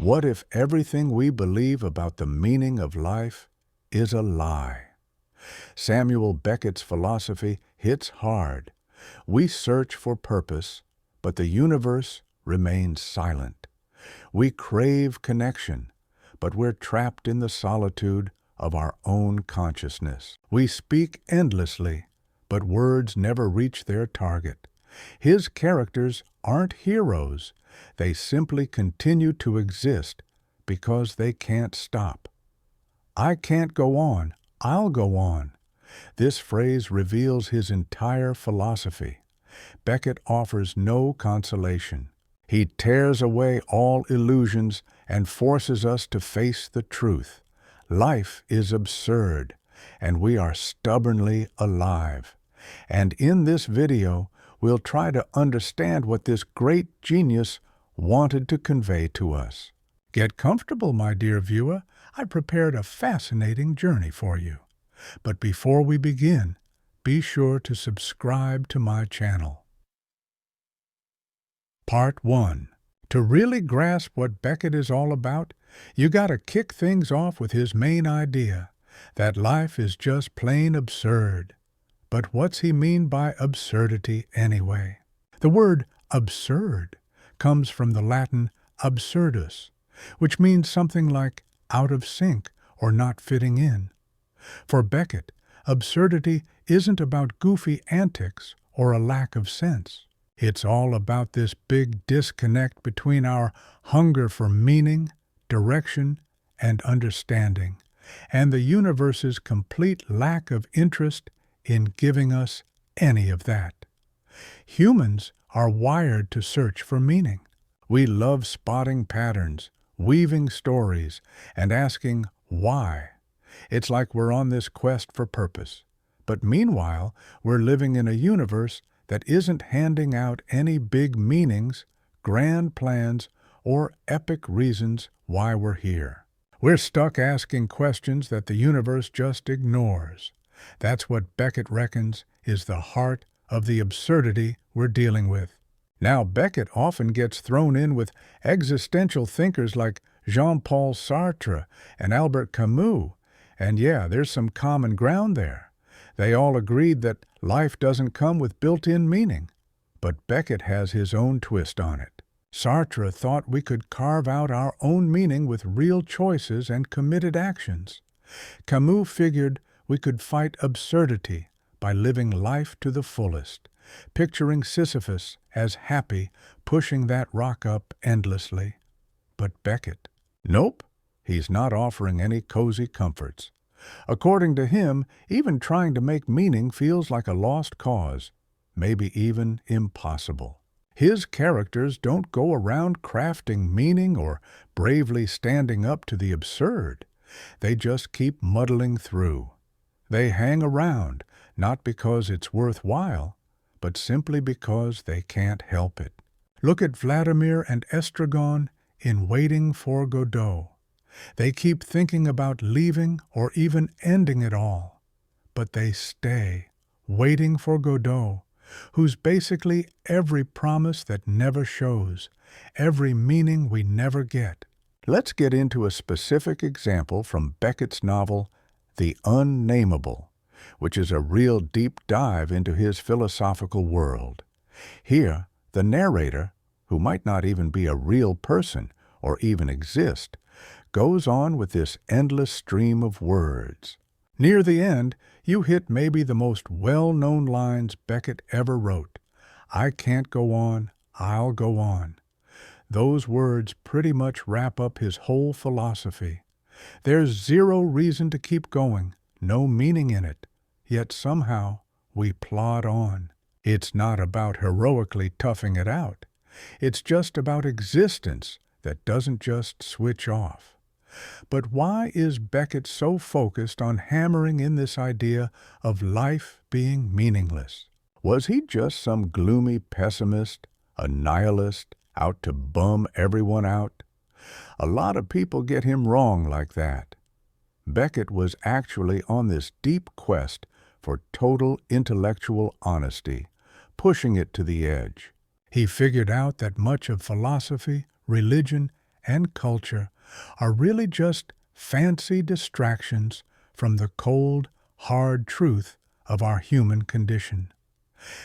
What if everything we believe about the meaning of life is a lie? Samuel Beckett's philosophy hits hard. We search for purpose, but the universe remains silent. We crave connection, but we're trapped in the solitude of our own consciousness. We speak endlessly, but words never reach their target. His characters aren't heroes. They simply continue to exist because they can't stop. I can't go on, I'll go on. This phrase reveals his entire philosophy. Beckett offers no consolation. He tears away all illusions and forces us to face the truth. Life is absurd, and we are stubbornly alive. And in this video, we'll try to understand what this great genius wanted to convey to us. Get comfortable, my dear viewer. I prepared a fascinating journey for you. But before we begin, be sure to subscribe to my channel. Part 1. To really grasp what Beckett is all about, you gotta kick things off with his main idea, that life is just plain absurd. But what's he mean by absurdity anyway? The word absurd comes from the Latin absurdus, which means something like out of sync or not fitting in. For Beckett, absurdity isn't about goofy antics or a lack of sense. It's all about this big disconnect between our hunger for meaning, direction, and understanding, and the universe's complete lack of interest in giving us any of that. Humans are wired to search for meaning. We love spotting patterns, weaving stories, and asking why. It's like we're on this quest for purpose. But meanwhile, we're living in a universe that isn't handing out any big meanings, grand plans, or epic reasons why we're here. We're stuck asking questions that the universe just ignores. That's what Beckett reckons is the heart of the absurdity we're dealing with. Now, Beckett often gets thrown in with existential thinkers like Jean-Paul Sartre and Albert Camus, and yeah, there's some common ground there. They all agreed that life doesn't come with built-in meaning, but Beckett has his own twist on it. Sartre thought we could carve out our own meaning with real choices and committed actions. Camus figured we could fight absurdity by living life to the fullest, picturing Sisyphus as happy, pushing that rock up endlessly. But Beckett, nope, he's not offering any cozy comforts. According to him, even trying to make meaning feels like a lost cause, maybe even impossible. His characters don't go around crafting meaning or bravely standing up to the absurd. They just keep muddling through. They hang around, not because it's worthwhile, but simply because they can't help it. Look at Vladimir and Estragon in Waiting for Godot. They keep thinking about leaving or even ending it all. But they stay, waiting for Godot, who's basically every promise that never shows, every meaning we never get. Let's get into a specific example from Beckett's novel, The Unnameable, which is a real deep dive into his philosophical world. Here, the narrator, who might not even be a real person or even exist, goes on with this endless stream of words. Near the end, you hit maybe the most well-known lines Beckett ever wrote. I can't go on, I'll go on. Those words pretty much wrap up his whole philosophy. There's zero reason to keep going, no meaning in it, yet somehow we plod on. It's not about heroically toughing it out. It's just about existence that doesn't just switch off. But why is Beckett so focused on hammering in this idea of life being meaningless? Was he just some gloomy pessimist, a nihilist, out to bum everyone out? A lot of people get him wrong like that. Beckett was actually on this deep quest for total intellectual honesty, pushing it to the edge. He figured out that much of philosophy, religion, and culture are really just fancy distractions from the cold, hard truth of our human condition.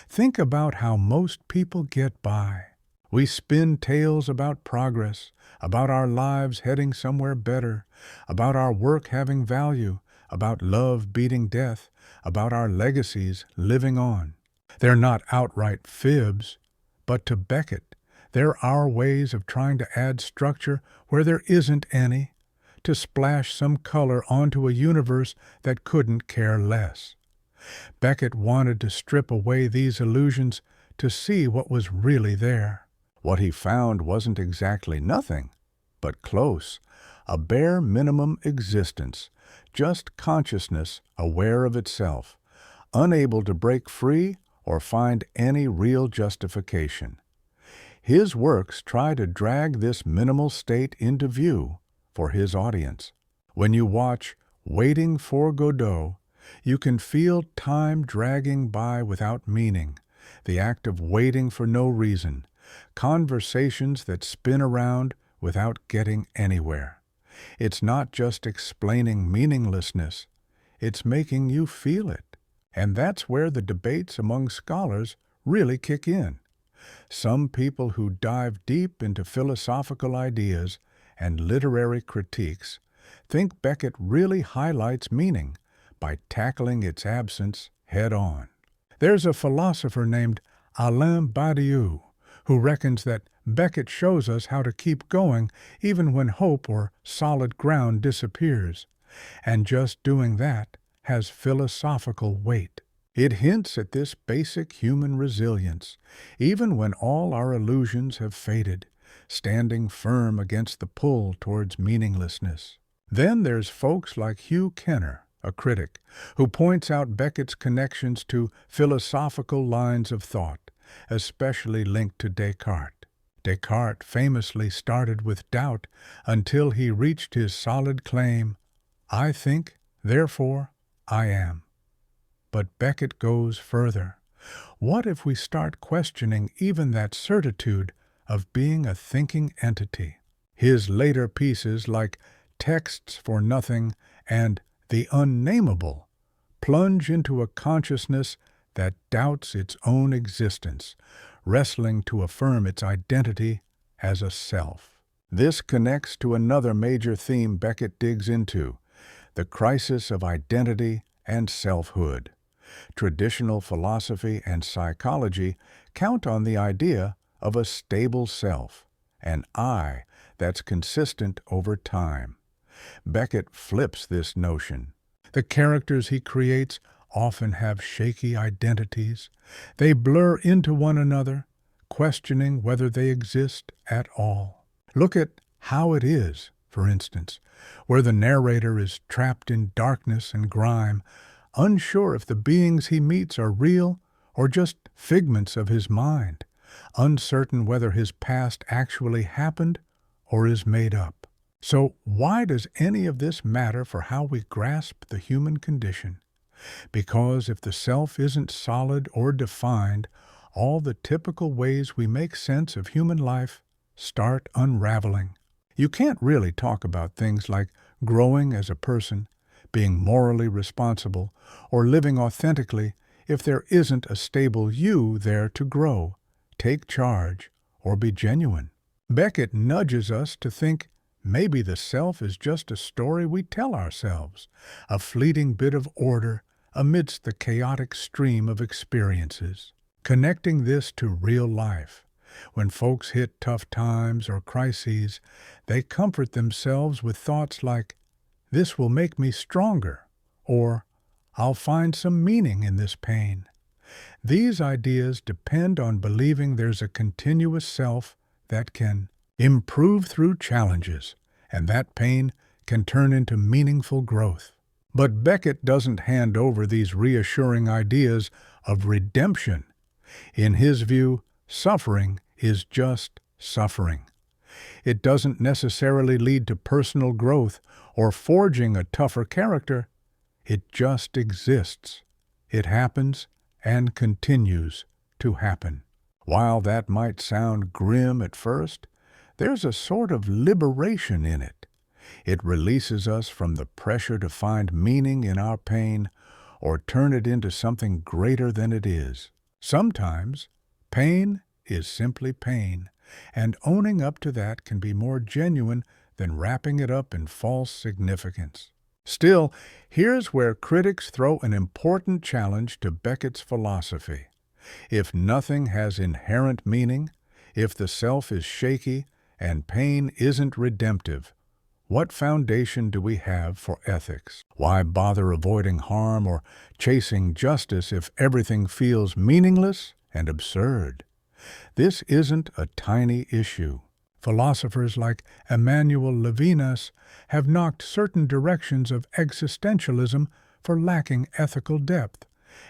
Think about how most people get by. We spin tales about progress, about our lives heading somewhere better, about our work having value, about love beating death, about our legacies living on. They're not outright fibs, but to Beckett, they're our ways of trying to add structure where there isn't any, to splash some color onto a universe that couldn't care less. Beckett wanted to strip away these illusions to see what was really there. What he found wasn't exactly nothing, but close, a bare minimum existence, just consciousness aware of itself, unable to break free or find any real justification. His works try to drag this minimal state into view for his audience. When you watch Waiting for Godot, you can feel time dragging by without meaning, the act of waiting for no reason, conversations that spin around without getting anywhere. It's not just explaining meaninglessness, it's making you feel it. And that's where the debates among scholars really kick in. Some people who dive deep into philosophical ideas and literary critiques think Beckett really highlights meaning by tackling its absence head-on. There's a philosopher named Alain Badiou who reckons that Beckett shows us how to keep going even when hope or solid ground disappears, and just doing that has philosophical weight. It hints at this basic human resilience, even when all our illusions have faded, standing firm against the pull towards meaninglessness. Then there's folks like Hugh Kenner, a critic, who points out Beckett's connections to philosophical lines of thought, especially linked to Descartes. Descartes famously started with doubt until he reached his solid claim, "I think, therefore I am." But Beckett goes further. What if we start questioning even that certitude of being a thinking entity? His later pieces, like Texts for Nothing and The Unnameable, plunge into a consciousness that doubts its own existence, wrestling to affirm its identity as a self. This connects to another major theme Beckett digs into, the crisis of identity and selfhood. Traditional philosophy and psychology count on the idea of a stable self, an I that's consistent over time. Beckett flips this notion. The characters he creates often have shaky identities. They blur into one another, questioning whether they exist at all. Look at How It Is, for instance, where the narrator is trapped in darkness and grime, unsure if the beings he meets are real or just figments of his mind, uncertain whether his past actually happened or is made up. So why does any of this matter for how we grasp the human condition? Because if the self isn't solid or defined, all the typical ways we make sense of human life start unraveling. You can't really talk about things like growing as a person, being morally responsible, or living authentically if there isn't a stable you there to grow, take charge, or be genuine. Beckett nudges us to think maybe the self is just a story we tell ourselves, a fleeting bit of order amidst the chaotic stream of experiences. Connecting this to real life, when folks hit tough times or crises, they comfort themselves with thoughts like, "This will make me stronger," or "I'll find some meaning in this pain." These ideas depend on believing there's a continuous self that can improve through challenges, and that pain can turn into meaningful growth. But Beckett doesn't hand over these reassuring ideas of redemption. In his view, suffering is just suffering. It doesn't necessarily lead to personal growth or forging a tougher character. It just exists. It happens and continues to happen. While that might sound grim at first, There's a sort of liberation in it. It releases us from the pressure to find meaning in our pain or turn it into something greater than it is. Sometimes, pain is simply pain, and owning up to that can be more genuine than wrapping it up in false significance. Still, here's where critics throw an important challenge to Beckett's philosophy. If nothing has inherent meaning, if the self is shaky, and pain isn't redemptive, what foundation do we have for ethics? Why bother avoiding harm or chasing justice if everything feels meaningless and absurd? This isn't a tiny issue. Philosophers like Emmanuel Levinas have knocked certain directions of existentialism for lacking ethical depth,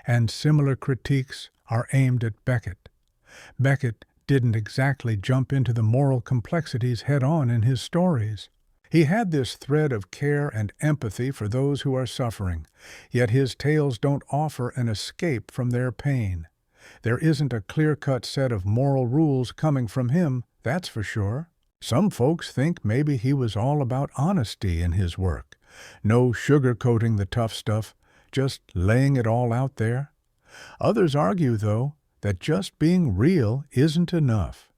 and similar critiques are aimed at Beckett. Beckett didn't exactly jump into the moral complexities head-on in his stories. He had this thread of care and empathy for those who are suffering, yet his tales don't offer an escape from their pain. There isn't a clear-cut set of moral rules coming from him, that's for sure. Some folks think maybe he was all about honesty in his work. No sugarcoating the tough stuff, just laying it all out there. Others argue, though, that just being real isn't enough.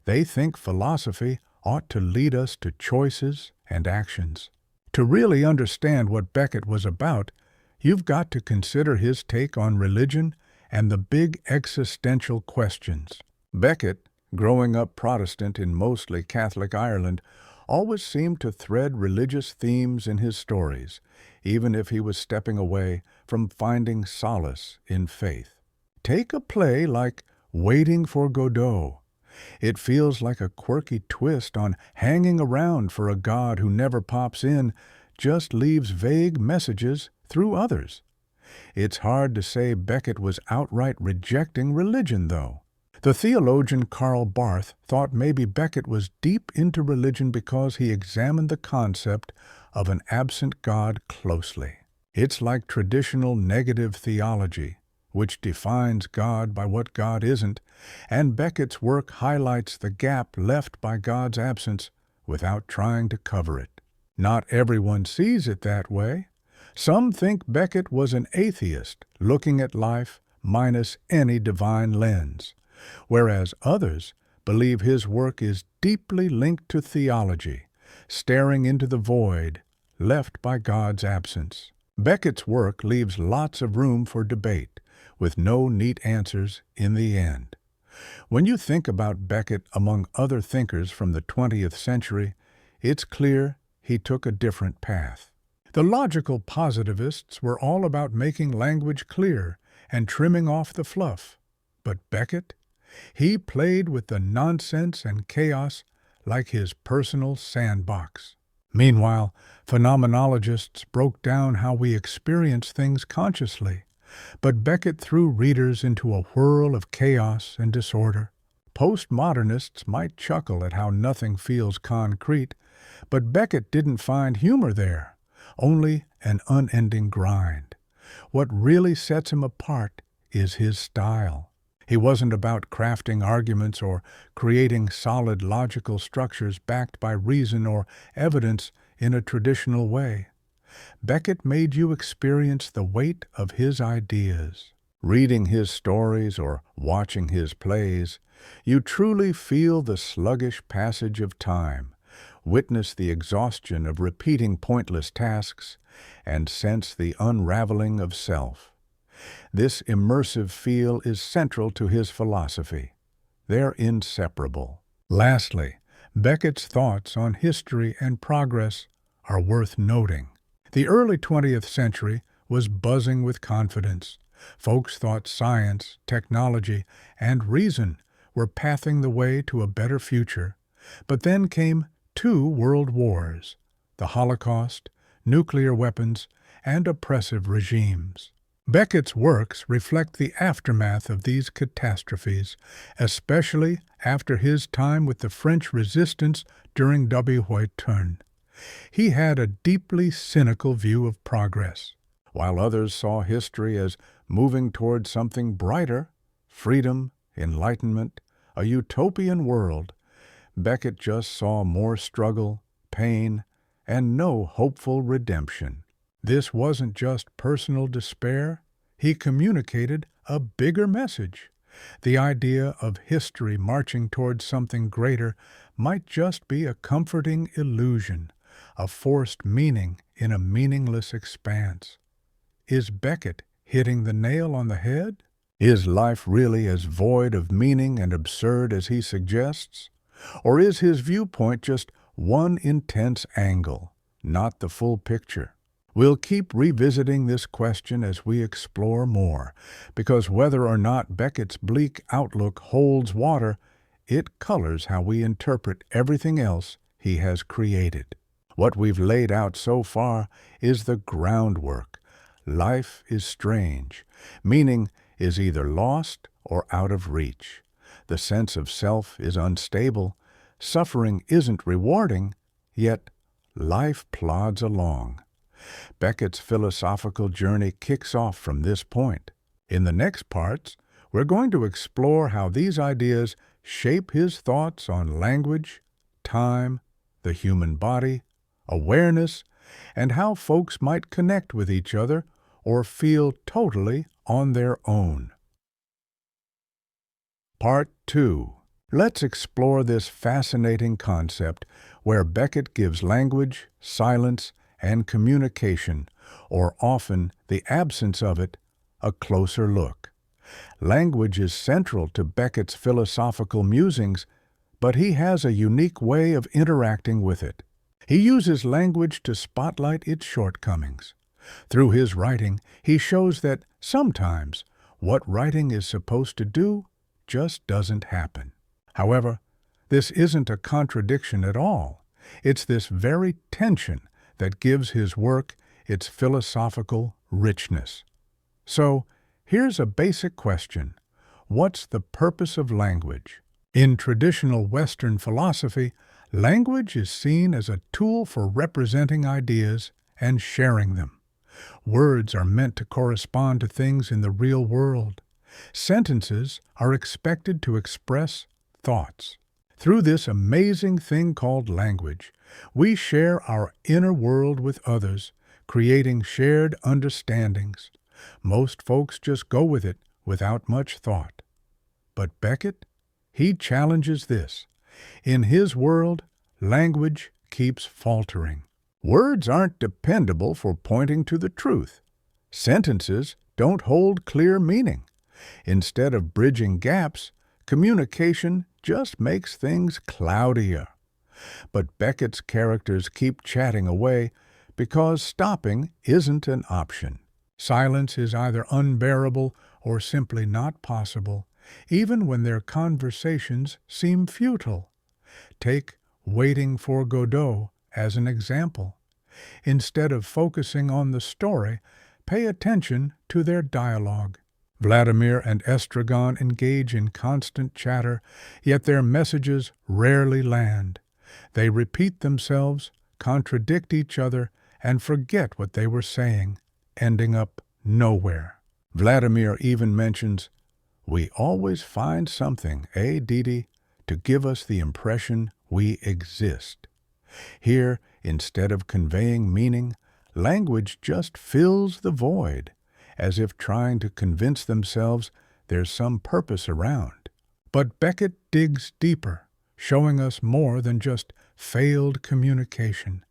They think philosophy ought to lead us to choices and actions. To really understand what Beckett was about, you've got to consider his take on religion and the big existential questions. Beckett, growing up Protestant in mostly Catholic Ireland, always seemed to thread religious themes in his stories, even if he was stepping away from finding solace in faith. Take a play like Waiting for Godot. It feels like a quirky twist on hanging around for a God who never pops in, just leaves vague messages through others. It's hard to say Beckett was outright rejecting religion, though. The theologian Karl Barth thought maybe Beckett was deep into religion because he examined the concept of an absent God closely. It's like traditional negative theology, which defines God by what God isn't, and Beckett's work highlights the gap left by God's absence without trying to cover it. Not everyone sees it that way. Some think Beckett was an atheist, looking at life minus any divine lens, whereas others believe his work is deeply linked to theology, staring into the void left by God's absence. Beckett's work leaves lots of room for debate, with no neat answers in the end. When you think about Beckett among other thinkers from the 20th century, it's clear he took a different path. The logical positivists were all about making language clear and trimming off the fluff. But Beckett? He played with the nonsense and chaos like his personal sandbox. Meanwhile, phenomenologists broke down how we experience things consciously. But Beckett threw readers into a whirl of chaos and disorder. Postmodernists might chuckle at how nothing feels concrete, but Beckett didn't find humor there, only an unending grind. What really sets him apart is his style. He wasn't about crafting arguments or creating solid logical structures backed by reason or evidence in a traditional way. Beckett made you experience the weight of his ideas. Reading his stories or watching his plays, you truly feel the sluggish passage of time, witness the exhaustion of repeating pointless tasks, and sense the unraveling of self. This immersive feel is central to his philosophy. They're inseparable. Lastly, Beckett's thoughts on history and progress are worth noting. The early 20th century was buzzing with confidence. Folks thought science, technology, and reason were pathing the way to a better future. But then came 2 world wars, the Holocaust, nuclear weapons, and oppressive regimes. Beckett's works reflect the aftermath of these catastrophes, especially after his time with the French resistance during W. Turn. He had a deeply cynical view of progress, while others saw history as moving toward something brighter, freedom, enlightenment, a utopian world. Beckett just saw more struggle, pain, and no hopeful redemption. This wasn't just personal despair. He communicated a bigger message. The idea of history marching towards something greater might just be a comforting illusion, a forced meaning in a meaningless expanse. Is Beckett hitting the nail on the head? Is life really as void of meaning and absurd as he suggests? Or is his viewpoint just one intense angle, not the full picture? We'll keep revisiting this question as we explore more, because whether or not Beckett's bleak outlook holds water, it colors how we interpret everything else he has created. What we've laid out so far is the groundwork. Life is strange. Meaning is either lost or out of reach. The sense of self is unstable. Suffering isn't rewarding, yet life plods along. Beckett's philosophical journey kicks off from this point. In the next parts, we're going to explore how these ideas shape his thoughts on language, time, the human body, awareness, and how folks might connect with each other or feel totally on their own. Part 2. Let's explore this fascinating concept where Beckett gives language, silence, and communication, or often the absence of it, a closer look. Language is central to Beckett's philosophical musings, but he has a unique way of interacting with it. He uses language to spotlight its shortcomings. Through his writing, he shows that sometimes what writing is supposed to do just doesn't happen. However, this isn't a contradiction at all. It's this very tension that gives his work its philosophical richness. So, here's a basic question. What's the purpose of language? In traditional Western philosophy, language is seen as a tool for representing ideas and sharing them. Words are meant to correspond to things in the real world. Sentences are expected to express thoughts. Through this amazing thing called language, we share our inner world with others, creating shared understandings. Most folks just go with it without much thought. But Beckett, he challenges this. In his world, language keeps faltering. Words aren't dependable for pointing to the truth. Sentences don't hold clear meaning. Instead of bridging gaps, communication just makes things cloudier. But Beckett's characters keep chatting away because stopping isn't an option. Silence is either unbearable or simply not possible, even when their conversations seem futile. Take Waiting for Godot as an example. Instead of focusing on the story, pay attention to their dialogue. Vladimir and Estragon engage in constant chatter, yet their messages rarely land. They repeat themselves, contradict each other, and forget what they were saying, ending up nowhere. Vladimir even mentions, "We always find something, Didi, to give us the impression we exist." Here, instead of conveying meaning, language just fills the void, as if trying to convince themselves there's some purpose around. But Beckett digs deeper, showing us more than just failed communication.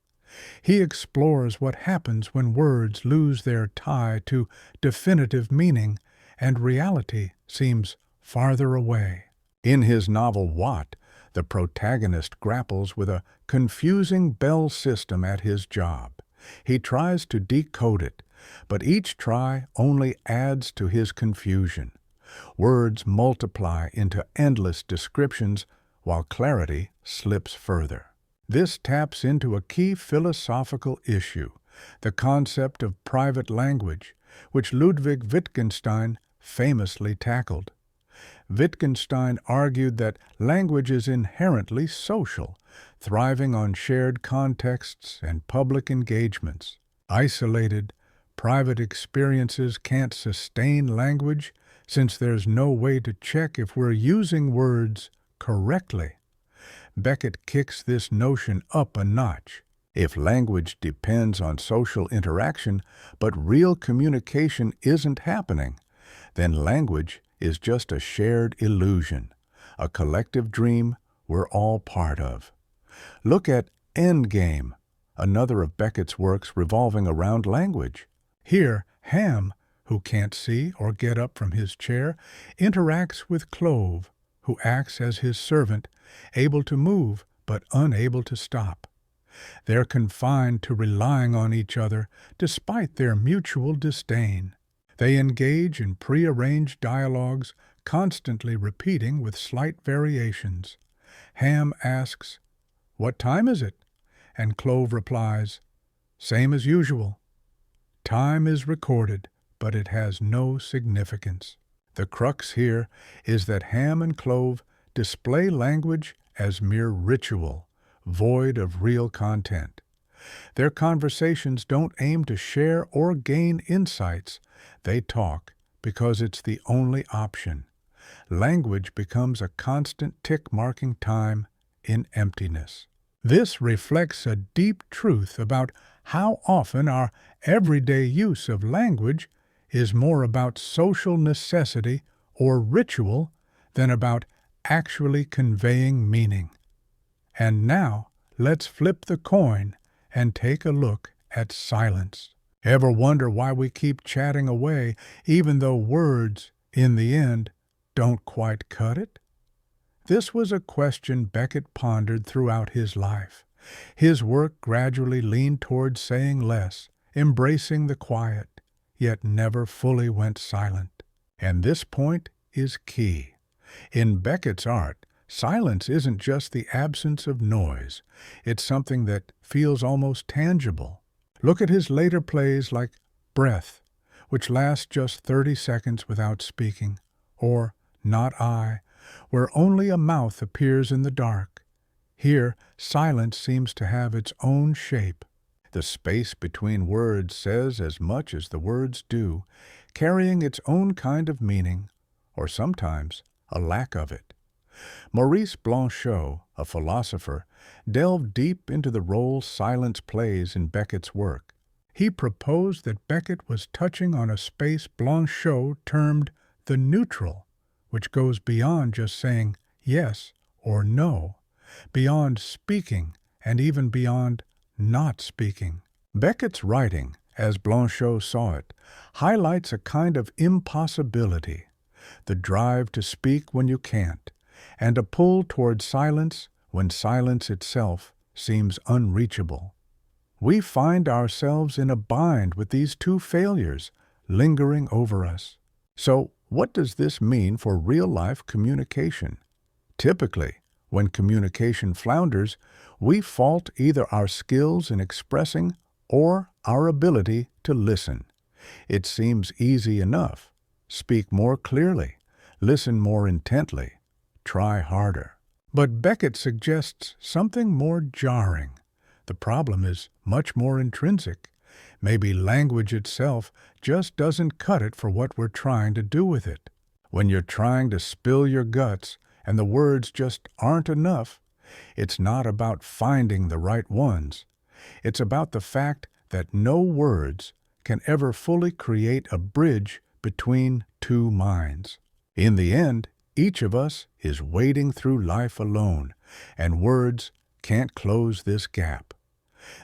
He explores what happens when words lose their tie to definitive meaning and reality seems farther away. In his novel What, the protagonist grapples with a confusing bell system at his job. He tries to decode it, but each try only adds to his confusion. Words multiply into endless descriptions, while clarity slips further. This taps into a key philosophical issue, the concept of private language, which Ludwig Wittgenstein famously tackled. Wittgenstein argued that language is inherently social, thriving on shared contexts and public engagements. Isolated, private experiences can't sustain language since there's no way to check if we're using words correctly. Beckett kicks this notion up a notch. If language depends on social interaction, but real communication isn't happening, then language is just a shared illusion, a collective dream we're all part of. Look at Endgame, another of Beckett's works revolving around language. Here, Ham, who can't see or get up from his chair, interacts with Clove, who acts as his servant, able to move but unable to stop. They're confined to relying on each other despite their mutual disdain. They engage in prearranged dialogues, constantly repeating with slight variations. Ham asks, "What time is it?" And Clove replies, "Same as usual." Time is recorded, but it has no significance. The crux here is that Ham and Clove display language as mere ritual, void of real content. Their conversations don't aim to share or gain insights. They talk because it's the only option. Language becomes a constant tick marking time in emptiness. This reflects a deep truth about how often our everyday use of language is more about social necessity or ritual than about actually conveying meaning. And now, let's flip the coin and take a look at silence. Ever wonder why we keep chatting away even though words, in the end, don't quite cut it? This was a question Beckett pondered throughout his life. His work gradually leaned toward saying less, embracing the quiet, yet never fully went silent. And this point is key. In Beckett's art, silence isn't just the absence of noise. It's something that feels almost tangible. Look at his later plays like Breath, which lasts just 30 seconds without speaking, or Not I, where only a mouth appears in the dark. Here, silence seems to have its own shape. The space between words says as much as the words do, carrying its own kind of meaning, or sometimes a lack of it. Maurice Blanchot, a philosopher, delved deep into the role silence plays in Beckett's work. He proposed that Beckett was touching on a space Blanchot termed the neutral, which goes beyond just saying yes or no, beyond speaking and even beyond not speaking. Beckett's writing, as Blanchot saw it, highlights a kind of impossibility, the drive to speak when you can't, and a pull toward silence when silence itself seems unreachable. We find ourselves in a bind with these two failures lingering over us. So, what does this mean for real-life communication? Typically, when communication flounders, we fault either our skills in expressing or our ability to listen. It seems easy enough. Speak more clearly, listen more intently, try harder. But Beckett suggests something more jarring. The problem is much more intrinsic. Maybe language itself just doesn't cut it for what we're trying to do with it. When you're trying to spill your guts and the words just aren't enough, it's not about finding the right ones. It's about the fact that no words can ever fully create a bridge between two minds. In the end, each of us is wading through life alone, and words can't close this gap.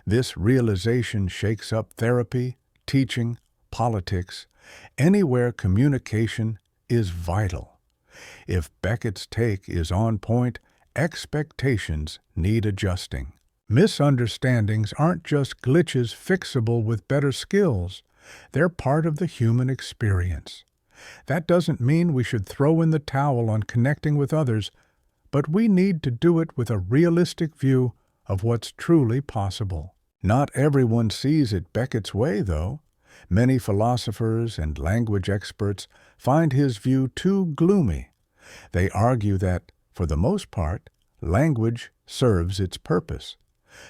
This realization shakes up therapy, teaching, politics, anywhere communication is vital. If Beckett's take is on point, expectations need adjusting. Misunderstandings aren't just glitches fixable with better skills. They're part of the human experience. That doesn't mean we should throw in the towel on connecting with others, but we need to do it with a realistic view of what's truly possible. Not everyone sees it Beckett's way, though. Many philosophers and language experts find his view too gloomy. They argue that, for the most part, language serves its purpose.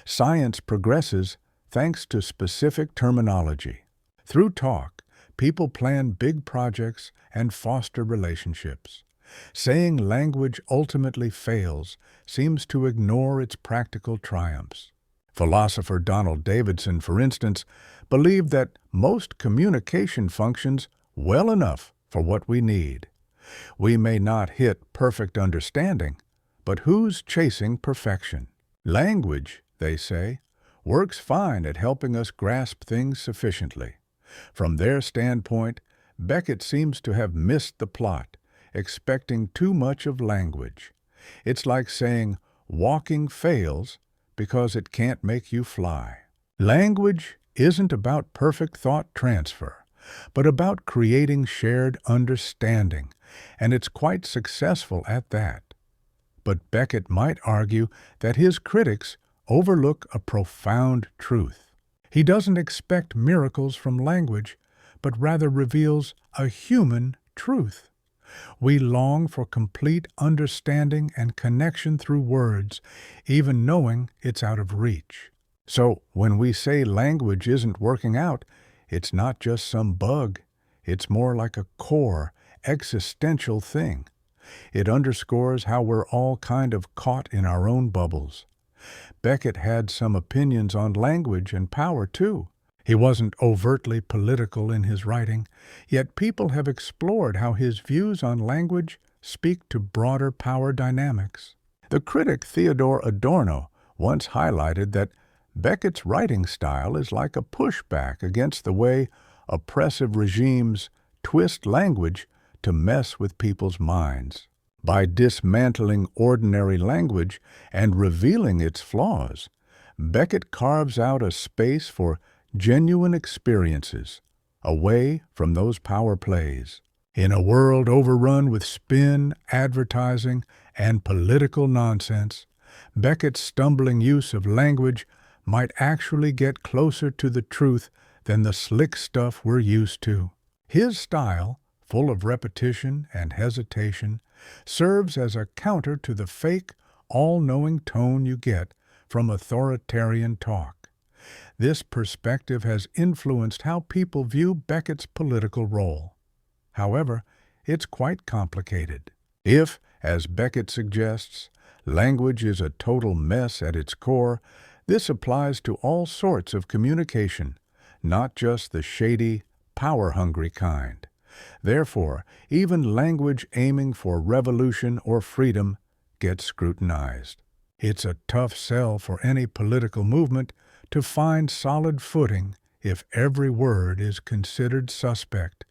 Science progresses thanks to specific terminology. Through talk, people plan big projects and foster relationships. Saying language ultimately fails seems to ignore its practical triumphs. Philosopher Donald Davidson, for instance, believed that most communication functions well enough for what we need. We may not hit perfect understanding, but who's chasing perfection? Language, they say, works fine at helping us grasp things sufficiently. From their standpoint, Beckett seems to have missed the plot, expecting too much of language. It's like saying walking fails because it can't make you fly. Language isn't about perfect thought transfer, but about creating shared understanding, and it's quite successful at that. But Beckett might argue that his critics overlook a profound truth. He doesn't expect miracles from language, but rather reveals a human truth. We long for complete understanding and connection through words, even knowing it's out of reach. So when we say language isn't working out, it's not just some bug. It's more like a core, existential thing. It underscores how we're all kind of caught in our own bubbles. Beckett had some opinions on language and power, too. He wasn't overtly political in his writing, yet people have explored how his views on language speak to broader power dynamics. The critic Theodore Adorno once highlighted that Beckett's writing style is like a pushback against the way oppressive regimes twist language to mess with people's minds. By dismantling ordinary language and revealing its flaws, Beckett carves out a space for genuine experiences, away from those power plays. In a world overrun with spin, advertising, and political nonsense, Beckett's stumbling use of language might actually get closer to the truth than the slick stuff we're used to. His style, full of repetition and hesitation, serves as a counter to the fake, all-knowing tone you get from authoritarian talk. This perspective has influenced how people view Beckett's political role. However, it's quite complicated. If, as Beckett suggests, language is a total mess at its core, this applies to all sorts of communication, not just the shady, power-hungry kind. Therefore, even language aiming for revolution or freedom gets scrutinized. It's a tough sell for any political movement to find solid footing if every word is considered suspect,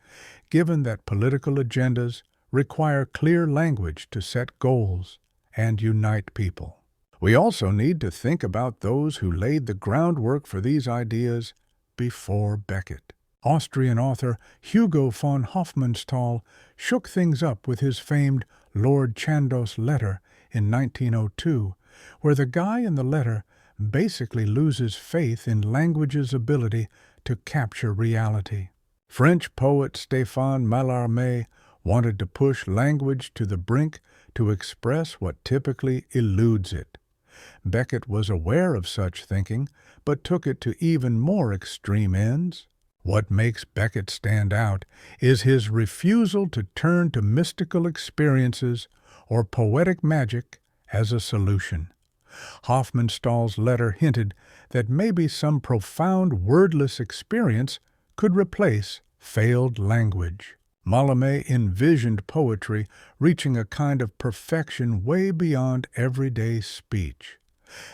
given that political agendas require clear language to set goals and unite people. We also need to think about those who laid the groundwork for these ideas before Beckett. Austrian author Hugo von Hofmannsthal shook things up with his famed Lord Chandos letter in 1902, where the guy in the letter basically loses faith in language's ability to capture reality. French poet Stéphane Mallarmé wanted to push language to the brink to express what typically eludes it. Beckett was aware of such thinking, but took it to even more extreme ends. What makes Beckett stand out is his refusal to turn to mystical experiences or poetic magic as a solution. Hofmannsthal's letter hinted that maybe some profound wordless experience could replace failed language. Mallarmé envisioned poetry reaching a kind of perfection way beyond everyday speech.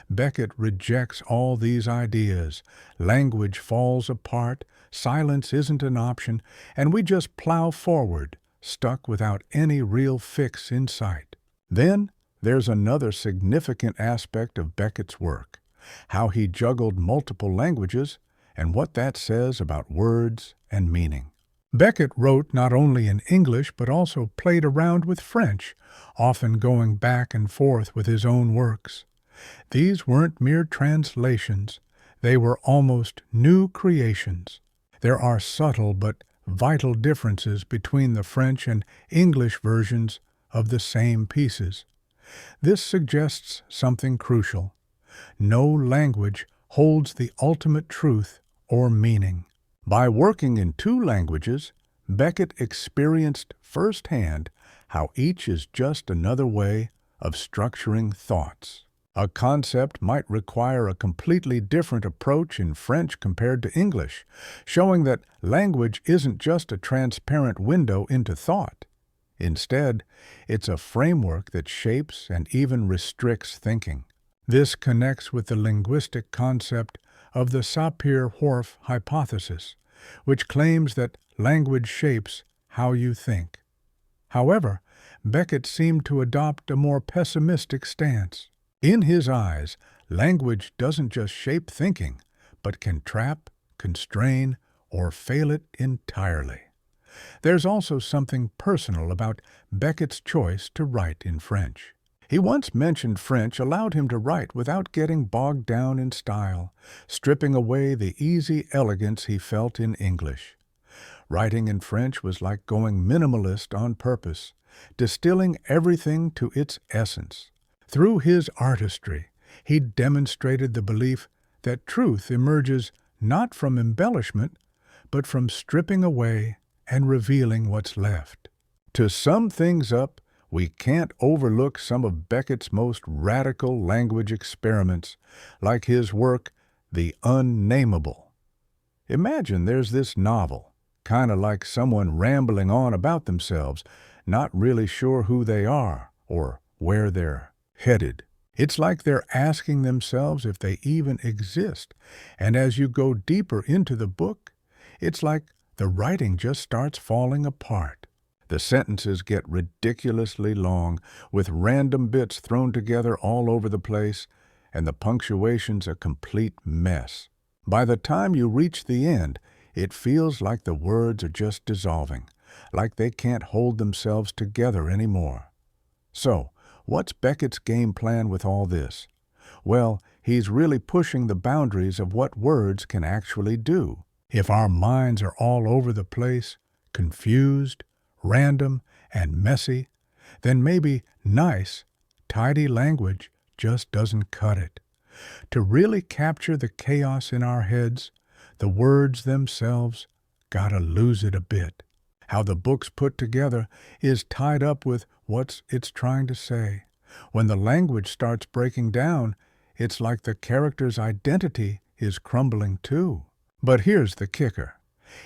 Beckett rejects all these ideas. Language falls apart, silence isn't an option, and we just plow forward, stuck without any real fix in sight. Then there's another significant aspect of Beckett's work, how he juggled multiple languages and what that says about words and meaning. Beckett wrote not only in English but also played around with French, often going back and forth with his own works. These weren't mere translations, they were almost new creations. There are subtle but vital differences between the French and English versions of the same pieces. This suggests something crucial. No language holds the ultimate truth or meaning. By working in two languages, Beckett experienced firsthand how each is just another way of structuring thoughts. A concept might require a completely different approach in French compared to English, showing that language isn't just a transparent window into thought. Instead, it's a framework that shapes and even restricts thinking. This connects with the linguistic concept of the Sapir-Whorf hypothesis, which claims that language shapes how you think. However, Beckett seemed to adopt a more pessimistic stance. In his eyes, language doesn't just shape thinking, but can trap, constrain, or fail it entirely. There's also something personal about Beckett's choice to write in French. He once mentioned French allowed him to write without getting bogged down in style, stripping away the easy elegance he felt in English. Writing in French was like going minimalist on purpose, distilling everything to its essence. Through his artistry, he demonstrated the belief that truth emerges not from embellishment, but from stripping away and revealing what's left. To sum things up, we can't overlook some of Beckett's most radical language experiments, like his work, The Unnameable. Imagine there's this novel, kind of like someone rambling on about themselves, not really sure who they are or where they're headed. It's like they're asking themselves if they even exist, and as you go deeper into the book, it's like the writing just starts falling apart. The sentences get ridiculously long, with random bits thrown together all over the place, and the punctuation's a complete mess. By the time you reach the end, it feels like the words are just dissolving, like they can't hold themselves together anymore. So, what's Beckett's game plan with all this? Well, he's really pushing the boundaries of what words can actually do. If our minds are all over the place, confused, random, and messy, then maybe nice, tidy language just doesn't cut it. To really capture the chaos in our heads, the words themselves gotta lose it a bit. How the book's put together is tied up with what it's trying to say. When the language starts breaking down, it's like the character's identity is crumbling too. But here's the kicker.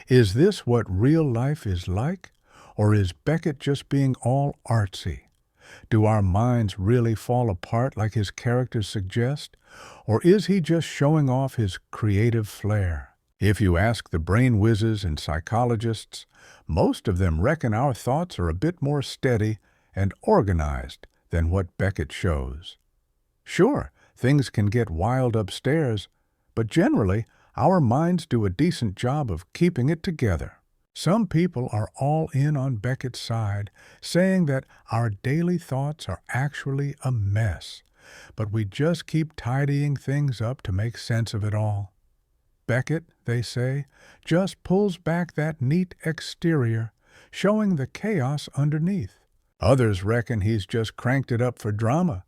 Is this what real life is like? Or is Beckett just being all artsy? Do our minds really fall apart like his characters suggest? Or is he just showing off his creative flair? If you ask the brain whizzes and psychologists, most of them reckon our thoughts are a bit more steady and organized than what Beckett shows. Sure, things can get wild upstairs, but generally, our minds do a decent job of keeping it together. Some people are all in on Beckett's side, saying that our daily thoughts are actually a mess, but we just keep tidying things up to make sense of it all. Beckett, they say, just pulls back that neat exterior, showing the chaos underneath. Others reckon he's just cranked it up for drama,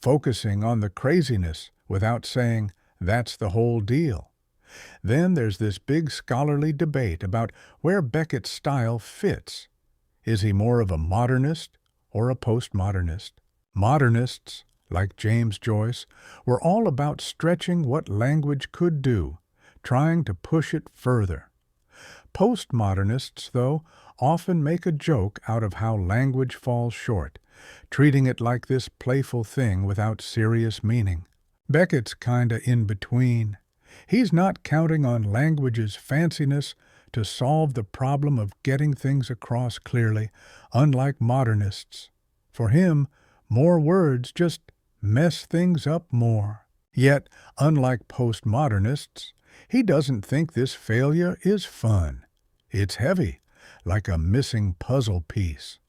focusing on the craziness without saying that's the whole deal. Then there's this big scholarly debate about where Beckett's style fits. Is he more of a modernist or a postmodernist? Modernists, like James Joyce, were all about stretching what language could do, trying to push it further. Postmodernists, though, often make a joke out of how language falls short, treating it like this playful thing without serious meaning. Beckett's kinda in between. He's not counting on language's fanciness to solve the problem of getting things across clearly, unlike modernists. For him, more words just mess things up more. Yet, unlike postmodernists, he doesn't think this failure is fun. It's heavy, like a missing puzzle piece.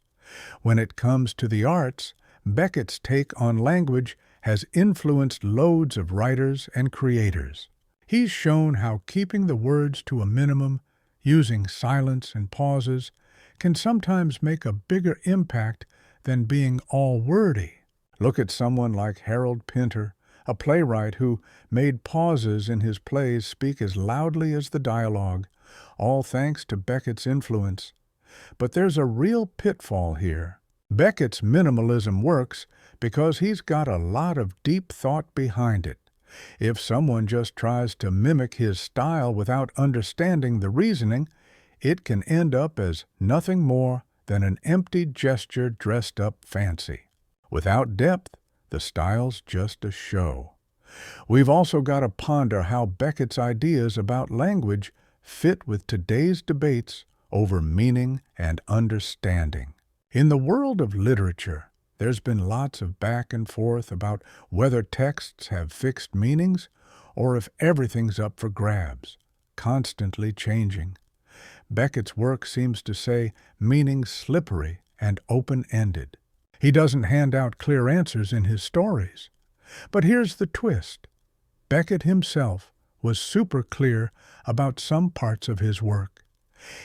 When it comes to the arts, Beckett's take on language has influenced loads of writers and creators. He's shown how keeping the words to a minimum, using silence and pauses, can sometimes make a bigger impact than being all wordy. Look at someone like Harold Pinter, a playwright who made pauses in his plays speak as loudly as the dialogue, all thanks to Beckett's influence, But there's a real pitfall here. Beckett's minimalism works because he's got a lot of deep thought behind it. If someone just tries to mimic his style without understanding the reasoning, it can end up as nothing more than an empty gesture dressed up fancy. Without depth, the style's just a show. We've also got to ponder how Beckett's ideas about language fit with today's debates over meaning and understanding. In the world of literature, there's been lots of back and forth about whether texts have fixed meanings or if everything's up for grabs, constantly changing. Beckett's work seems to say meaning's slippery and open-ended. He doesn't hand out clear answers in his stories. But here's the twist. Beckett himself was super clear about some parts of his work.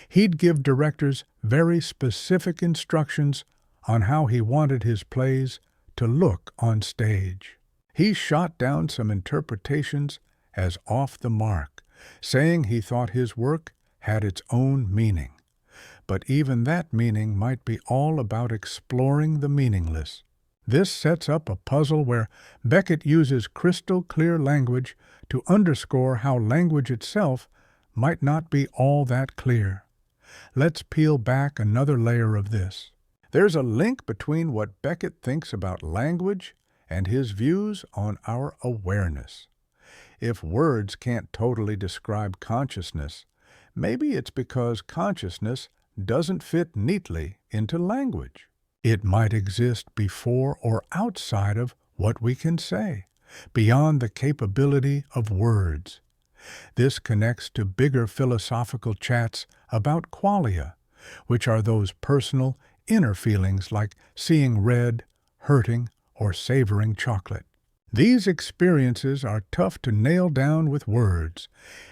He'd give directors very specific instructions on how he wanted his plays to look on stage. He shot down some interpretations as off the mark, saying he thought his work had its own meaning. But even that meaning might be all about exploring the meaningless. This sets up a puzzle where Beckett uses crystal clear language to underscore how language itself might not be all that clear. Let's peel back another layer of this. There's a link between what Beckett thinks about language and his views on our awareness. If words can't totally describe consciousness, maybe it's because consciousness doesn't fit neatly into language. It might exist before or outside of what we can say, beyond the capability of words. This connects to bigger philosophical chats about qualia, which are those personal, inner feelings like seeing red, hurting, or savoring chocolate. These experiences are tough to nail down with words.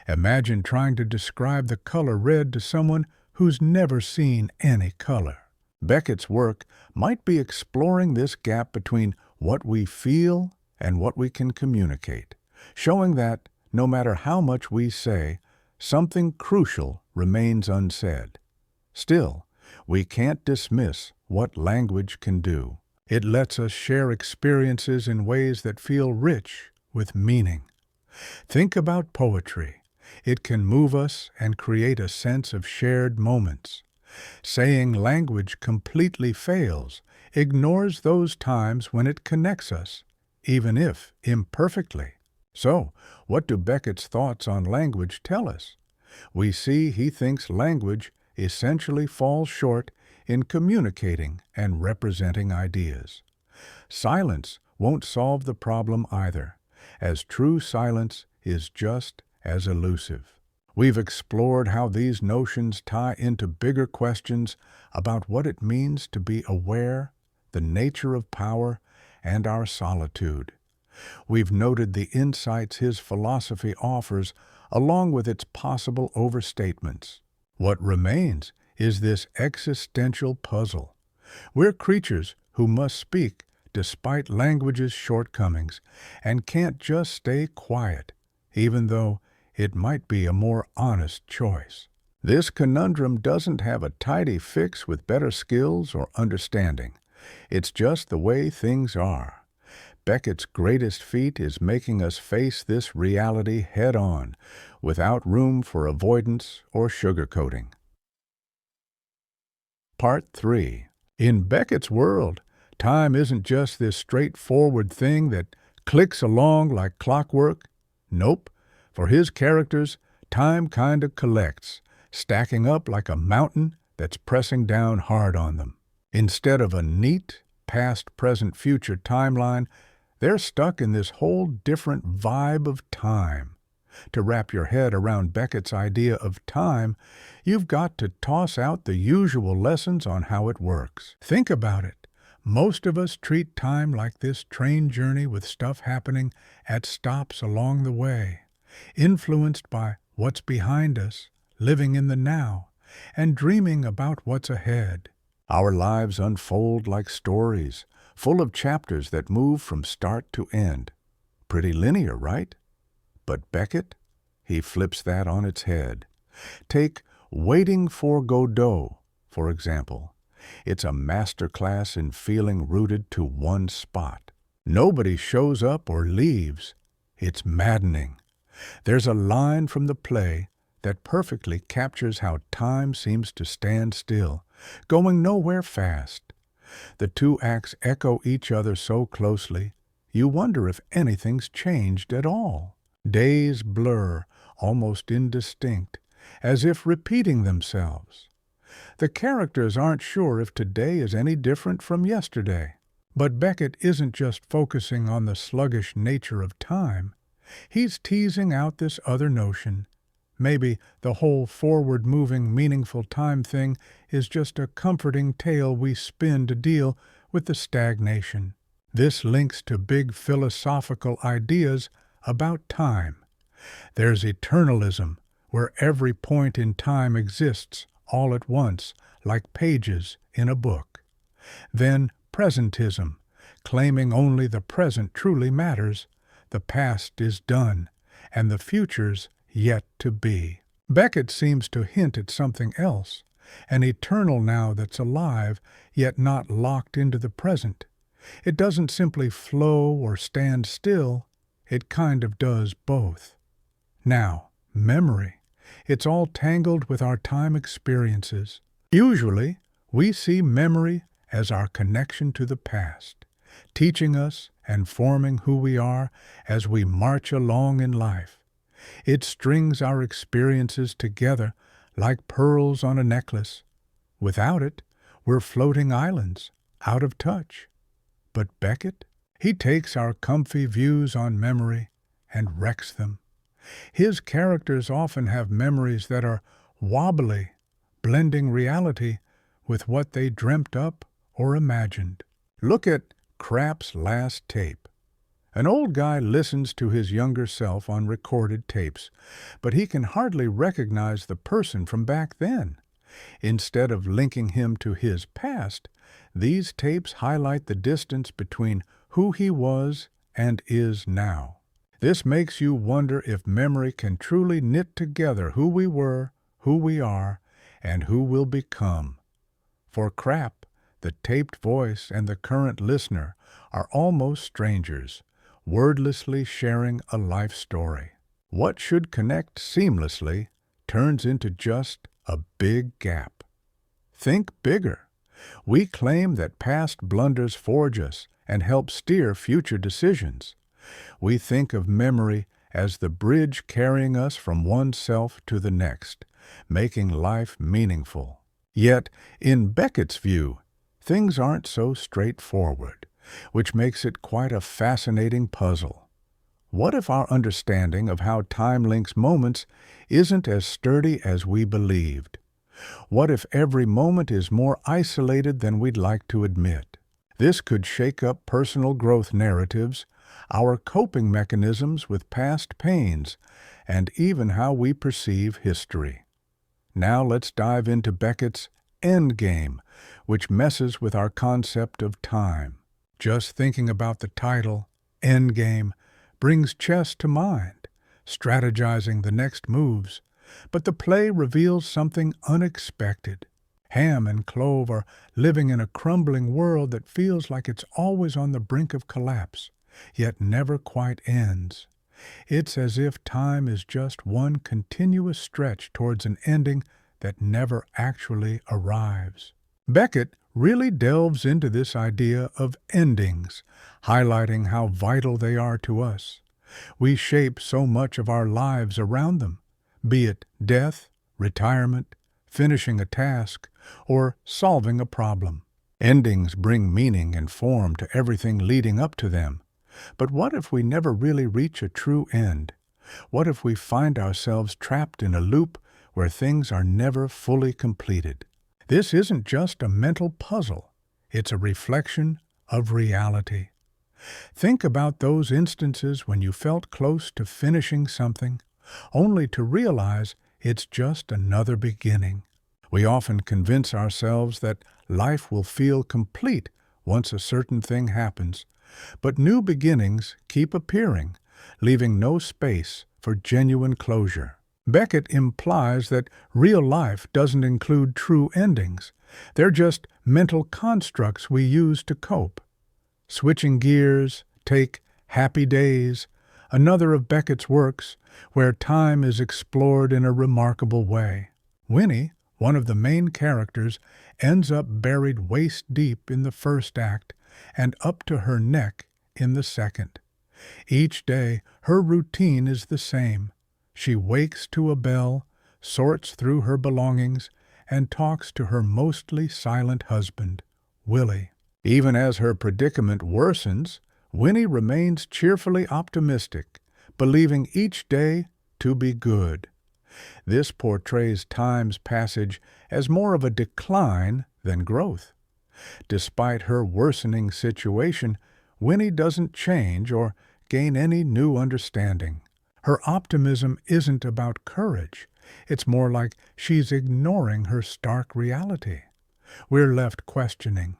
Imagine trying to describe the color red to someone who's never seen any color. Beckett's work might be exploring this gap between what we feel and what we can communicate, showing that, no matter how much we say, something crucial remains unsaid. Still, we can't dismiss what language can do. It lets us share experiences in ways that feel rich with meaning. Think about poetry. It can move us and create a sense of shared moments. Saying language completely fails ignores those times when it connects us, even if imperfectly. So, what do Beckett's thoughts on language tell us? We see he thinks language essentially falls short in communicating and representing ideas. Silence won't solve the problem either, as true silence is just as elusive. We've explored how these notions tie into bigger questions about what it means to be aware, the nature of power, and our solitude. We've noted the insights his philosophy offers along with its possible overstatements. What remains is this existential puzzle. We're creatures who must speak despite language's shortcomings and can't just stay quiet, even though it might be a more honest choice. This conundrum doesn't have a tidy fix with better skills or understanding. It's just the way things are. Beckett's greatest feat is making us face this reality head-on, without room for avoidance or sugarcoating. Part 3. In Beckett's world, time isn't just this straightforward thing that clicks along like clockwork. Nope. For his characters, time kinda collects, stacking up like a mountain that's pressing down hard on them. Instead of a neat, past, present, future timeline, they're stuck in this whole different vibe of time. To wrap your head around Beckett's idea of time, you've got to toss out the usual lessons on how it works. Think about it. Most of us treat time like this train journey with stuff happening at stops along the way, influenced by what's behind us, living in the now, and dreaming about what's ahead. Our lives unfold like stories, full of chapters that move from start to end. Pretty linear, right? But Beckett, he flips that on its head. Take Waiting for Godot, for example. It's a masterclass in feeling rooted to one spot. Nobody shows up or leaves. It's maddening. There's a line from the play that perfectly captures how time seems to stand still, going nowhere fast. The two acts echo each other so closely, you wonder if anything's changed at all. Days blur, almost indistinct, as if repeating themselves. The characters aren't sure if today is any different from yesterday. But Beckett isn't just focusing on the sluggish nature of time. He's teasing out this other notion. Maybe the whole forward-moving, meaningful time thing is just a comforting tale we spin to deal with the stagnation. This links to big philosophical ideas about time. There's eternalism, where every point in time exists all at once, like pages in a book. Then presentism, claiming only the present truly matters, the past is done, and the future's yet to be. Beckett seems to hint at something else, an eternal now that's alive, yet not locked into the present. It doesn't simply flow or stand still, it kind of does both. Now, memory. It's all tangled with our time experiences. Usually, we see memory as our connection to the past, teaching us and forming who we are as we march along in life. It strings our experiences together like pearls on a necklace. Without it, we're floating islands, out of touch. But Beckett, he takes our comfy views on memory and wrecks them. His characters often have memories that are wobbly, blending reality with what they dreamt up or imagined. Look at Krapp's last tape. An old guy listens to his younger self on recorded tapes, but he can hardly recognize the person from back then. Instead of linking him to his past, these tapes highlight the distance between who he was and is now. This makes you wonder if memory can truly knit together who we were, who we are, and who we'll become. For Krapp, the taped voice and the current listener are almost strangers, wordlessly sharing a life story. What should connect seamlessly turns into just a big gap. Think bigger. We claim that past blunders forge us and help steer future decisions. We think of memory as the bridge carrying us from one self to the next, making life meaningful. Yet, in Beckett's view, things aren't so straightforward, which makes it quite a fascinating puzzle. What if our understanding of how time links moments isn't as sturdy as we believed? What if every moment is more isolated than we'd like to admit? This could shake up personal growth narratives, our coping mechanisms with past pains, and even how we perceive history. Now let's dive into Beckett's Endgame, which messes with our concept of time. Just thinking about the title, Endgame, brings chess to mind, strategizing the next moves, but the play reveals something unexpected. Ham and Clove are living in a crumbling world that feels like it's always on the brink of collapse, yet never quite ends. It's as if time is just one continuous stretch towards an ending that never actually arrives. Beckett really delves into this idea of endings, highlighting how vital they are to us. We shape so much of our lives around them, be it death, retirement, finishing a task, or solving a problem. Endings bring meaning and form to everything leading up to them. But what if we never really reach a true end? What if we find ourselves trapped in a loop where things are never fully completed? This isn't just a mental puzzle. It's a reflection of reality. Think about those instances when you felt close to finishing something, only to realize it's just another beginning. We often convince ourselves that life will feel complete once a certain thing happens, but new beginnings keep appearing, leaving no space for genuine closure. Beckett implies that real life doesn't include true endings, They're just mental constructs we use to cope. Switching gears, take Happy Days, another of Beckett's works, where time is explored in a remarkable way. Winnie, one of the main characters, ends up buried waist-deep in the first act and up to her neck in the second. Each day, her routine is the same. She wakes to a bell, sorts through her belongings, and talks to her mostly silent husband, Willie. Even as her predicament worsens, Winnie remains cheerfully optimistic, believing each day to be good. This portrays time's passage as more of a decline than growth. Despite her worsening situation, Winnie doesn't change or gain any new understanding. Her optimism isn't about courage. It's more like she's ignoring her stark reality. We're left questioning,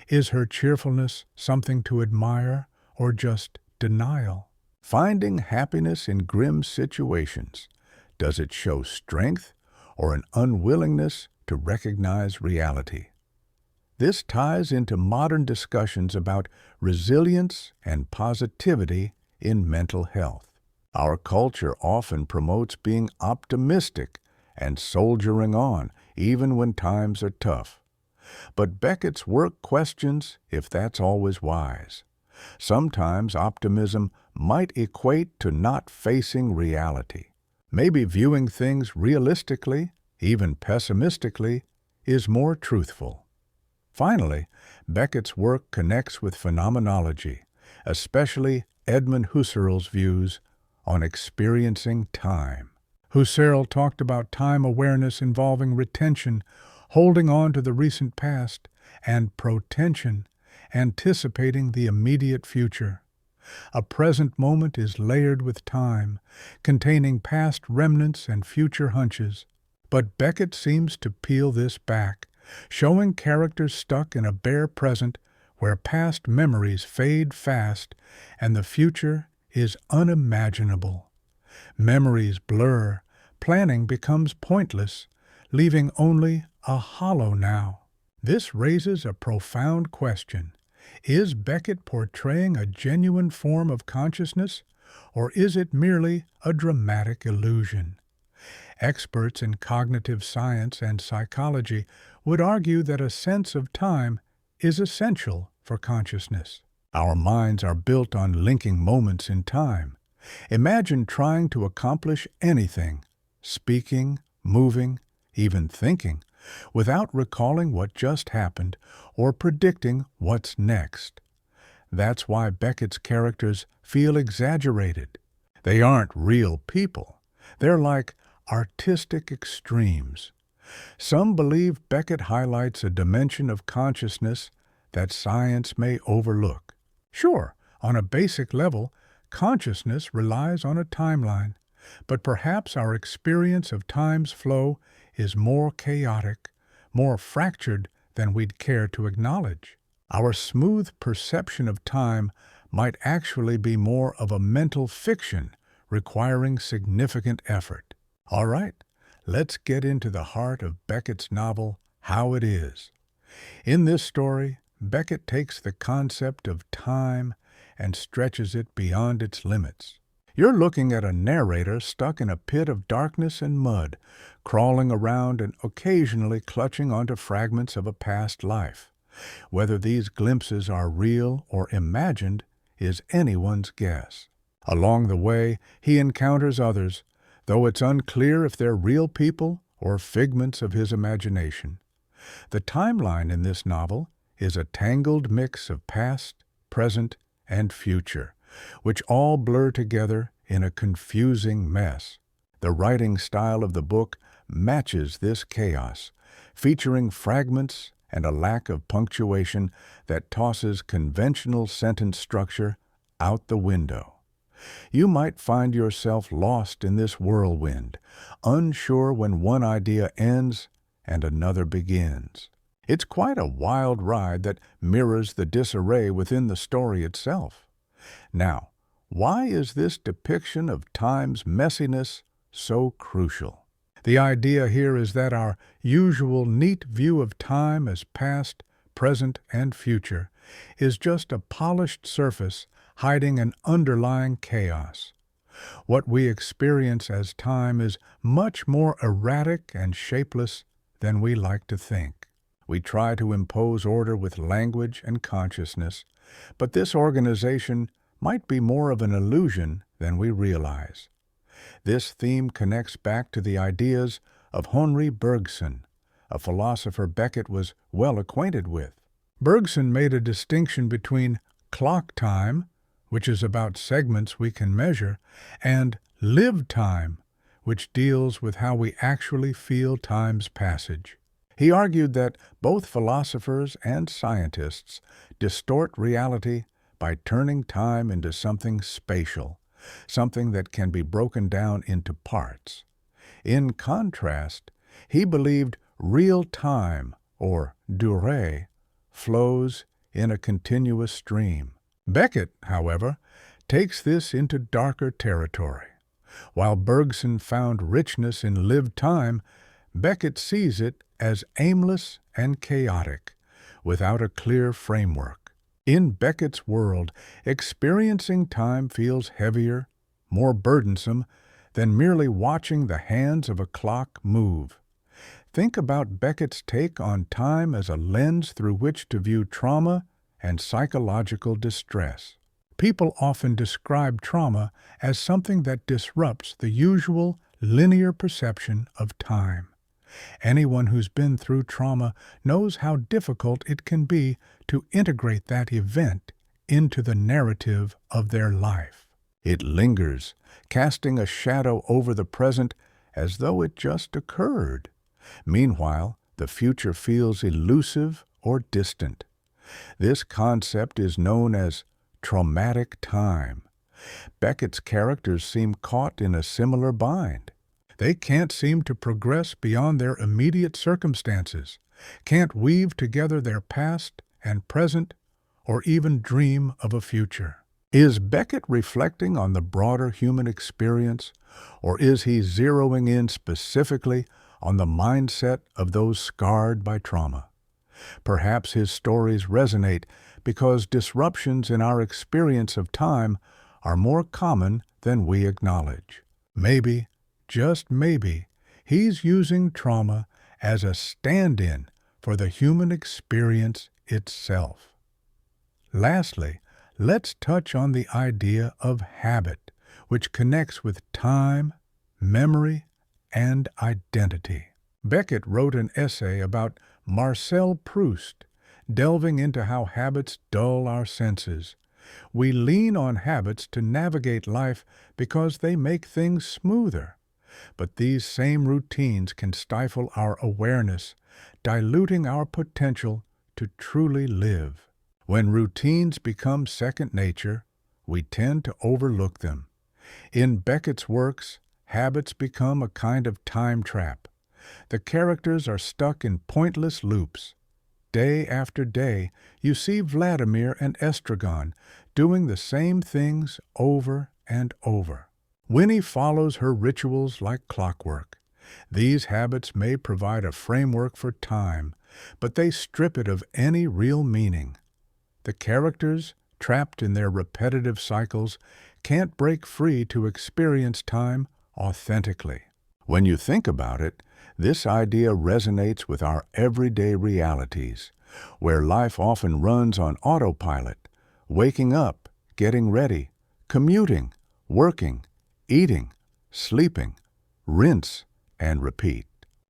is her cheerfulness something to admire or just denial? Finding happiness in grim situations, does it show strength or an unwillingness to recognize reality? This ties into modern discussions about resilience and positivity in mental health. Our culture often promotes being optimistic and soldiering on, even when times are tough. But Beckett's work questions if that's always wise. Sometimes optimism might equate to not facing reality. Maybe viewing things realistically, even pessimistically, is more truthful. Finally, Beckett's work connects with phenomenology, especially Edmund Husserl's views on experiencing time. Husserl talked about time awareness involving retention, holding on to the recent past, and protension, anticipating the immediate future. A present moment is layered with time, containing past remnants and future hunches. But Beckett seems to peel this back, showing characters stuck in a bare present where past memories fade fast and the future is unimaginable. Memories blur, planning becomes pointless, leaving only a hollow now. This raises a profound question. Is Beckett portraying a genuine form of consciousness, or is it merely a dramatic illusion? Experts in cognitive science and psychology would argue that a sense of time is essential for consciousness. Our minds are built on linking moments in time. Imagine trying to accomplish anything, speaking, moving, even thinking, without recalling what just happened or predicting what's next. That's why Beckett's characters feel exaggerated. They aren't real people. They're like artistic extremes. Some believe Beckett highlights a dimension of consciousness that science may overlook. Sure, on a basic level, consciousness relies on a timeline, but perhaps our experience of time's flow is more chaotic, more fractured than we'd care to acknowledge. Our smooth perception of time might actually be more of a mental fiction requiring significant effort. All right, let's get into the heart of Beckett's novel, How It Is. In this story, Beckett takes the concept of time and stretches it beyond its limits. You're looking at a narrator stuck in a pit of darkness and mud, crawling around and occasionally clutching onto fragments of a past life. Whether these glimpses are real or imagined is anyone's guess. Along the way, he encounters others, though it's unclear if they're real people or figments of his imagination. The timeline in this novel is a tangled mix of past, present, and future, which all blur together in a confusing mess. The writing style of the book matches this chaos, featuring fragments and a lack of punctuation that tosses conventional sentence structure out the window. You might find yourself lost in this whirlwind, unsure when one idea ends and another begins. It's quite a wild ride that mirrors the disarray within the story itself. Now, why is this depiction of time's messiness so crucial? The idea here is that our usual neat view of time as past, present, and future is just a polished surface hiding an underlying chaos. What we experience as time is much more erratic and shapeless than we like to think. We try to impose order with language and consciousness, but this organization might be more of an illusion than we realize. This theme connects back to the ideas of Henri Bergson, a philosopher Beckett was well acquainted with. Bergson made a distinction between clock time, which is about segments we can measure, and lived time, which deals with how we actually feel time's passage. He argued that both philosophers and scientists distort reality by turning time into something spatial, something that can be broken down into parts. In contrast, he believed real time, or durée, flows in a continuous stream. Beckett, however, takes this into darker territory. While Bergson found richness in lived time, Beckett sees it as aimless and chaotic, without a clear framework. In Beckett's world, experiencing time feels heavier, more burdensome, than merely watching the hands of a clock move. Think about Beckett's take on time as a lens through which to view trauma and psychological distress. People often describe trauma as something that disrupts the usual linear perception of time. Anyone who's been through trauma knows how difficult it can be to integrate that event into the narrative of their life. It lingers, casting a shadow over the present as though it just occurred. Meanwhile, the future feels elusive or distant. This concept is known as traumatic time. Beckett's characters seem caught in a similar bind. They can't seem to progress beyond their immediate circumstances, can't weave together their past and present, or even dream of a future. Is Beckett reflecting on the broader human experience, or is he zeroing in specifically on the mindset of those scarred by trauma? Perhaps his stories resonate because disruptions in our experience of time are more common than we acknowledge. Maybe, just maybe, he's using trauma as a stand-in for the human experience itself. Lastly, let's touch on the idea of habit, which connects with time, memory, and identity. Beckett wrote an essay about Marcel Proust, delving into how habits dull our senses. We lean on habits to navigate life because they make things smoother. But these same routines can stifle our awareness, diluting our potential to truly live. When routines become second nature, we tend to overlook them. In Beckett's works, habits become a kind of time trap. The characters are stuck in pointless loops. Day after day, you see Vladimir and Estragon doing the same things over and over. Winnie follows her rituals like clockwork. These habits may provide a framework for time, but they strip it of any real meaning. The characters, trapped in their repetitive cycles, can't break free to experience time authentically. When you think about it, this idea resonates with our everyday realities, where life often runs on autopilot, waking up, getting ready, commuting, working, eating, sleeping, rinse, and repeat.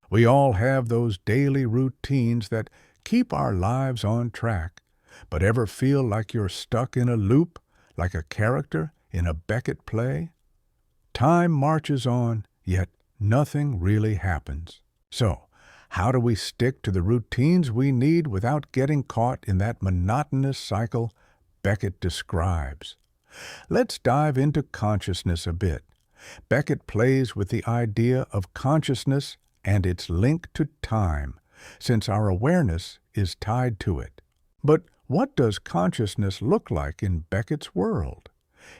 We all have those daily routines that keep our lives on track, but ever feel like you're stuck in a loop, like a character in a Beckett play? Time marches on, yet nothing really happens. So, how do we stick to the routines we need without getting caught in that monotonous cycle Beckett describes? Let's dive into consciousness a bit. Beckett plays with the idea of consciousness and its link to time, since our awareness is tied to it. But what does consciousness look like in Beckett's world?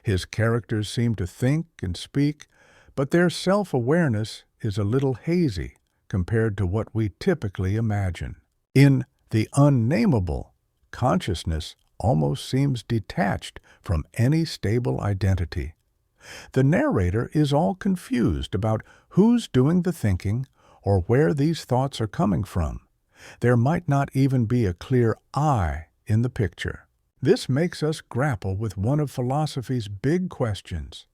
His characters seem to think and speak, but their self-awareness is a little hazy compared to what we typically imagine. In the unnameable, consciousness almost seems detached from any stable identity. The narrator is all confused about who's doing the thinking or where these thoughts are coming from. There might not even be a clear I in the picture. This makes us grapple with one of philosophy's big questions.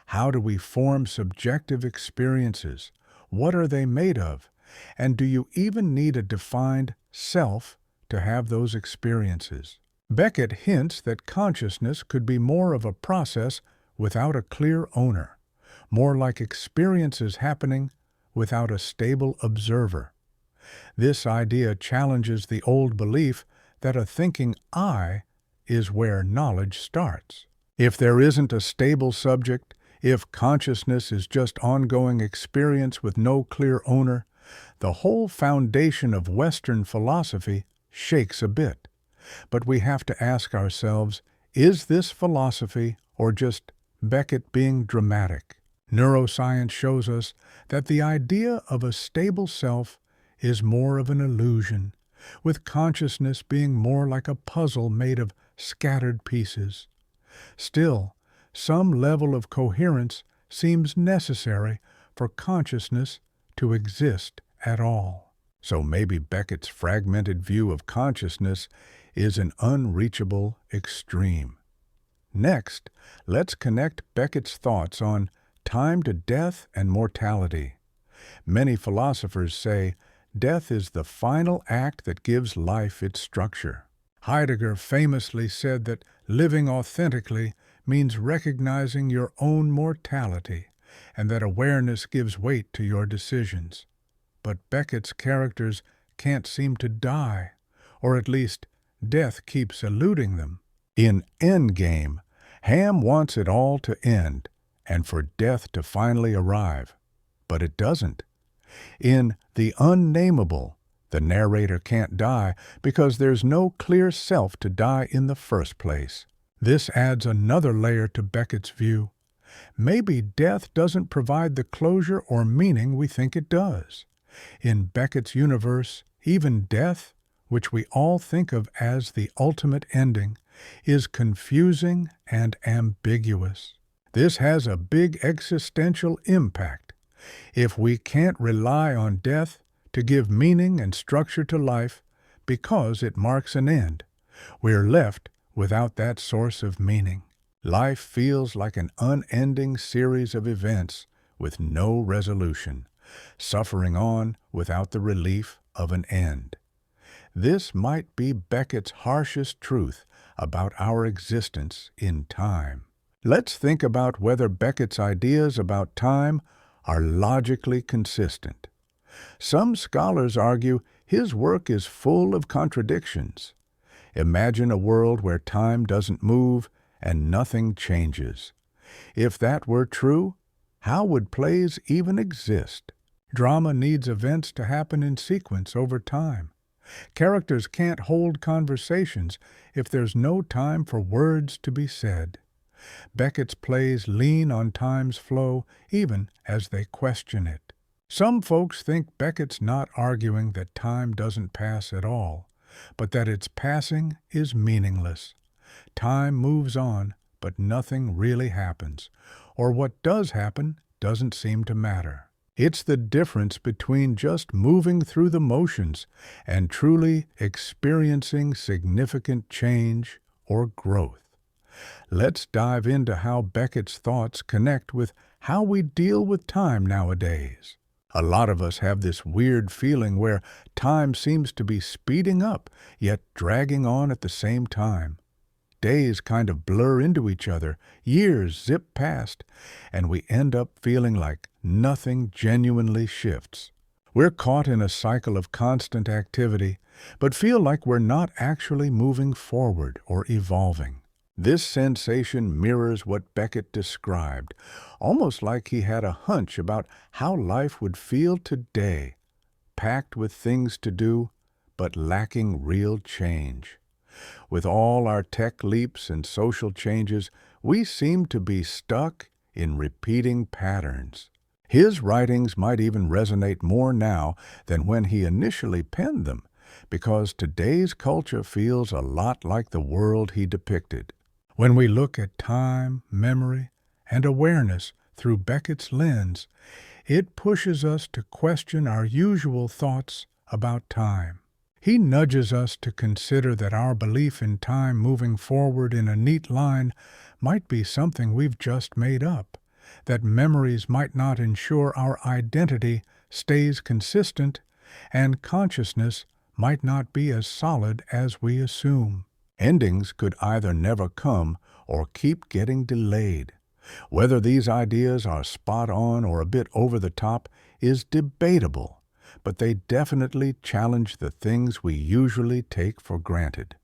How do we form subjective experiences? What are they made of? And do you even need a defined self to have those experiences? Beckett hints that consciousness could be more of a process without a clear owner, more like experiences happening without a stable observer. This idea challenges the old belief that a thinking I is where knowledge starts. If there isn't a stable subject, if consciousness is just ongoing experience with no clear owner, the whole foundation of Western philosophy shakes a bit. But we have to ask ourselves, is this philosophy or just Beckett being dramatic? Neuroscience shows us that the idea of a stable self is more of an illusion, with consciousness being more like a puzzle made of scattered pieces. Still, some level of coherence seems necessary for consciousness to exist at all. So maybe Beckett's fragmented view of consciousness is an unreachable extreme. Next, let's connect Beckett's thoughts on time to death and mortality. Many philosophers say death is the final act that gives life its structure. Heidegger famously said that living authentically means recognizing your own mortality, and that awareness gives weight to your decisions. But Beckett's characters can't seem to die, or at least death keeps eluding them. In Endgame, Ham wants it all to end, and for death to finally arrive. But it doesn't. In The Unnameable, the narrator can't die because there's no clear self to die in the first place. This adds another layer to Beckett's view. Maybe death doesn't provide the closure or meaning we think it does. In Beckett's universe, even death, which we all think of as the ultimate ending, is confusing and ambiguous. This has a big existential impact. If we can't rely on death to give meaning and structure to life because it marks an end, we're left without that source of meaning. Life feels like an unending series of events with no resolution, suffering on without the relief of an end. This might be Beckett's harshest truth about our existence in time. Let's think about whether Beckett's ideas about time are logically consistent. Some scholars argue his work is full of contradictions. Imagine a world where time doesn't move and nothing changes. If that were true, how would plays even exist? Drama needs events to happen in sequence over time. Characters can't hold conversations if there's no time for words to be said. Beckett's plays lean on time's flow even as they question it. Some folks think Beckett's not arguing that time doesn't pass at all, but that its passing is meaningless. Time moves on, but nothing really happens, or what does happen doesn't seem to matter. It's the difference between just moving through the motions and truly experiencing significant change or growth. Let's dive into how Beckett's thoughts connect with how we deal with time nowadays. A lot of us have this weird feeling where time seems to be speeding up, yet dragging on at the same time. Days kind of blur into each other, years zip past, and we end up feeling like nothing genuinely shifts. We're caught in a cycle of constant activity, but feel like we're not actually moving forward or evolving. This sensation mirrors what Beckett described, almost like he had a hunch about how life would feel today, packed with things to do, but lacking real change. With all our tech leaps and social changes, we seem to be stuck in repeating patterns. His writings might even resonate more now than when he initially penned them, because today's culture feels a lot like the world he depicted. When we look at time, memory, and awareness through Beckett's lens, it pushes us to question our usual thoughts about time. He nudges us to consider that our belief in time moving forward in a neat line might be something we've just made up, that memories might not ensure our identity stays consistent, and consciousness might not be as solid as we assume. Endings could either never come or keep getting delayed. Whether these ideas are spot on or a bit over the top is debatable, but they definitely challenge the things we usually take for granted.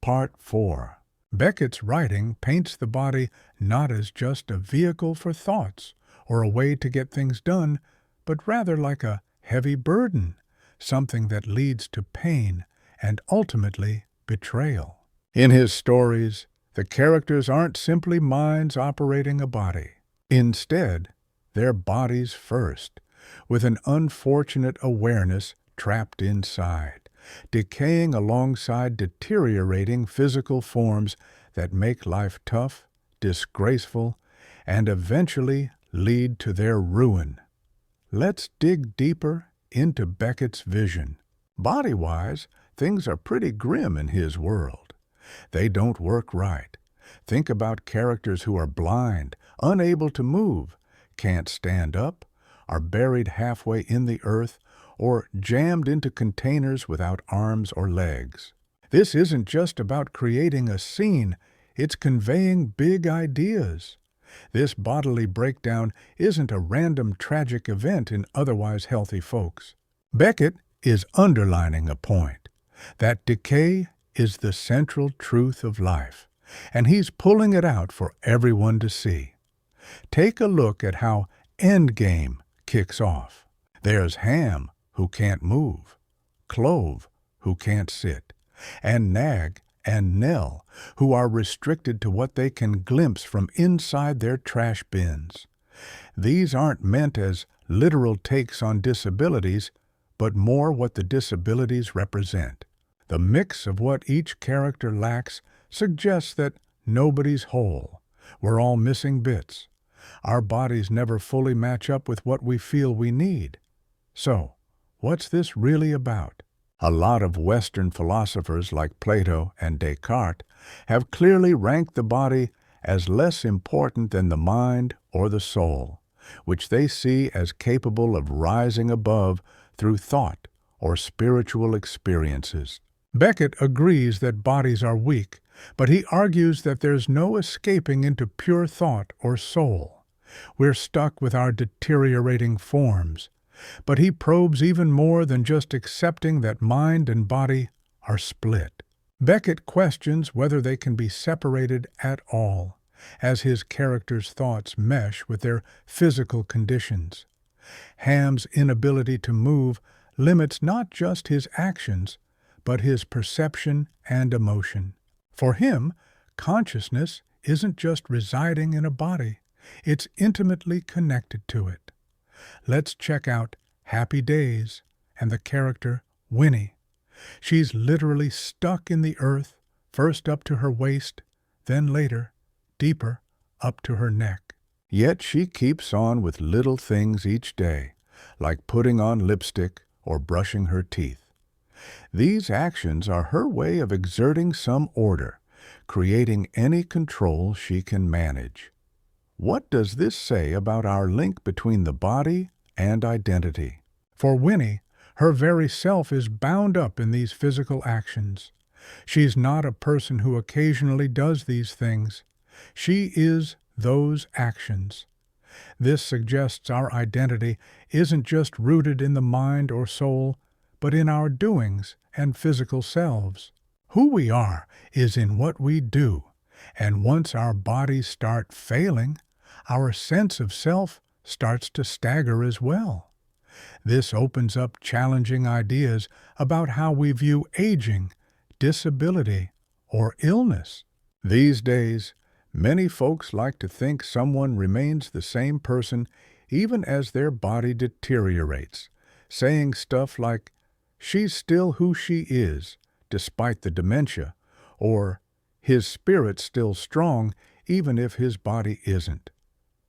Part 4. Beckett's writing paints the body not as just a vehicle for thoughts or a way to get things done, but rather like a heavy burden, something that leads to pain and ultimately betrayal. In his stories, the characters aren't simply minds operating a body. Instead, they're bodies first, with an unfortunate awareness trapped inside, decaying alongside deteriorating physical forms that make life tough, disgraceful, and eventually lead to their ruin. Let's dig deeper into Beckett's vision. Body-wise, things are pretty grim in his world. They don't work right. Think about characters who are blind, unable to move, can't stand up, are buried halfway in the earth, or jammed into containers without arms or legs. This isn't just about creating a scene, it's conveying big ideas. This bodily breakdown isn't a random tragic event in otherwise healthy folks. Beckett is underlining a point, that decay is the central truth of life, and he's pulling it out for everyone to see. Take a look at how Endgame kicks off. There's Ham, who can't move, Clove, who can't sit, and Nag and Nell, who are restricted to what they can glimpse from inside their trash bins. These aren't meant as literal takes on disabilities, but more what the disabilities represent. The mix of what each character lacks suggests that nobody's whole. We're all missing bits. Our bodies never fully match up with what we feel we need. So, what's this really about? A lot of Western philosophers like Plato and Descartes have clearly ranked the body as less important than the mind or the soul, which they see as capable of rising above through thought or spiritual experiences. Beckett agrees that bodies are weak, but he argues that there's no escaping into pure thought or soul. We're stuck with our deteriorating forms, but he probes even more than just accepting that mind and body are split. Beckett questions whether they can be separated at all, as his characters' thoughts mesh with their physical conditions. Ham's inability to move limits not just his actions, but his perception and emotion. For him, consciousness isn't just residing in a body, it's intimately connected to it. Let's check out Happy Days and the character Winnie. She's literally stuck in the earth, first up to her waist, then later, deeper, up to her neck. Yet she keeps on with little things each day, like putting on lipstick or brushing her teeth. These actions are her way of exerting some order, creating any control she can manage. What does this say about our link between the body and identity? For Winnie, her very self is bound up in these physical actions. She's not a person who occasionally does these things. She is those actions. This suggests our identity isn't just rooted in the mind or soul, but in our doings and physical selves. Who we are is in what we do, and once our bodies start failing, our sense of self starts to stagger as well. This opens up challenging ideas about how we view aging, disability, or illness. These days, Many folks like to think someone remains the same person even as their body deteriorates, saying stuff like, "She's still who she is, despite the dementia," or "His spirit's still strong, even if his body isn't."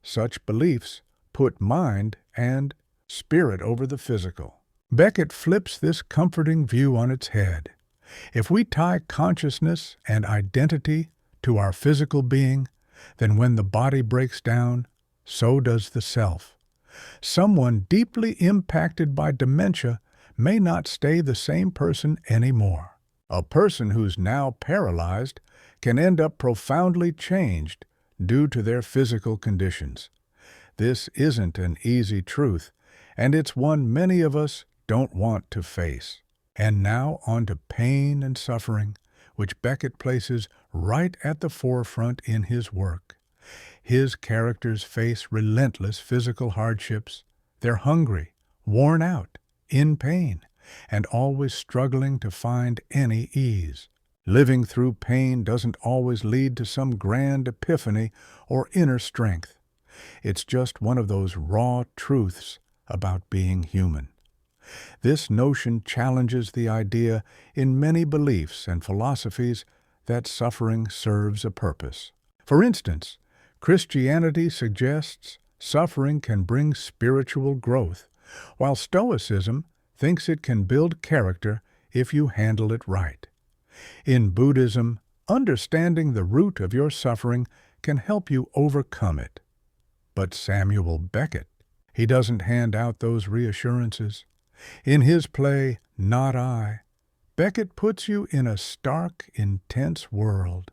Such beliefs put mind and spirit over the physical. Beckett flips this comforting view on its head. If we tie consciousness and identity to our physical being, then when the body breaks down, so does the self. Someone deeply impacted by dementia may not stay the same person anymore. A person who's now paralyzed can end up profoundly changed due to their physical conditions. This isn't an easy truth, and it's one many of us don't want to face. And now on to pain and suffering, which Beckett places right at the forefront in his work. His characters face relentless physical hardships. They're hungry, worn out, in pain, and always struggling to find any ease. Living through pain doesn't always lead to some grand epiphany or inner strength. It's just one of those raw truths about being human. This notion challenges the idea in many beliefs and philosophies that suffering serves a purpose. For instance, Christianity suggests suffering can bring spiritual growth, while Stoicism thinks it can build character if you handle it right. In Buddhism, understanding the root of your suffering can help you overcome it. But Samuel Beckett, he doesn't hand out those reassurances. In his play, Not I, Beckett puts you in a stark, intense world.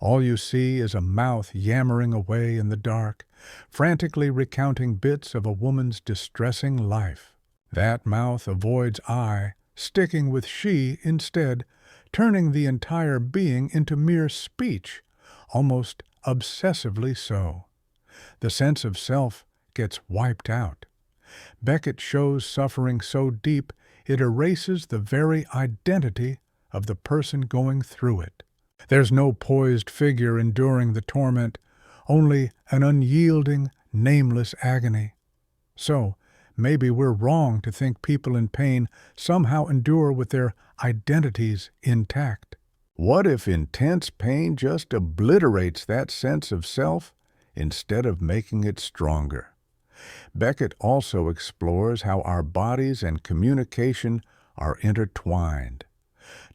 All you see is a mouth yammering away in the dark, frantically recounting bits of a woman's distressing life. That mouth avoids I, sticking with she instead, turning the entire being into mere speech, almost obsessively so. The sense of self gets wiped out. Beckett shows suffering so deep it erases the very identity of the person going through it. There's no poised figure enduring the torment, only an unyielding, nameless agony. So, maybe we're wrong to think people in pain somehow endure with their identities intact. What if intense pain just obliterates that sense of self instead of making it stronger? Beckett also explores how our bodies and communication are intertwined.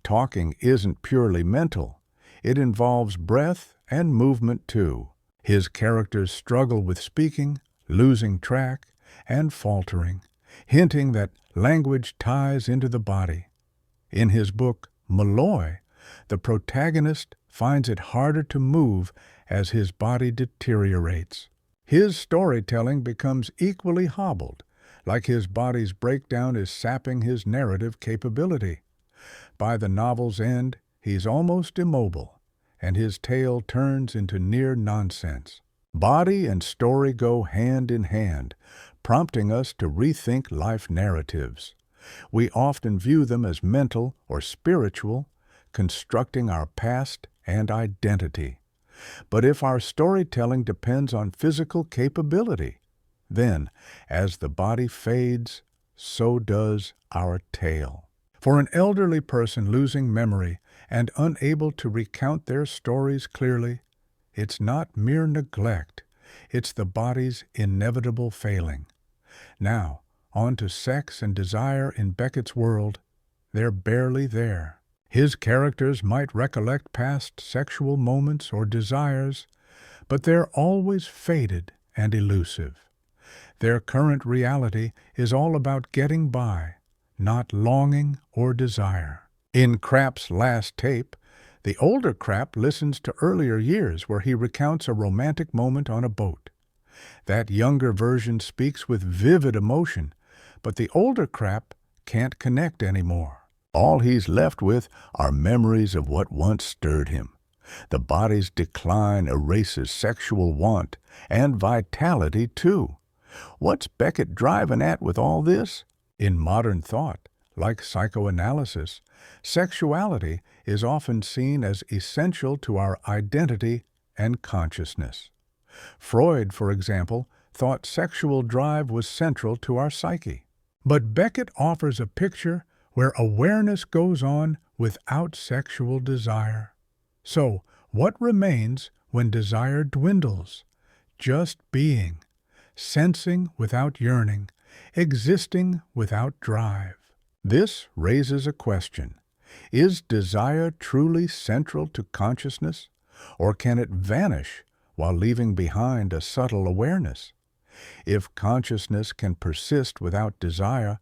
Talking isn't purely mental. It involves breath and movement too. His characters struggle with speaking, losing track, and faltering, hinting that language ties into the body. In his book, Malloy, the protagonist finds it harder to move as his body deteriorates. His storytelling becomes equally hobbled, like his body's breakdown is sapping his narrative capability. By the novel's end, he's almost immobile, and his tale turns into near nonsense. Body and story go hand in hand, prompting us to rethink life narratives. We often view them as mental or spiritual, constructing our past and identity. But if our storytelling depends on physical capability, then, as the body fades, so does our tale. For an elderly person losing memory and unable to recount their stories clearly, it's not mere neglect, it's the body's inevitable failing. Now, on to sex and desire in Beckett's world. They're barely there. His characters might recollect past sexual moments or desires, but they're always faded and elusive. Their current reality is all about getting by, not longing or desire. In Krapp's last tape, the older Krapp listens to earlier years where he recounts a romantic moment on a boat. That younger version speaks with vivid emotion, but the older Krapp can't connect anymore. All he's left with are memories of what once stirred him. The body's decline erases sexual want and vitality, too. What's Beckett driving at with all this? In modern thought, like psychoanalysis, sexuality is often seen as essential to our identity and consciousness. Freud, for example, thought sexual drive was central to our psyche. But Beckett offers a picture where awareness goes on without sexual desire. So, what remains when desire dwindles? Just being, sensing without yearning, existing without drive. This raises a question. Is desire truly central to consciousness, or can it vanish while leaving behind a subtle awareness? If consciousness can persist without desire,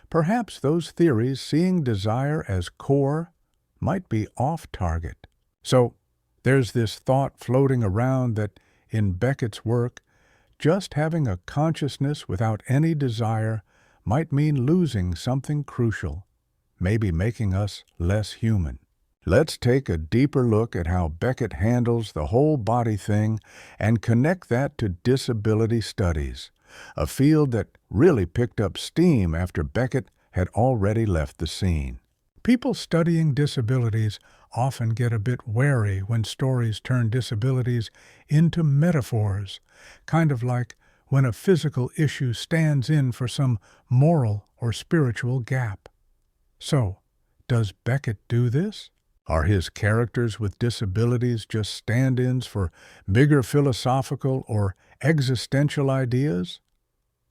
perhaps those theories seeing desire as core might be off target. So, there's this thought floating around that in Beckett's work, just having a consciousness without any desire might mean losing something crucial, maybe making us less human. Let's take a deeper look at how Beckett handles the whole body thing and connect that to disability studies, a field that really picked up steam after Beckett had already left the scene. People studying disabilities often get a bit wary when stories turn disabilities into metaphors, kind of like when a physical issue stands in for some moral or spiritual gap. So, does Beckett do this? Are his characters with disabilities just stand-ins for bigger philosophical or existential ideas?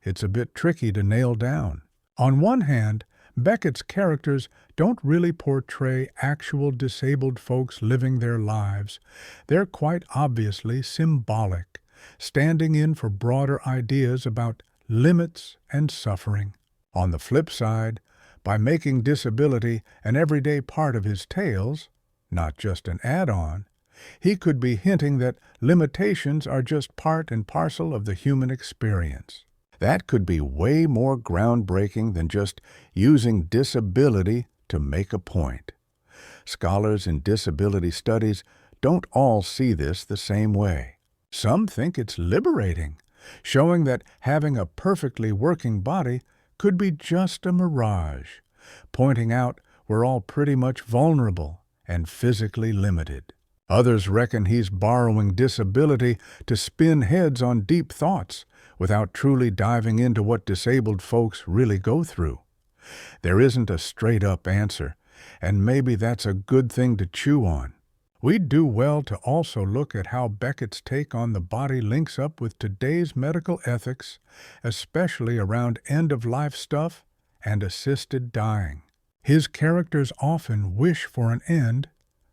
It's a bit tricky to nail down. On one hand, Beckett's characters don't really portray actual disabled folks living their lives. They're quite obviously symbolic, standing in for broader ideas about limits and suffering. On the flip side, by making disability an everyday part of his tales, not just an add-on, he could be hinting that limitations are just part and parcel of the human experience. That could be way more groundbreaking than just using disability to make a point. Scholars in disability studies don't all see this the same way. Some think it's liberating, showing that having a perfectly working body could be just a mirage, pointing out we're all pretty much vulnerable and physically limited. Others reckon he's borrowing disability to spin heads on deep thoughts without truly diving into what disabled folks really go through. There isn't a straight-up answer, and maybe that's a good thing to chew on. We'd do well to also look at how Beckett's take on the body links up with today's medical ethics, especially around end-of-life stuff and assisted dying. His characters often wish for an end,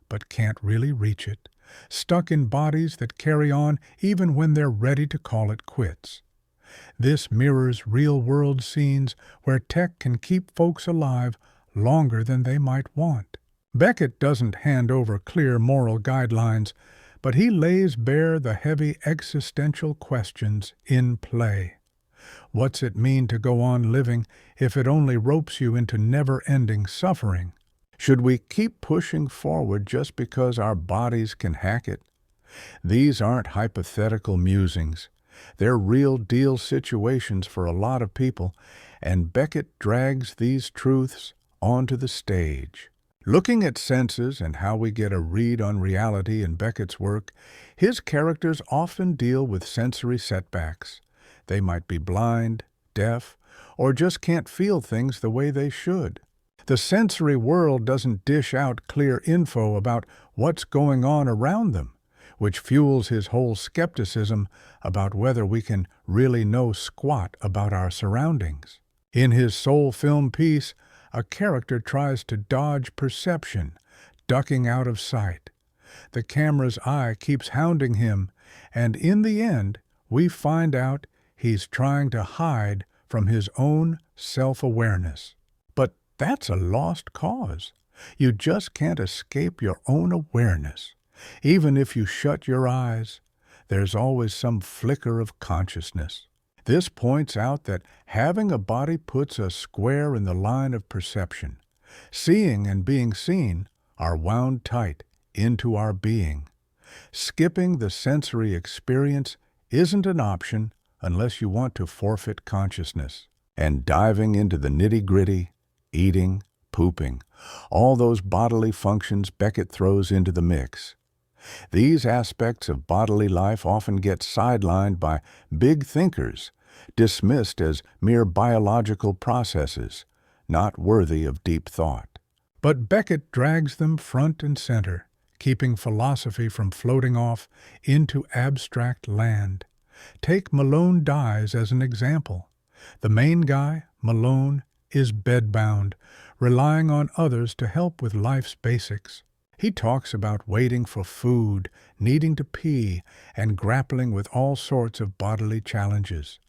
but can't really reach it, stuck in bodies that carry on even when they're ready to call it quits. This mirrors real-world scenes where tech can keep folks alive longer than they might want. Beckett doesn't hand over clear moral guidelines, but he lays bare the heavy existential questions in play. What's it mean to go on living if it only ropes you into never-ending suffering? Should we keep pushing forward just because our bodies can hack it? These aren't hypothetical musings. They're real-deal situations for a lot of people, and Beckett drags these truths onto the stage. Looking at senses and how we get a read on reality in Beckett's work, his characters often deal with sensory setbacks. They might be blind, deaf, or just can't feel things the way they should. The sensory world doesn't dish out clear info about what's going on around them, which fuels his whole skepticism about whether we can really know squat about our surroundings. In his soul film piece, a character tries to dodge perception, ducking out of sight. The camera's eye keeps hounding him, and in the end, we find out he's trying to hide from his own self-awareness. But that's a lost cause. You just can't escape your own awareness. Even if you shut your eyes, there's always some flicker of consciousness. This points out that having a body puts us square in the line of perception. Seeing and being seen are wound tight into our being. Skipping the sensory experience isn't an option unless you want to forfeit consciousness. And diving into the nitty-gritty, eating, pooping, all those bodily functions Beckett throws into the mix. These aspects of bodily life often get sidelined by big thinkers, dismissed as mere biological processes, not worthy of deep thought. But Beckett drags them front and center, keeping philosophy from floating off into abstract land. Take Malone Dies as an example. The main guy, Malone, is bedbound, relying on others to help with life's basics. He talks about waiting for food, needing to pee, and grappling with all sorts of bodily challenges.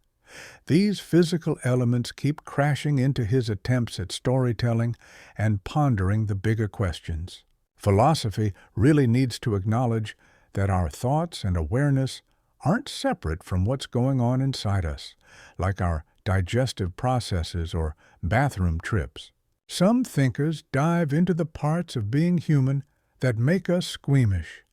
These physical elements keep crashing into his attempts at storytelling and pondering the bigger questions. Philosophy really needs to acknowledge that our thoughts and awareness aren't separate from what's going on inside us, like our digestive processes or bathroom trips. Some thinkers dive into the parts of being human that make us squeamish,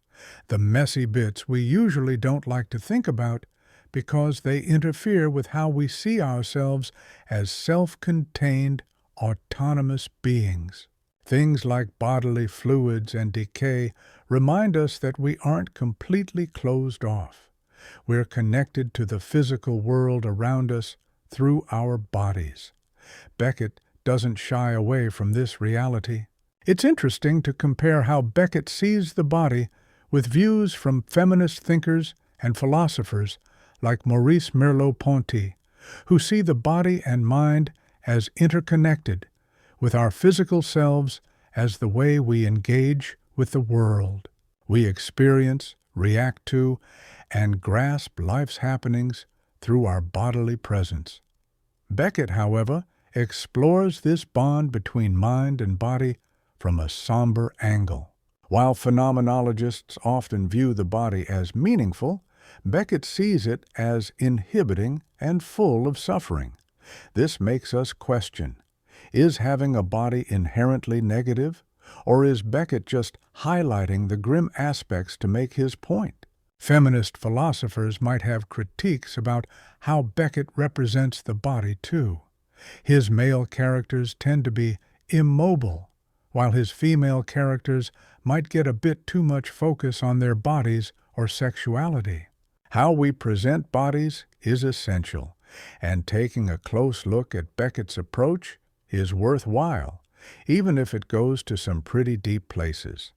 the messy bits we usually don't like to think about because they interfere with how we see ourselves as self-contained, autonomous beings. Things like bodily fluids and decay remind us that we aren't completely closed off. We're connected to the physical world around us through our bodies. Beckett doesn't shy away from this reality. It's interesting to compare how Beckett sees the body with views from feminist thinkers and philosophers like Maurice Merleau-Ponty, who see the body and mind as interconnected, with our physical selves as the way we engage with the world. We experience, react to, and grasp life's happenings through our bodily presence. Beckett, however, explores this bond between mind and body from a somber angle. While phenomenologists often view the body as meaningful, Beckett sees it as inhibiting and full of suffering. This makes us question, is having a body inherently negative, or is Beckett just highlighting the grim aspects to make his point? Feminist philosophers might have critiques about how Beckett represents the body too. His male characters tend to be immobile, while his female characters might get a bit too much focus on their bodies or sexuality. How we present bodies is essential, and taking a close look at Beckett's approach is worthwhile, even if it goes to some pretty deep places.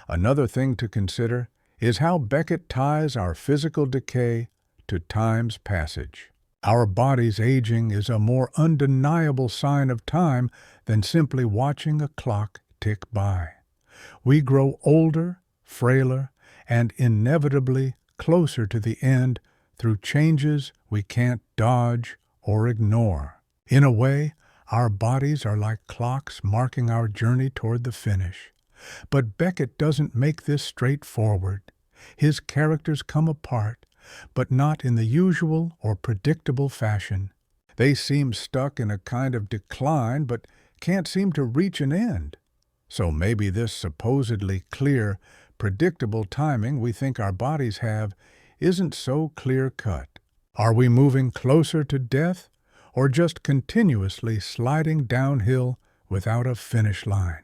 Another thing to consider is how Beckett ties our physical decay to time's passage. Our body's aging is a more undeniable sign of time than simply watching a clock tick by. We grow older, frailer, and inevitably closer to the end through changes we can't dodge or ignore. In a way, our bodies are like clocks marking our journey toward the finish. But Beckett doesn't make this straightforward. His characters come apart, but not in the usual or predictable fashion. They seem stuck in a kind of decline, but can't seem to reach an end. So maybe this supposedly clear, predictable timing we think our bodies have isn't so clear-cut. Are we moving closer to death, or just continuously sliding downhill without a finish line?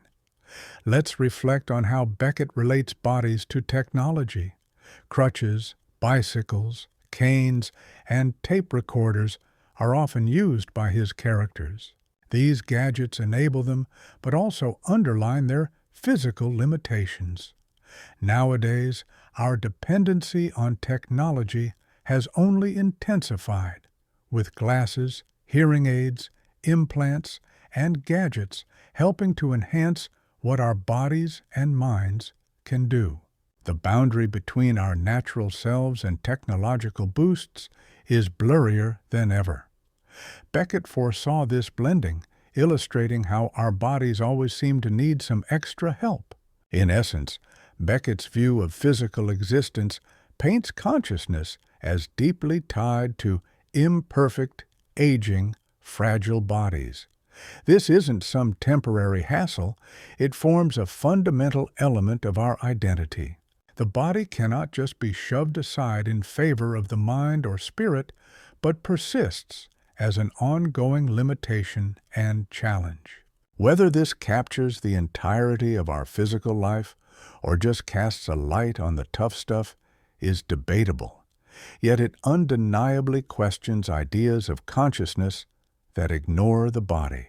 Let's reflect on how Beckett relates bodies to technology. Crutches, bicycles, canes, and tape recorders are often used by his characters. These gadgets enable them, but also underline their physical limitations. Nowadays, our dependency on technology has only intensified, with glasses, hearing aids, implants, and gadgets helping to enhance what our bodies and minds can do. The boundary between our natural selves and technological boosts is blurrier than ever. Beckett foresaw this blending, illustrating how our bodies always seem to need some extra help. In essence, Beckett's view of physical existence paints consciousness as deeply tied to imperfect, aging, fragile bodies. This isn't some temporary hassle, it forms a fundamental element of our identity. The body cannot just be shoved aside in favor of the mind or spirit, but persists as an ongoing limitation and challenge. Whether this captures the entirety of our physical life, or just casts a light on the tough stuff, is debatable. Yet it undeniably questions ideas of consciousness that ignore the body.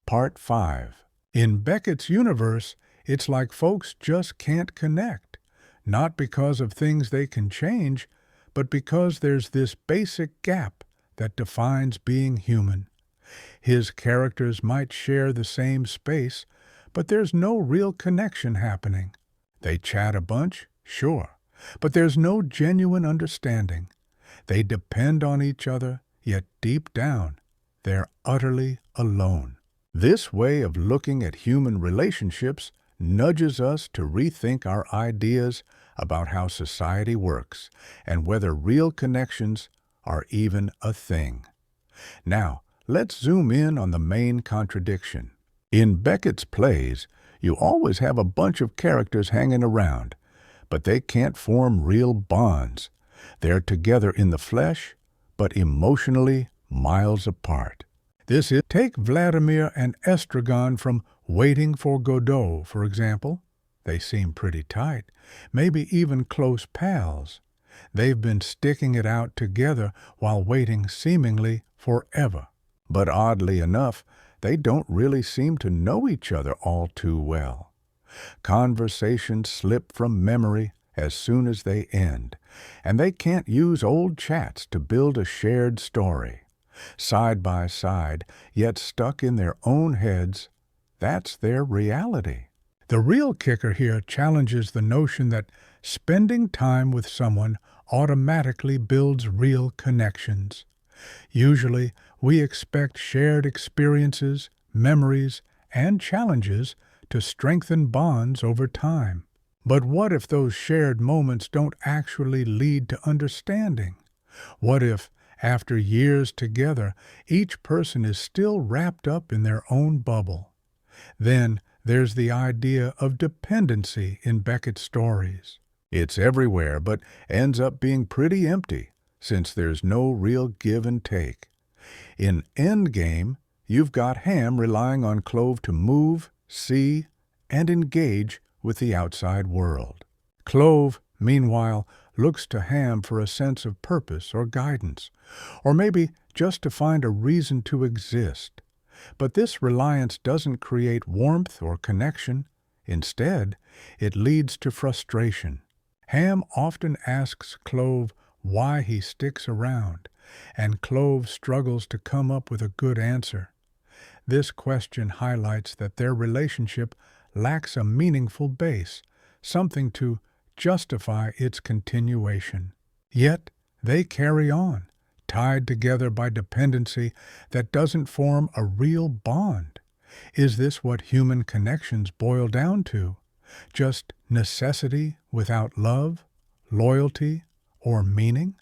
Part 5. In Beckett's universe, it's like folks just can't connect, not because of things they can change, but because there's this basic gap that defines being human. His characters might share the same space, but there's no real connection happening. They chat a bunch, sure, but there's no genuine understanding. They depend on each other, yet deep down, they're utterly alone. This way of looking at human relationships nudges us to rethink our ideas about how society works and whether real connections are even a thing. Now, let's zoom in on the main contradiction. In Beckett's plays, you always have a bunch of characters hanging around, but they can't form real bonds. They're together in the flesh, but emotionally miles apart. Take Vladimir and Estragon from Waiting for Godot, for example. They seem pretty tight, maybe even close pals. They've been sticking it out together while waiting seemingly forever. But oddly enough, they don't really seem to know each other all too well. Conversations slip from memory as soon as they end, and they can't use old chats to build a shared story. Side by side, yet stuck in their own heads, that's their reality. The real kicker here challenges the notion that spending time with someone automatically builds real connections. Usually, we expect shared experiences, memories, and challenges to strengthen bonds over time. But what if those shared moments don't actually lead to understanding? What if, after years together, each person is still wrapped up in their own bubble? Then there's the idea of dependency in Beckett's stories. It's everywhere, but ends up being pretty empty, since there's no real give and take. In Endgame, you've got Ham relying on Clove to move, see, and engage with the outside world. Clove, meanwhile, looks to Ham for a sense of purpose or guidance, or maybe just to find a reason to exist. But this reliance doesn't create warmth or connection. Instead, it leads to frustration. Ham often asks Clove why he sticks around, and Clove struggles to come up with a good answer. This question highlights that their relationship lacks a meaningful base, something to justify its continuation. Yet they carry on, tied together by dependency that doesn't form a real bond. Is this what human connections boil down to? Just necessity without love, loyalty, or meaning?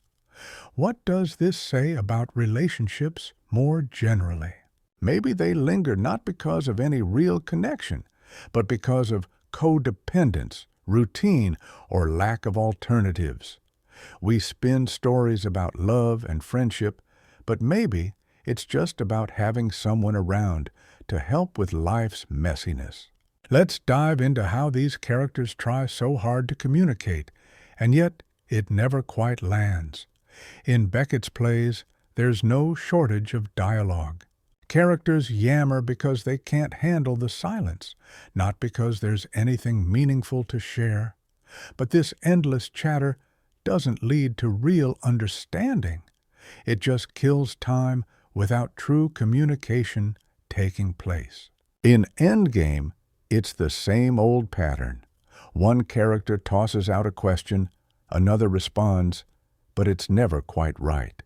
What does this say about relationships more generally? Maybe they linger not because of any real connection, but because of codependence, routine, or lack of alternatives. We spin stories about love and friendship, but maybe it's just about having someone around to help with life's messiness. Let's dive into how these characters try so hard to communicate, and yet it never quite lands. In Beckett's plays, there's no shortage of dialogue. Characters yammer because they can't handle the silence, not because there's anything meaningful to share. But this endless chatter doesn't lead to real understanding. It just kills time without true communication taking place. In Endgame, it's the same old pattern. One character tosses out a question, another responds, but it's never quite right.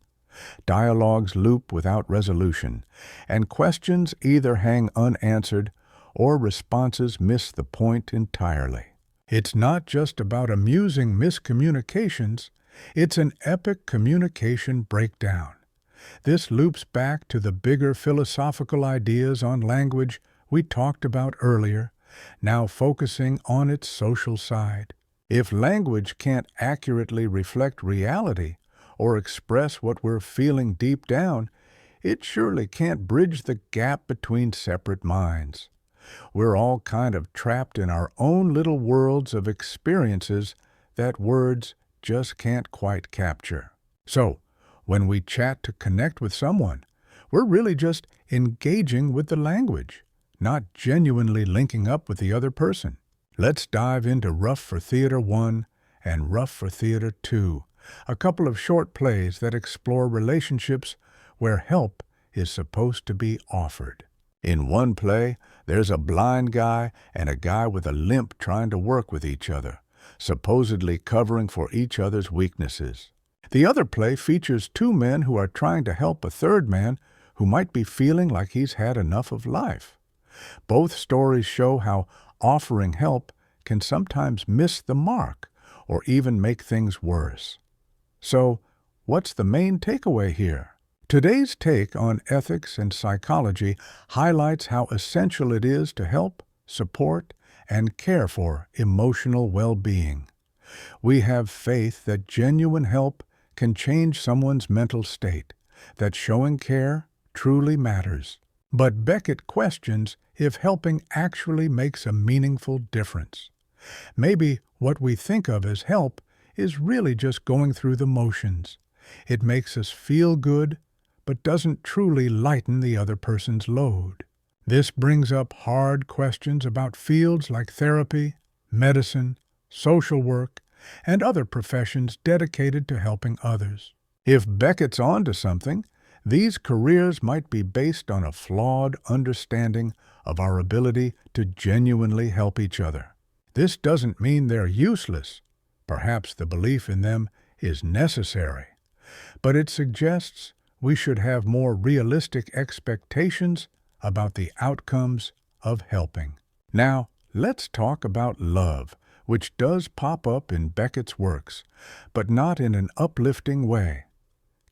Dialogues loop without resolution, and questions either hang unanswered or responses miss the point entirely. It's not just about amusing miscommunications, it's an epic communication breakdown. This loops back to the bigger philosophical ideas on language we talked about earlier, now focusing on its social side. If language can't accurately reflect reality, or express what we're feeling deep down, it surely can't bridge the gap between separate minds. We're all kind of trapped in our own little worlds of experiences that words just can't quite capture. So, when we chat to connect with someone, we're really just engaging with the language, not genuinely linking up with the other person. Let's dive into Rough for Theater 1 and Rough for Theater 2, a couple of short plays that explore relationships where help is supposed to be offered. In one play, there's a blind guy and a guy with a limp trying to work with each other, supposedly covering for each other's weaknesses. The other play features two men who are trying to help a third man who might be feeling like he's had enough of life. Both stories show how offering help can sometimes miss the mark or even make things worse. So, what's the main takeaway here? Today's take on ethics and psychology highlights how essential it is to help, support, and care for emotional well-being. We have faith that genuine help can change someone's mental state, that showing care truly matters. But Beckett questions if helping actually makes a meaningful difference. Maybe what we think of as help is really just going through the motions. It makes us feel good, but doesn't truly lighten the other person's load. This brings up hard questions about fields like therapy, medicine, social work, and other professions dedicated to helping others. If Beckett's onto something, these careers might be based on a flawed understanding of our ability to genuinely help each other. This doesn't mean they're useless. Perhaps the belief in them is necessary. But it suggests we should have more realistic expectations about the outcomes of helping. Now, let's talk about love, which does pop up in Beckett's works, but not in an uplifting way.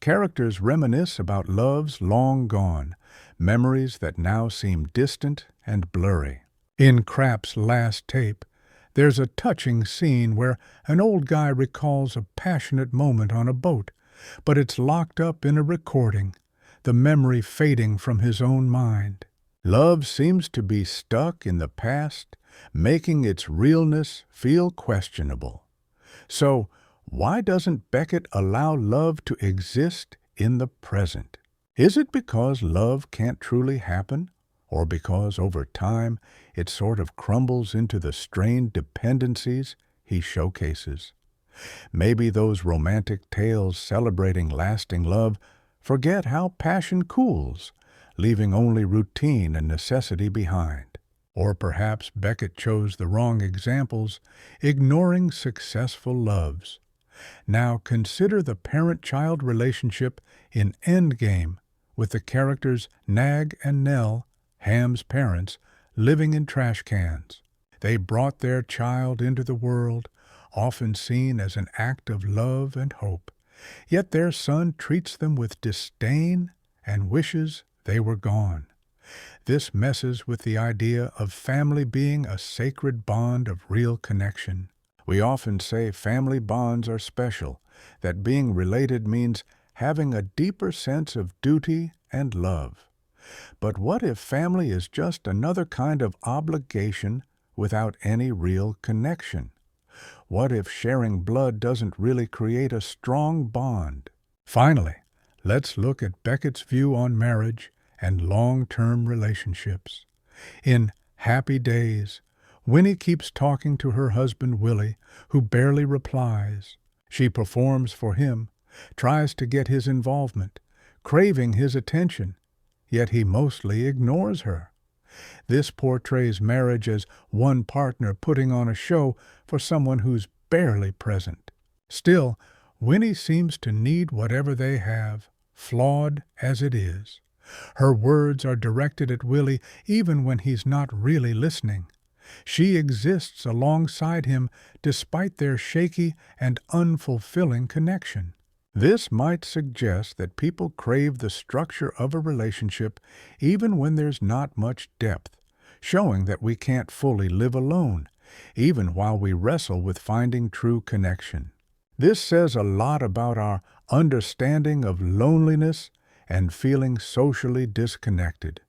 Characters reminisce about loves long gone, memories that now seem distant and blurry. In Krapp's last tape, there's a touching scene where an old guy recalls a passionate moment on a boat, but it's locked up in a recording, the memory fading from his own mind. Love seems to be stuck in the past, making its realness feel questionable. So, why doesn't Beckett allow love to exist in the present? Is it because love can't truly happen, or because over time it sort of crumbles into the strained dependencies he showcases? Maybe those romantic tales celebrating lasting love forget how passion cools, leaving only routine and necessity behind. Or perhaps Beckett chose the wrong examples, ignoring successful loves. Now consider the parent-child relationship in Endgame with the characters Nag and Nell, Ham's parents, living in trash cans. They brought their child into the world, often seen as an act of love and hope, yet their son treats them with disdain and wishes they were gone. This messes with the idea of family being a sacred bond of real connection. We often say family bonds are special, that being related means having a deeper sense of duty and love. But what if family is just another kind of obligation without any real connection? What if sharing blood doesn't really create a strong bond? Finally, let's look at Beckett's view on marriage and long-term relationships. In Happy Days, Winnie keeps talking to her husband Willie, who barely replies. She performs for him, tries to get his involvement, craving his attention, yet he mostly ignores her. This portrays marriage as one partner putting on a show for someone who's barely present. Still, Winnie seems to need whatever they have, flawed as it is. Her words are directed at Willie even when he's not really listening. She exists alongside him despite their shaky and unfulfilling connection. This might suggest that people crave the structure of a relationship even when there's not much depth, showing that we can't fully live alone, even while we wrestle with finding true connection. This says a lot about our understanding of loneliness and feeling socially disconnected.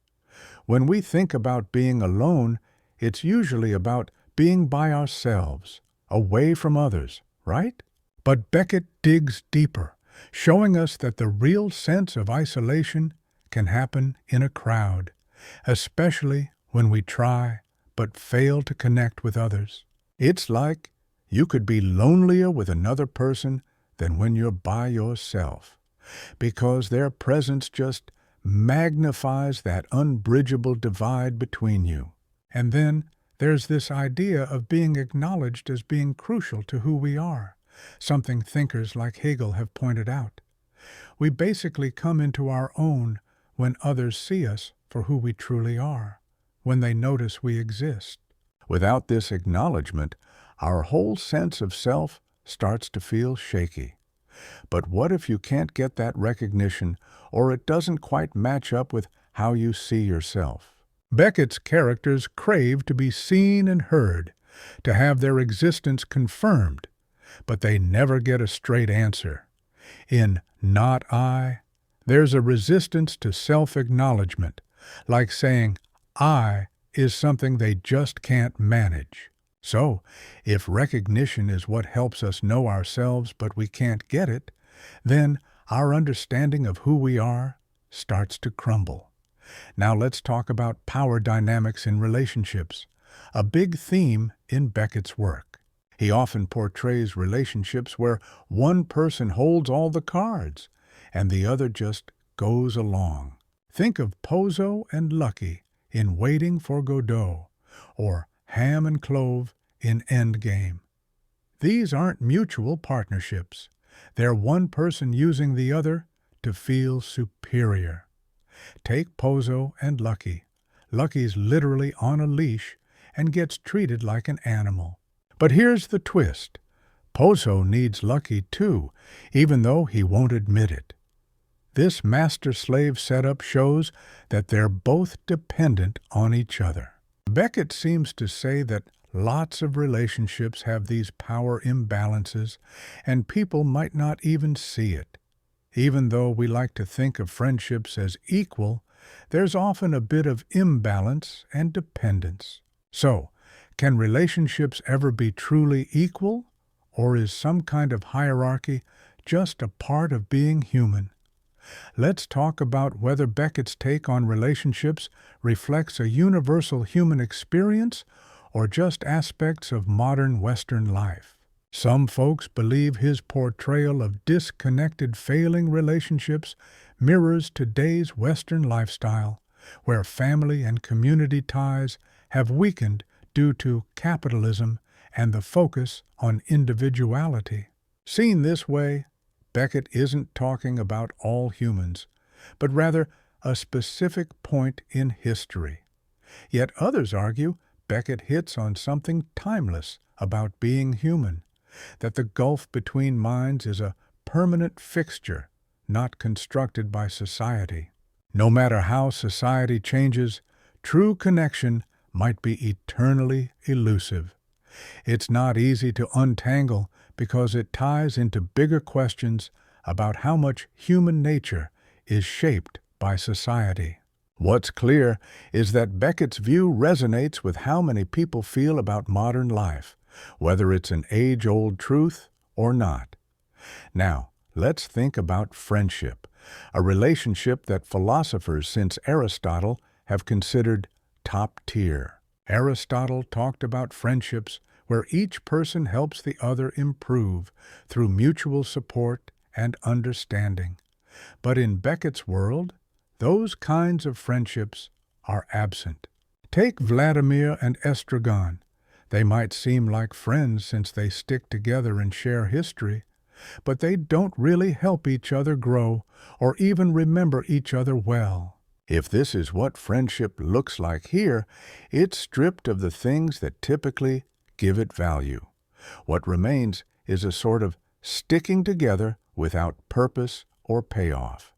When we think about being alone, it's usually about being by ourselves, away from others, right? But Beckett digs deeper, showing us that the real sense of isolation can happen in a crowd, especially when we try but fail to connect with others. It's like you could be lonelier with another person than when you're by yourself, because their presence just magnifies that unbridgeable divide between you. And then there's this idea of being acknowledged as being crucial to who we are, something thinkers like Hegel have pointed out. We basically come into our own when others see us for who we truly are, when they notice we exist. Without this acknowledgement, our whole sense of self starts to feel shaky. But what if you can't get that recognition, or it doesn't quite match up with how you see yourself? Beckett's characters crave to be seen and heard, to have their existence confirmed, but they never get a straight answer. In Not I, there's a resistance to self-acknowledgement, like saying, I is something they just can't manage. So, if recognition is what helps us know ourselves but we can't get it, then our understanding of who we are starts to crumble. Now let's talk about power dynamics in relationships, a big theme in Beckett's work. He often portrays relationships where one person holds all the cards and the other just goes along. Think of Pozo and Lucky in Waiting for Godot, or Ham and Clove in Endgame. These aren't mutual partnerships. They're one person using the other to feel superior. Take Pozo and Lucky. Lucky's literally on a leash and gets treated like an animal. But here's the twist. Pozo needs Lucky too, even though he won't admit it. This master-slave setup shows that they're both dependent on each other. Beckett seems to say that lots of relationships have these power imbalances, and people might not even see it. Even though we like to think of friendships as equal, there's often a bit of imbalance and dependence. So, can relationships ever be truly equal, or is some kind of hierarchy just a part of being human? Let's talk about whether Beckett's take on relationships reflects a universal human experience or just aspects of modern Western life. Some folks believe his portrayal of disconnected, failing relationships mirrors today's Western lifestyle, where family and community ties have weakened due to capitalism and the focus on individuality. Seen this way, Beckett isn't talking about all humans, but rather a specific point in history. Yet others argue Beckett hits on something timeless about being human, that the gulf between minds is a permanent fixture, not constructed by society. No matter how society changes, true connection might be eternally elusive. It's not easy to untangle because it ties into bigger questions about how much human nature is shaped by society. What's clear is that Beckett's view resonates with how many people feel about modern life, whether it's an age-old truth or not. Now, let's think about friendship, a relationship that philosophers since Aristotle have considered top tier. Aristotle talked about friendships where each person helps the other improve through mutual support and understanding. But in Beckett's world, those kinds of friendships are absent. Take Vladimir and Estragon. They might seem like friends since they stick together and share history, but they don't really help each other grow or even remember each other well. If this is what friendship looks like here, it's stripped of the things that typically give it value. What remains is a sort of sticking together without purpose or payoff.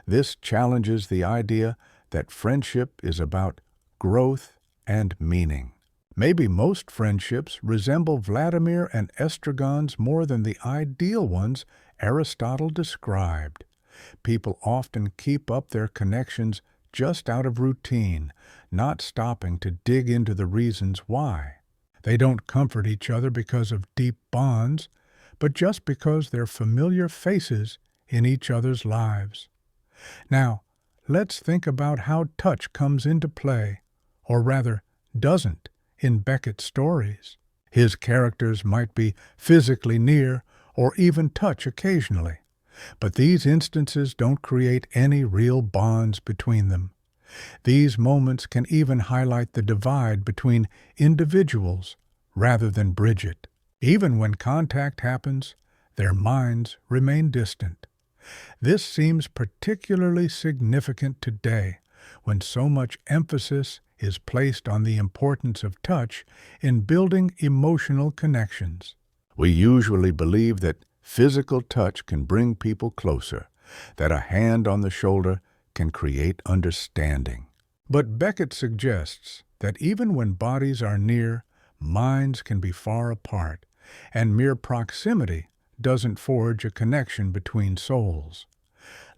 This challenges the idea that friendship is about growth and meaning. Maybe most friendships resemble Vladimir and Estragon's more than the ideal ones Aristotle described. People often keep up their connections just out of routine, not stopping to dig into the reasons why. They don't comfort each other because of deep bonds, but just because they're familiar faces in each other's lives. Now, let's think about how touch comes into play, or rather, doesn't, in Beckett's stories. His characters might be physically near or even touch occasionally, but these instances don't create any real bonds between them. These moments can even highlight the divide between individuals rather than bridge it. Even when contact happens, their minds remain distant. This seems particularly significant today, when so much emphasis is placed on the importance of touch in building emotional connections. We usually believe that physical touch can bring people closer, that a hand on the shoulder can create understanding. But Beckett suggests that even when bodies are near, minds can be far apart, and mere proximity doesn't forge a connection between souls.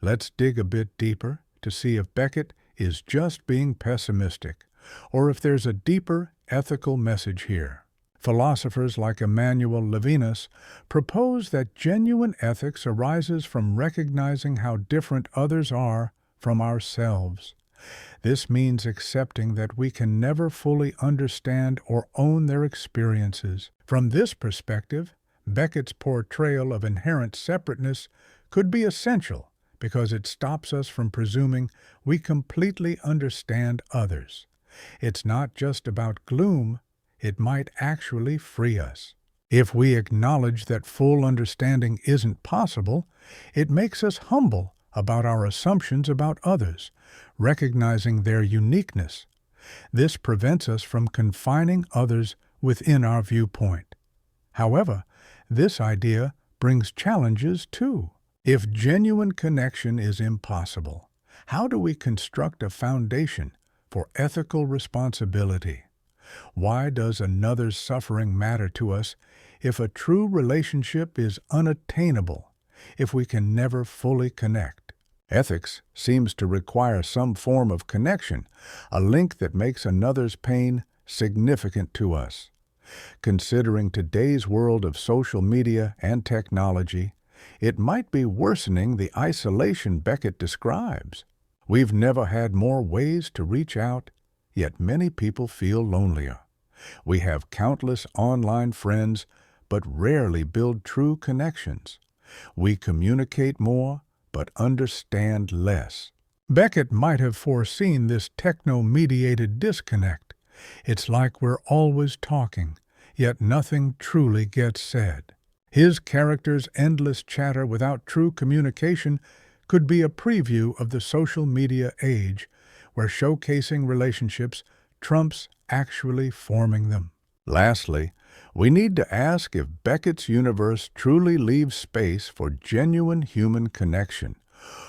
Let's dig a bit deeper to see if Beckett is just being pessimistic, or if there's a deeper ethical message here. Philosophers like Emmanuel Levinas propose that genuine ethics arises from recognizing how different others are from ourselves. This means accepting that we can never fully understand or own their experiences. From this perspective, Beckett's portrayal of inherent separateness could be essential because it stops us from presuming we completely understand others. It's not just about gloom, it might actually free us. If we acknowledge that full understanding isn't possible, it makes us humble about our assumptions about others, recognizing their uniqueness. This prevents us from confining others within our viewpoint. However, this idea brings challenges too. If genuine connection is impossible, how do we construct a foundation for ethical responsibility? Why does another's suffering matter to us if a true relationship is unattainable, if we can never fully connect? Ethics seems to require some form of connection, a link that makes another's pain significant to us. Considering today's world of social media and technology, it might be worsening the isolation Beckett describes. We've never had more ways to reach out, yet many people feel lonelier. We have countless online friends, but rarely build true connections. We communicate more, but understand less. Beckett might have foreseen this techno-mediated disconnect. It's like we're always talking, yet nothing truly gets said. His character's endless chatter without true communication could be a preview of the social media age, where showcasing relationships trumps actually forming them. Lastly, we need to ask if Beckett's universe truly leaves space for genuine human connection,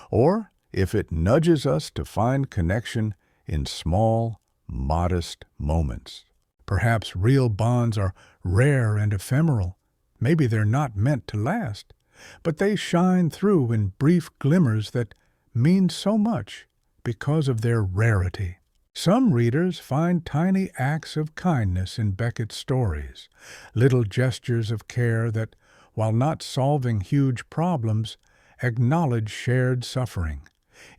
or if it nudges us to find connection in small, modest moments. Perhaps real bonds are rare and ephemeral. Maybe they're not meant to last, but they shine through in brief glimmers that mean so much because of their rarity. Some readers find tiny acts of kindness in Beckett's stories, little gestures of care that, while not solving huge problems, acknowledge shared suffering,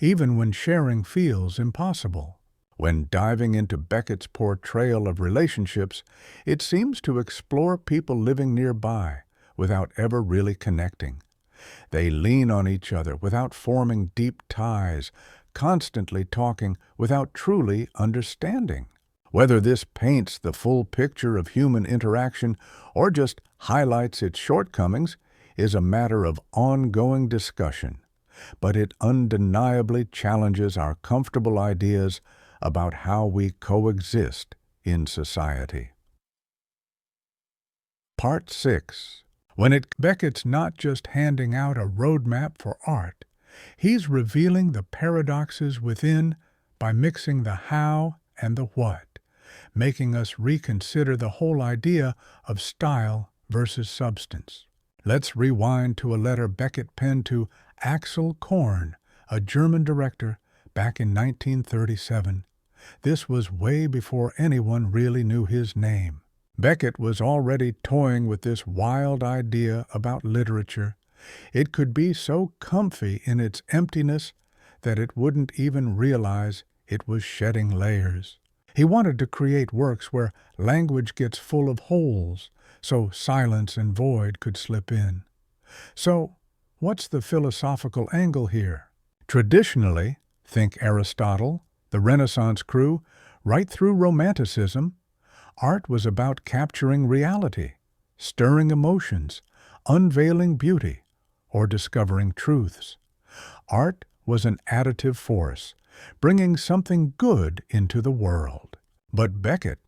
even when sharing feels impossible. When diving into Beckett's portrayal of relationships, it seems to explore people living nearby without ever really connecting. They lean on each other without forming deep ties, constantly talking without truly understanding. Whether this paints the full picture of human interaction or just highlights its shortcomings is a matter of ongoing discussion, but it undeniably challenges our comfortable ideas about how we coexist in society. Part 6. Beckett's not just handing out a roadmap for art. He's revealing the paradoxes within by mixing the how and the what, making us reconsider the whole idea of style versus substance. Let's rewind to a letter Beckett penned to Axel Korn, a German director, back in 1937. This was way before anyone really knew his name. Beckett was already toying with this wild idea about literature. It could be so comfy in its emptiness that it wouldn't even realize it was shedding layers. He wanted to create works where language gets full of holes, so silence and void could slip in. So, what's the philosophical angle here? Traditionally, think Aristotle, the Renaissance crew, right through Romanticism, art was about capturing reality, stirring emotions, unveiling beauty, or discovering truths. Art was an additive force, bringing something good into the world. But Beckett,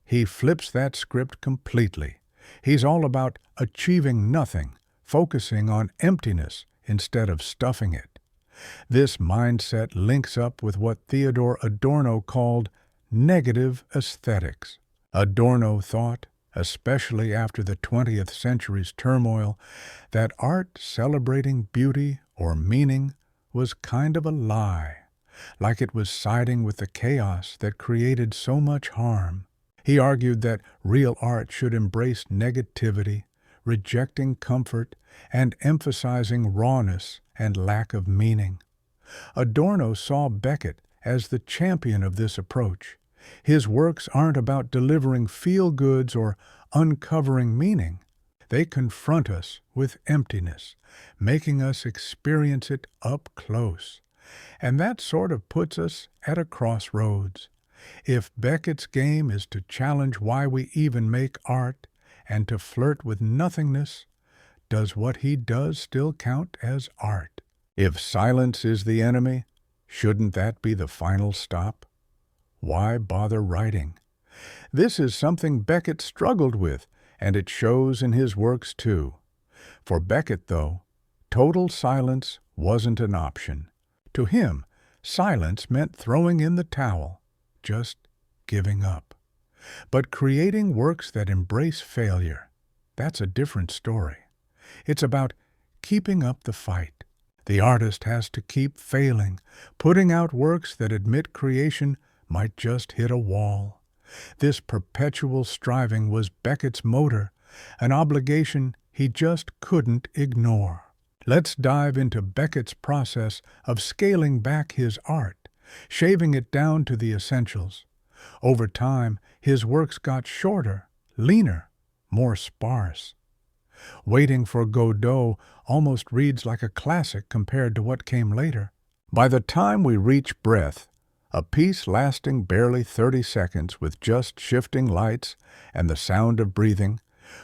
he flips that script completely. He's all about achieving nothing, focusing on emptiness instead of stuffing it. This mindset links up with what Theodor Adorno called negative aesthetics. Adorno thought, especially after the 20th century's turmoil, that art celebrating beauty or meaning was kind of a lie, like it was siding with the chaos that created so much harm. He argued that real art should embrace negativity, rejecting comfort, and emphasizing rawness and lack of meaning. Adorno saw Beckett as the champion of this approach. His works aren't about delivering feel-goods or uncovering meaning. They confront us with emptiness, making us experience it up close. And that sort of puts us at a crossroads. If Beckett's game is to challenge why we even make art and to flirt with nothingness, does what he does still count as art? If silence is the enemy, shouldn't that be the final stop? Why bother writing? This is something Beckett struggled with, and it shows in his works too. For Beckett, though, total silence wasn't an option. To him, silence meant throwing in the towel, just giving up. But creating works that embrace failure, that's a different story. It's about keeping up the fight. The artist has to keep failing, putting out works that admit creation might just hit a wall. This perpetual striving was Beckett's motor, an obligation he just couldn't ignore. Let's dive into Beckett's process of scaling back his art, shaving it down to the essentials. Over time, his works got shorter, leaner, more sparse. Waiting for Godot almost reads like a classic compared to what came later. By the time we reach Breath, a piece lasting barely 30 seconds with just shifting lights and the sound of breathing,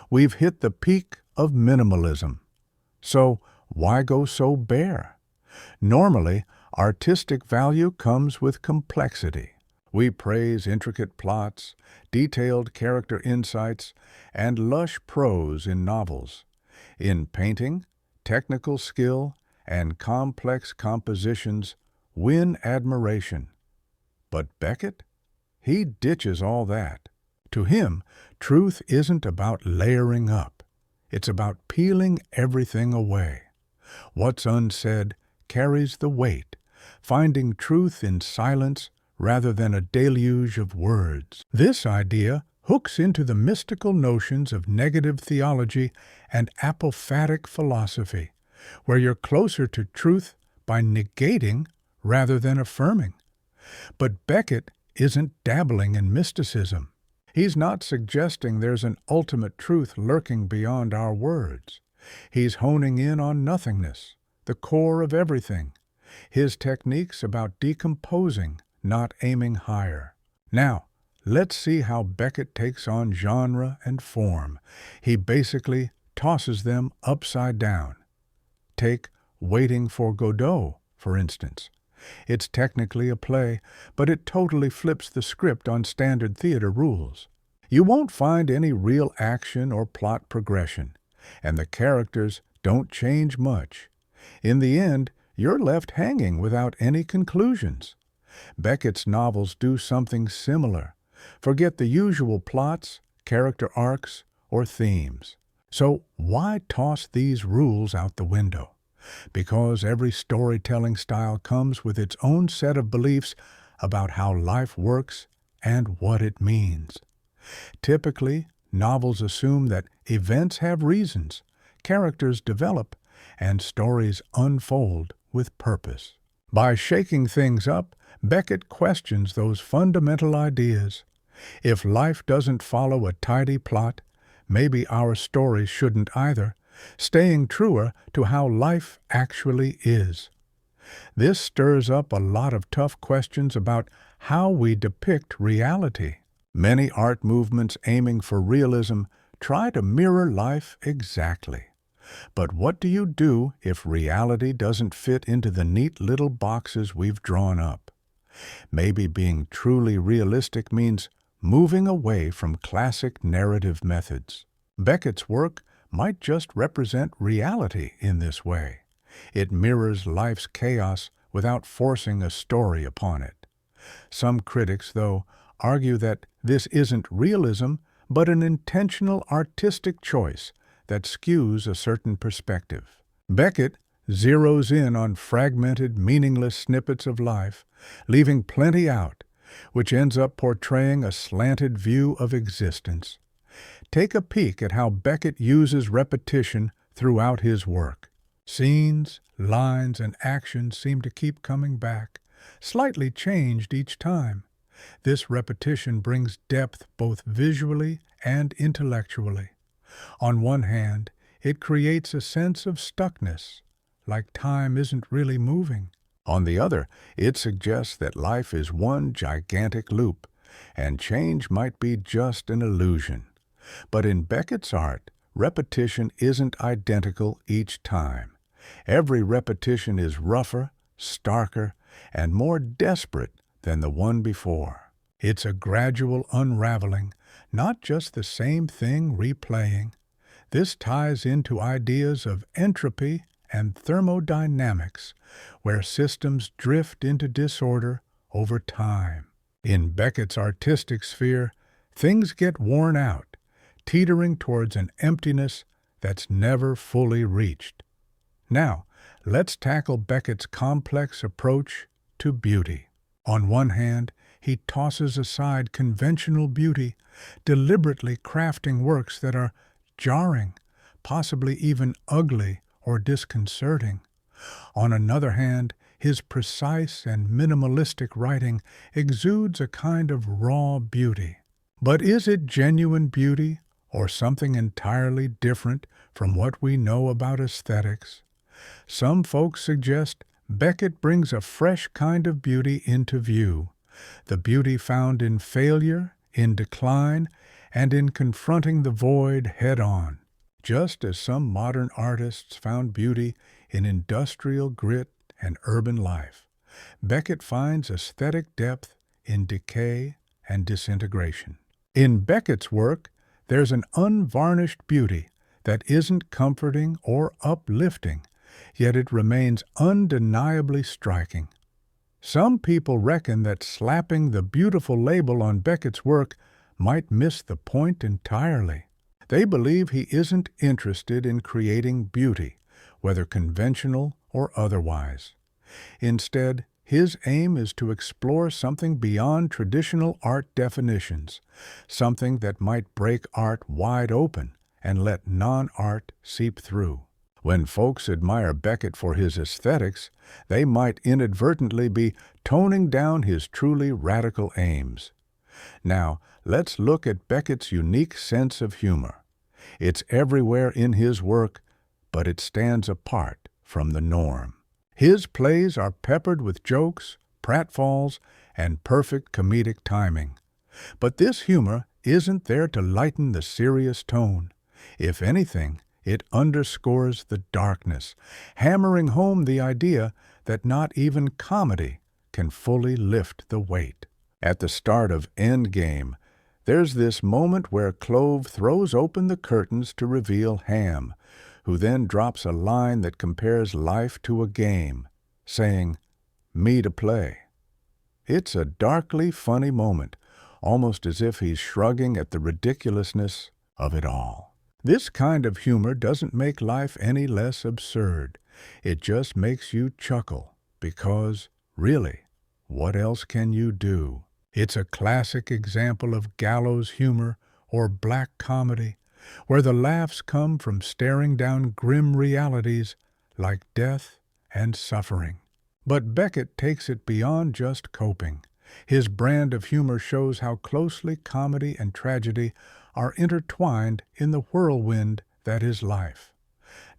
we've hit the peak of minimalism. So why go so bare? Normally, artistic value comes with complexity. We praise intricate plots, detailed character insights, and lush prose in novels. In painting, technical skill and complex compositions win admiration. But Beckett? He ditches all that. To him, truth isn't about layering up. It's about peeling everything away. What's unsaid carries the weight, finding truth in silence rather than a deluge of words. This idea hooks into the mystical notions of negative theology and apophatic philosophy, where you're closer to truth by negating rather than affirming. But Beckett isn't dabbling in mysticism. He's not suggesting there's an ultimate truth lurking beyond our words. He's honing in on nothingness, the core of everything. His technique's about decomposing, not aiming higher. Now, let's see how Beckett takes on genre and form. He basically tosses them upside down. Take Waiting for Godot, for instance. It's technically a play, but it totally flips the script on standard theater rules. You won't find any real action or plot progression, and the characters don't change much. In the end, you're left hanging without any conclusions. Beckett's novels do something similar. Forget the usual plots, character arcs, or themes. So why toss these rules out the window? because every storytelling style comes with its own set of beliefs about how life works and what it means. Typically, novels assume that events have reasons, characters develop, and stories unfold with purpose. By shaking things up, Beckett questions those fundamental ideas. If life doesn't follow a tidy plot, maybe our stories shouldn't either, staying truer to how life actually is. This stirs up a lot of tough questions about how we depict reality. Many art movements aiming for realism try to mirror life exactly. But what do you do if reality doesn't fit into the neat little boxes we've drawn up? Maybe being truly realistic means moving away from classic narrative methods. Beckett's work might just represent reality in this way. It mirrors life's chaos without forcing a story upon it. Some critics, though, argue that this isn't realism, but an intentional artistic choice that skews a certain perspective. Beckett zeroes in on fragmented, meaningless snippets of life, leaving plenty out, which ends up portraying a slanted view of existence. Take a peek at how Beckett uses repetition throughout his work. Scenes, lines, and actions seem to keep coming back, slightly changed each time. This repetition brings depth both visually and intellectually. On one hand, it creates a sense of stuckness, like time isn't really moving. On the other, it suggests that life is one gigantic loop, and change might be just an illusion. But in Beckett's art, repetition isn't identical each time. Every repetition is rougher, starker, and more desperate than the one before. It's a gradual unraveling, not just the same thing replaying. This ties into ideas of entropy and thermodynamics, where systems drift into disorder over time. In Beckett's artistic sphere, things get worn out, teetering towards an emptiness that's never fully reached. Now, let's tackle Beckett's complex approach to beauty. On one hand, he tosses aside conventional beauty, deliberately crafting works that are jarring, possibly even ugly or disconcerting. On another hand, his precise and minimalistic writing exudes a kind of raw beauty. But is it genuine beauty, or something entirely different from what we know about aesthetics? Some folks suggest Beckett brings a fresh kind of beauty into view, the beauty found in failure, in decline, and in confronting the void head-on. Just as some modern artists found beauty in industrial grit and urban life, Beckett finds aesthetic depth in decay and disintegration. In Beckett's work, there's an unvarnished beauty that isn't comforting or uplifting, yet it remains undeniably striking. Some people reckon that slapping the beautiful label on Beckett's work might miss the point entirely. They believe he isn't interested in creating beauty, whether conventional or otherwise. Instead, his aim is to explore something beyond traditional art definitions, something that might break art wide open and let non-art seep through. When folks admire Beckett for his aesthetics, they might inadvertently be toning down his truly radical aims. Now, let's look at Beckett's unique sense of humor. It's everywhere in his work, but it stands apart from the norm. His plays are peppered with jokes, pratfalls, and perfect comedic timing. But this humor isn't there to lighten the serious tone. If anything, it underscores the darkness, hammering home the idea that not even comedy can fully lift the weight. At the start of Endgame, there's this moment where Clove throws open the curtains to reveal Ham, who then drops a line that compares life to a game, saying, "Me to play." It's a darkly funny moment, almost as if he's shrugging at the ridiculousness of it all. This kind of humor doesn't make life any less absurd. It just makes you chuckle because, really, what else can you do? It's a classic example of gallows humor or black comedy, where the laughs come from staring down grim realities like death and suffering. But Beckett takes it beyond just coping. His brand of humor shows how closely comedy and tragedy are intertwined in the whirlwind that is life.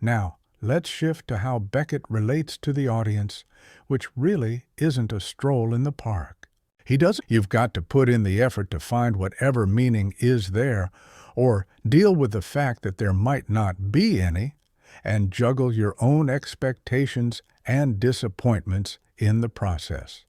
Now, let's shift to how Beckett relates to the audience, which really isn't a stroll in the park. He doesn't. You've got to put in the effort to find whatever meaning is there, or deal with the fact that there might not be any, and juggle your own expectations and disappointments in the process.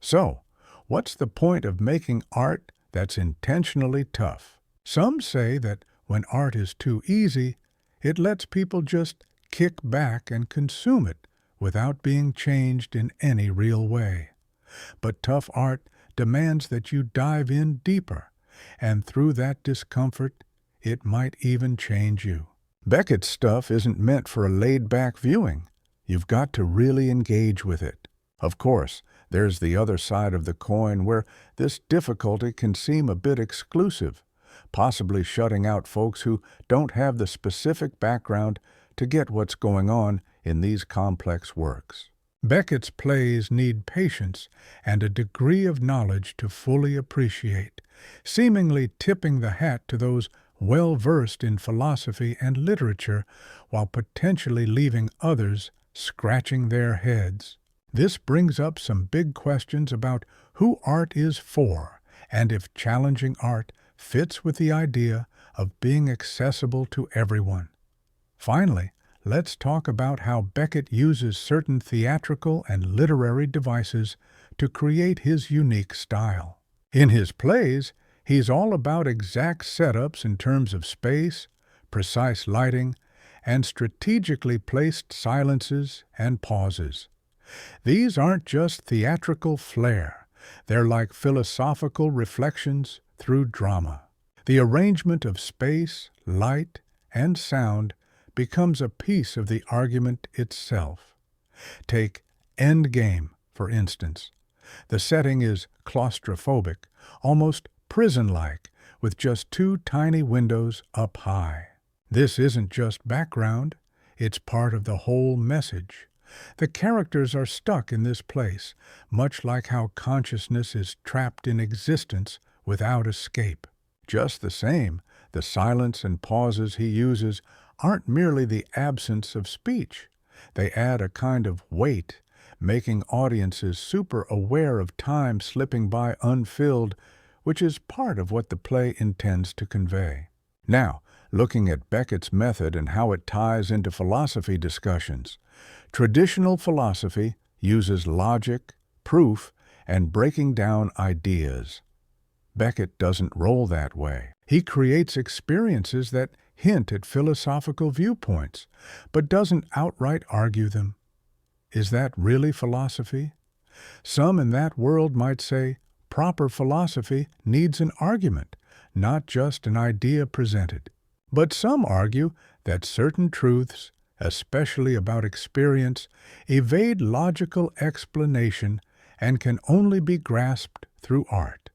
So, what's the point of making art that's intentionally tough? Some say that when art is too easy, it lets people just kick back and consume it without being changed in any real way. But tough art demands that you dive in deeper, and through that discomfort, it might even change you. Beckett's stuff isn't meant for a laid-back viewing. You've got to really engage with it. Of course, there's the other side of the coin where this difficulty can seem a bit exclusive, possibly shutting out folks who don't have the specific background to get what's going on in these complex works. Beckett's plays need patience and a degree of knowledge to fully appreciate, seemingly tipping the hat to those well-versed in philosophy and literature while potentially leaving others scratching their heads. This brings up some big questions about who art is for and if challenging art fits with the idea of being accessible to everyone. Finally, let's talk about how Beckett uses certain theatrical and literary devices to create his unique style. In his plays, he's all about exact setups in terms of space, precise lighting, and strategically placed silences and pauses. These aren't just theatrical flair, they're like philosophical reflections through drama. The arrangement of space, light, and sound becomes a piece of the argument itself. Take Endgame, for instance. The setting is claustrophobic, almost prison-like, with just 2 tiny windows up high. This isn't just background, it's part of the whole message. The characters are stuck in this place, much like how consciousness is trapped in existence without escape. Just the same, the silence and pauses he uses aren't merely the absence of speech. They add a kind of weight, making audiences super aware of time slipping by unfilled, which is part of what the play intends to convey. Now, looking at Beckett's method and how it ties into philosophy discussions. Traditional philosophy uses logic, proof, and breaking down ideas. Beckett doesn't roll that way. He creates experiences that hint at philosophical viewpoints, but doesn't outright argue them. Is that really philosophy? Some in that world might say proper philosophy needs an argument, not just an idea presented. But some argue that certain truths, especially about experience, evade logical explanation and can only be grasped through art.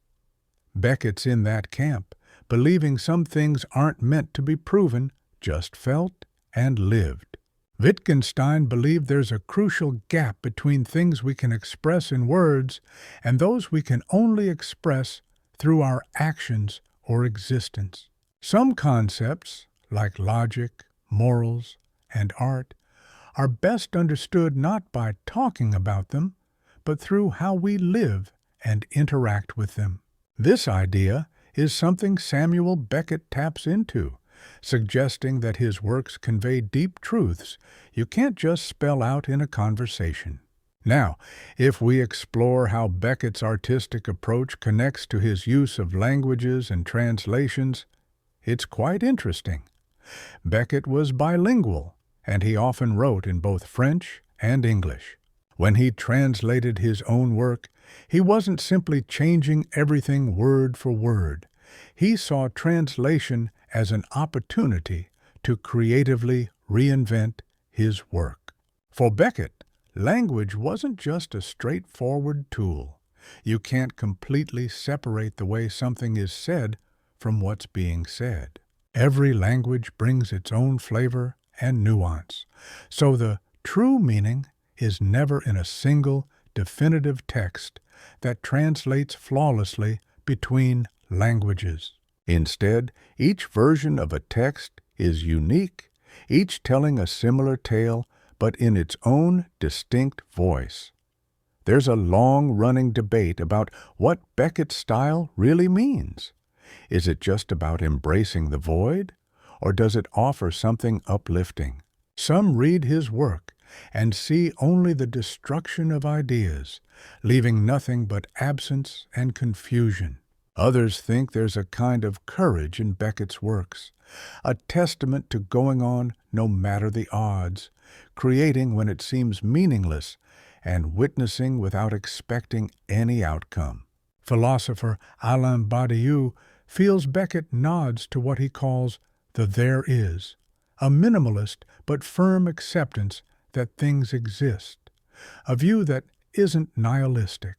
Beckett's in that camp, believing some things aren't meant to be proven, just felt and lived. Wittgenstein believed there's a crucial gap between things we can express in words and those we can only express through our actions or existence. Some concepts, like logic, morals, and art, are best understood not by talking about them, but through how we live and interact with them. This idea is something Samuel Beckett taps into, suggesting that his works convey deep truths you can't just spell out in a conversation. Now, if we explore how Beckett's artistic approach connects to his use of languages and translations, it's quite interesting. Beckett was bilingual, and he often wrote in both French and English. When he translated his own work, he wasn't simply changing everything word for word. He saw translation as an opportunity to creatively reinvent his work. For Beckett, language wasn't just a straightforward tool. You can't completely separate the way something is said from what's being said. Every language brings its own flavor and nuance, so the true meaning is never in a single, definitive text that translates flawlessly between languages. Instead, each version of a text is unique, each telling a similar tale, but in its own distinct voice. There's a long-running debate about what Beckett's style really means. Is it just about embracing the void, or does it offer something uplifting? Some read his work and see only the destruction of ideas, leaving nothing but absence and confusion. Others think there's a kind of courage in Beckett's works, a testament to going on no matter the odds, creating when it seems meaningless, and witnessing without expecting any outcome. Philosopher Alain Badiou feels Beckett nods to what he calls the there is, a minimalist but firm acceptance that things exist, a view that isn't nihilistic.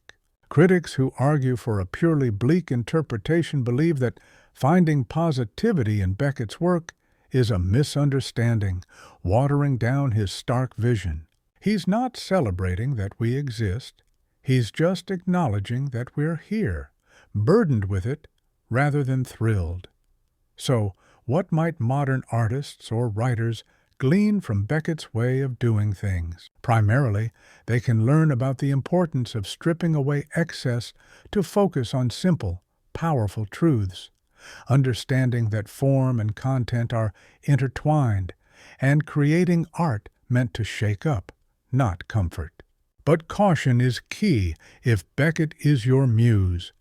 Critics who argue for a purely bleak interpretation believe that finding positivity in Beckett's work is a misunderstanding, watering down his stark vision. He's not celebrating that we exist. He's just acknowledging that we're here, burdened with it rather than thrilled. So, what might modern artists or writers glean from Beckett's way of doing things? Primarily, they can learn about the importance of stripping away excess to focus on simple, powerful truths, understanding that form and content are intertwined, and creating art meant to shake up, not comfort. But caution is key if Beckett is your muse.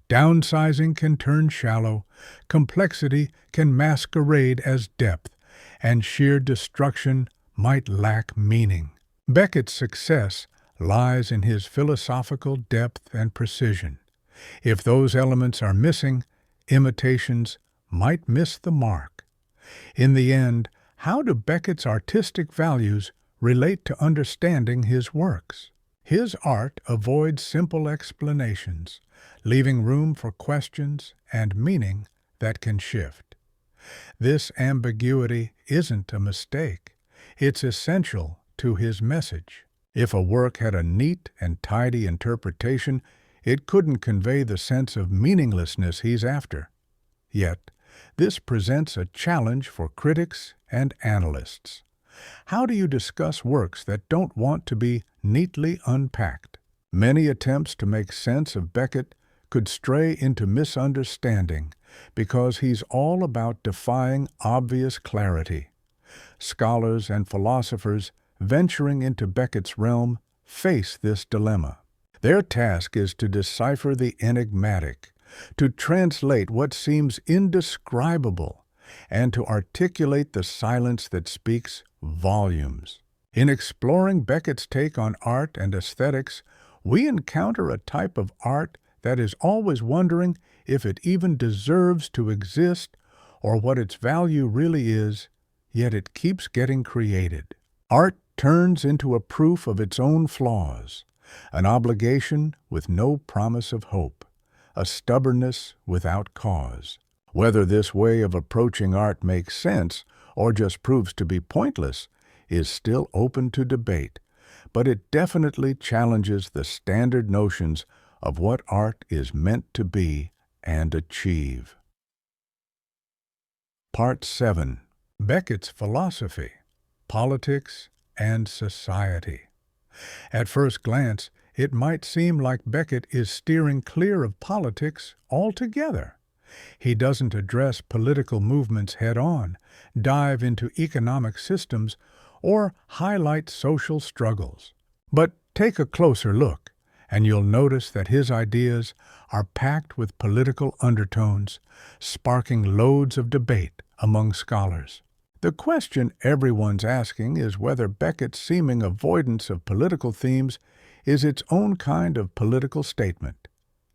Downsizing can turn shallow, complexity can masquerade as depth, and sheer destruction might lack meaning. Beckett's success lies in his philosophical depth and precision. If those elements are missing, imitations might miss the mark. In the end, how do Beckett's artistic values relate to understanding his works? His art avoids simple explanations, leaving room for questions and meaning that can shift. This ambiguity isn't a mistake. It's essential to his message. If a work had a neat and tidy interpretation, it couldn't convey the sense of meaninglessness he's after. Yet, this presents a challenge for critics and analysts. How do you discuss works that don't want to be neatly unpacked? Many attempts to make sense of Beckett could stray into misunderstanding because he's all about defying obvious clarity. Scholars and philosophers venturing into Beckett's realm face this dilemma. Their task is to decipher the enigmatic, to translate what seems indescribable, and to articulate the silence that speaks volumes. In exploring Beckett's take on art and aesthetics, we encounter a type of art that is always wondering if it even deserves to exist or what its value really is, yet it keeps getting created. Art turns into a proof of its own flaws, an obligation with no promise of hope, a stubbornness without cause. Whether this way of approaching art makes sense or just proves to be pointless is still open to debate, but it definitely challenges the standard notions of what art is meant to be and achieve. Part 7. Beckett's Philosophy, Politics, and Society. At first glance, it might seem like Beckett is steering clear of politics altogether. He doesn't address political movements head-on, dive into economic systems, or highlight social struggles. But take a closer look, and you'll notice that his ideas are packed with political undertones, sparking loads of debate among scholars. The question everyone's asking is whether Beckett's seeming avoidance of political themes is its own kind of political statement.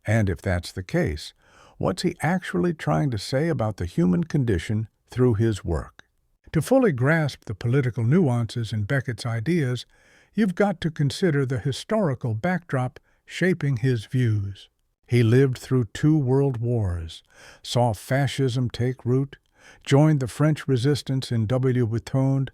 And if that's the case, what's he actually trying to say about the human condition through his work? To fully grasp the political nuances in Beckett's ideas, you've got to consider the historical backdrop shaping his views. He lived through 2 world wars, saw fascism take root, joined the French resistance in Wetone,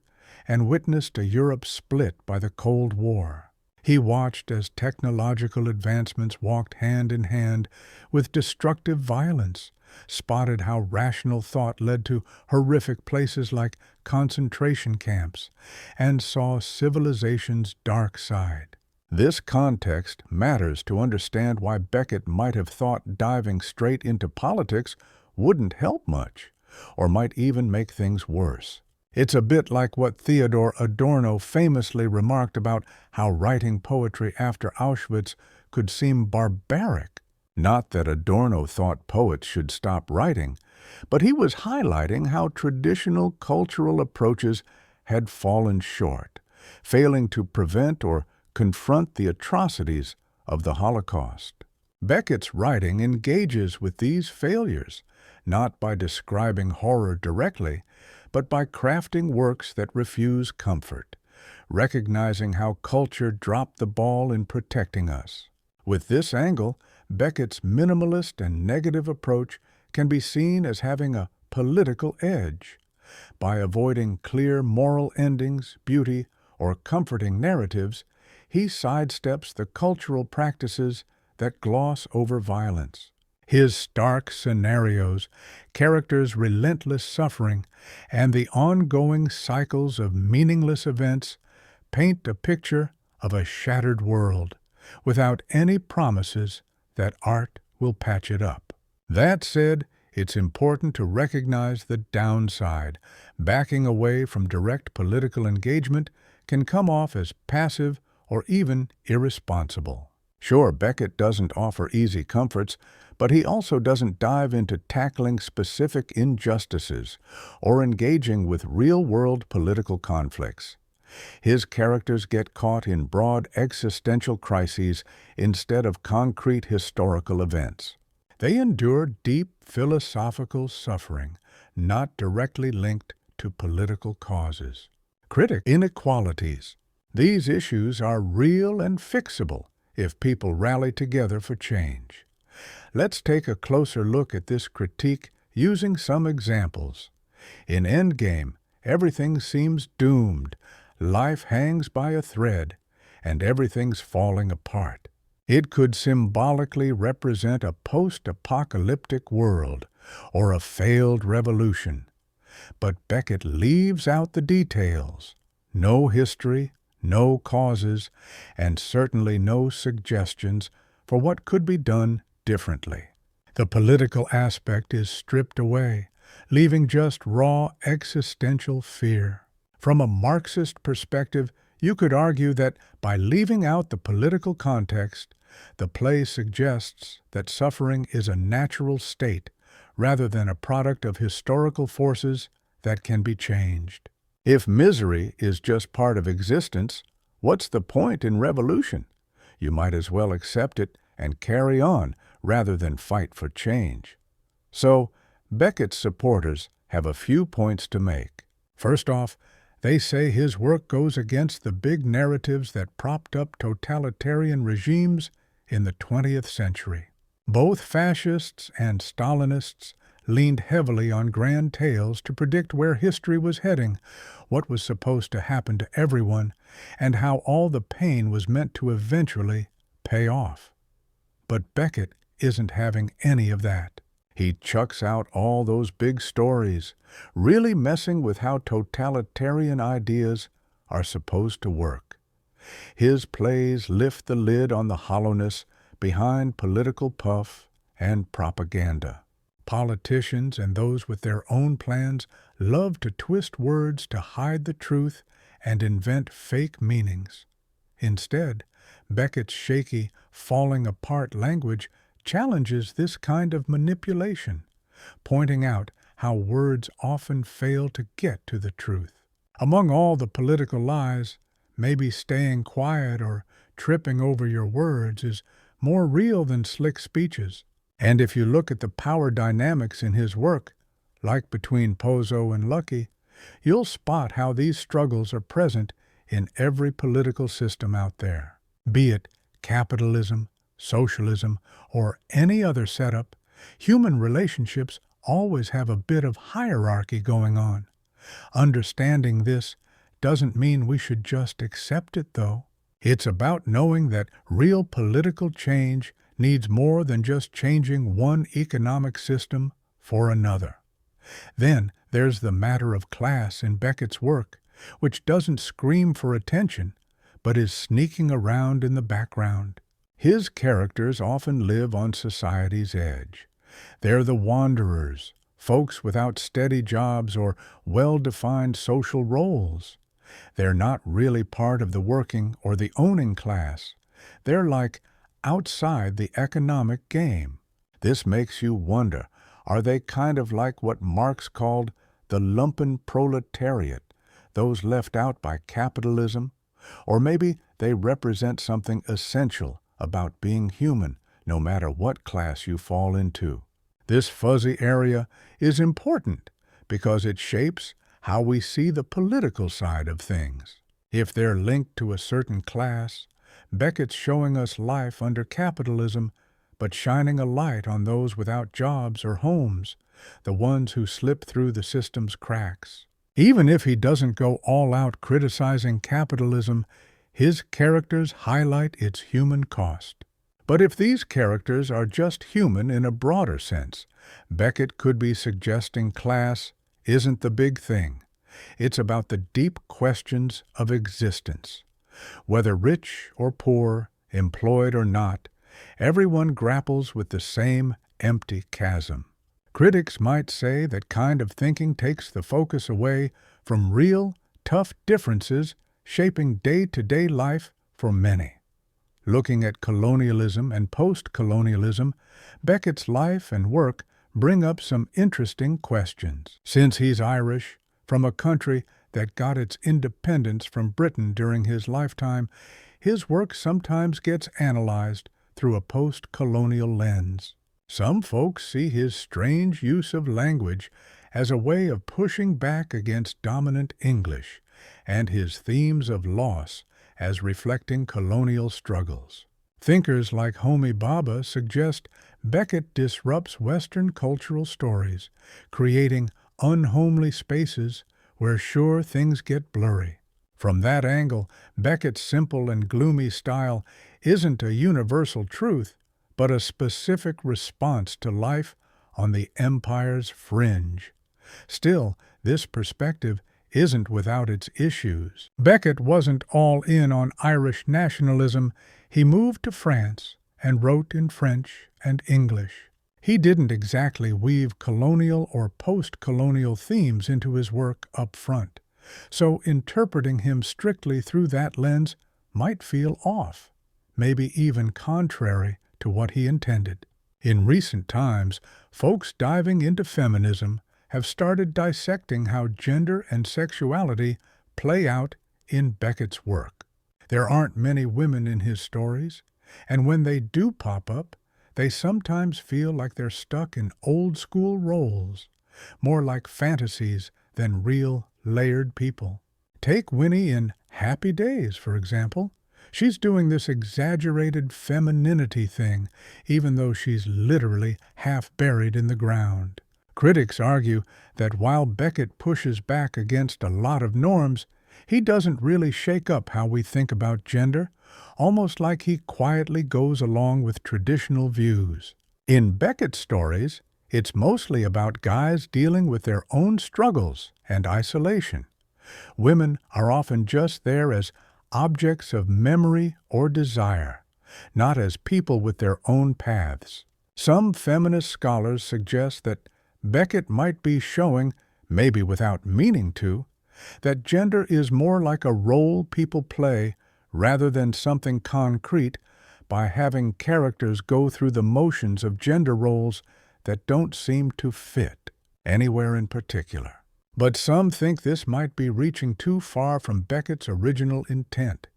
and witnessed a Europe split by the Cold War. He watched as technological advancements walked hand in hand with destructive violence, spotted how rational thought led to horrific places like concentration camps, and saw civilization's dark side. This context matters to understand why Beckett might have thought diving straight into politics wouldn't help much, or might even make things worse. It's a bit like what Theodor Adorno famously remarked about how writing poetry after Auschwitz could seem barbaric. Not that Adorno thought poets should stop writing, but he was highlighting how traditional cultural approaches had fallen short, failing to prevent or confront the atrocities of the Holocaust. Beckett's writing engages with these failures, not by describing horror directly, but by crafting works that refuse comfort, recognizing how culture dropped the ball in protecting us. With this angle, Beckett's minimalist and negative approach can be seen as having a political edge. By avoiding clear moral endings, beauty, or comforting narratives, he sidesteps the cultural practices that gloss over violence. His stark scenarios, characters' relentless suffering, and the ongoing cycles of meaningless events paint a picture of a shattered world, without any promises that art will patch it up. That said, it's important to recognize the downside. Backing away from direct political engagement can come off as passive or even irresponsible. Sure, Beckett doesn't offer easy comforts, but he also doesn't dive into tackling specific injustices or engaging with real-world political conflicts. His characters get caught in broad existential crises instead of concrete historical events. They endure deep philosophical suffering, not directly linked to political causes. Inequalities. These issues are real and fixable if people rally together for change. Let's take a closer look at this critique using some examples. In Endgame, everything seems doomed, life hangs by a thread, and everything's falling apart. It could symbolically represent a post-apocalyptic world or a failed revolution. But Beckett leaves out the details. No history, no causes, and certainly no suggestions for what could be done differently. The political aspect is stripped away, leaving just raw existential fear. From a Marxist perspective, you could argue that by leaving out the political context, the play suggests that suffering is a natural state rather than a product of historical forces that can be changed. If misery is just part of existence, what's the point in revolution? You might as well accept it and carry on rather than fight for change. So, Beckett's supporters have a few points to make. First off, they say his work goes against the big narratives that propped up totalitarian regimes in the 20th century. Both fascists and Stalinists leaned heavily on grand tales to predict where history was heading, what was supposed to happen to everyone, and how all the pain was meant to eventually pay off. But Beckett isn't having any of that. He chucks out all those big stories, really messing with how totalitarian ideas are supposed to work. His plays lift the lid on the hollowness behind political puff and propaganda. Politicians and those with their own plans love to twist words to hide the truth and invent fake meanings. Instead, Beckett's shaky, falling apart language challenges this kind of manipulation, pointing out how words often fail to get to the truth. Among all the political lies, maybe staying quiet or tripping over your words is more real than slick speeches. And if you look at the power dynamics in his work, like between Pozo and Lucky, you'll spot how these struggles are present in every political system out there. Be it capitalism, socialism, or any other setup, human relationships always have a bit of hierarchy going on. Understanding this doesn't mean we should just accept it, though. It's about knowing that real political change needs more than just changing one economic system for another. Then there's the matter of class in Beckett's work, which doesn't scream for attention, but is sneaking around in the background. His characters often live on society's edge. They're the wanderers, folks without steady jobs or well-defined social roles. They're not really part of the working or the owning class. They're like outside the economic game. This makes you wonder, are they kind of like what Marx called the lumpen proletariat, those left out by capitalism? Or maybe they represent something essential about being human, no matter what class you fall into. This fuzzy area is important because it shapes how we see the political side of things. If they're linked to a certain class, Beckett's showing us life under capitalism, but shining a light on those without jobs or homes, the ones who slip through the system's cracks. Even if he doesn't go all out criticizing capitalism, his characters highlight its human cost. But if these characters are just human in a broader sense, Beckett could be suggesting class isn't the big thing. It's about the deep questions of existence. Whether rich or poor, employed or not, everyone grapples with the same empty chasm. Critics might say that kind of thinking takes the focus away from real, tough differences shaping day-to-day life for many. Looking at colonialism and post-colonialism, Beckett's life and work bring up some interesting questions. Since he's Irish, from a country that got its independence from Britain during his lifetime, his work sometimes gets analyzed through a post-colonial lens. Some folks see his strange use of language as a way of pushing back against dominant English, and his themes of loss as reflecting colonial struggles. Thinkers like Homi Bhabha suggest Beckett disrupts Western cultural stories, creating unhomely spaces where sure things get blurry. From that angle, Beckett's simple and gloomy style isn't a universal truth, but a specific response to life on the empire's fringe. Still, this perspective isn't without its issues. Beckett wasn't all in on Irish nationalism. He moved to France and wrote in French and English. He didn't exactly weave colonial or post-colonial themes into his work up front, so interpreting him strictly through that lens might feel off, maybe even contrary to what he intended. In recent times, folks diving into feminism have started dissecting how gender and sexuality play out in Beckett's work. There aren't many women in his stories, and when they do pop up, they sometimes feel like they're stuck in old-school roles, more like fantasies than real, layered people. Take Winnie in Happy Days, for example. She's doing this exaggerated femininity thing, even though she's literally half buried in the ground. Critics argue that while Beckett pushes back against a lot of norms, he doesn't really shake up how we think about gender, almost like he quietly goes along with traditional views. In Beckett's stories, it's mostly about guys dealing with their own struggles and isolation. Women are often just there as objects of memory or desire, not as people with their own paths. Some feminist scholars suggest that Beckett might be showing, maybe without meaning to, that gender is more like a role people play rather than something concrete by having characters go through the motions of gender roles that don't seem to fit anywhere in particular. But some think this might be reaching too far from Beckett's original intent.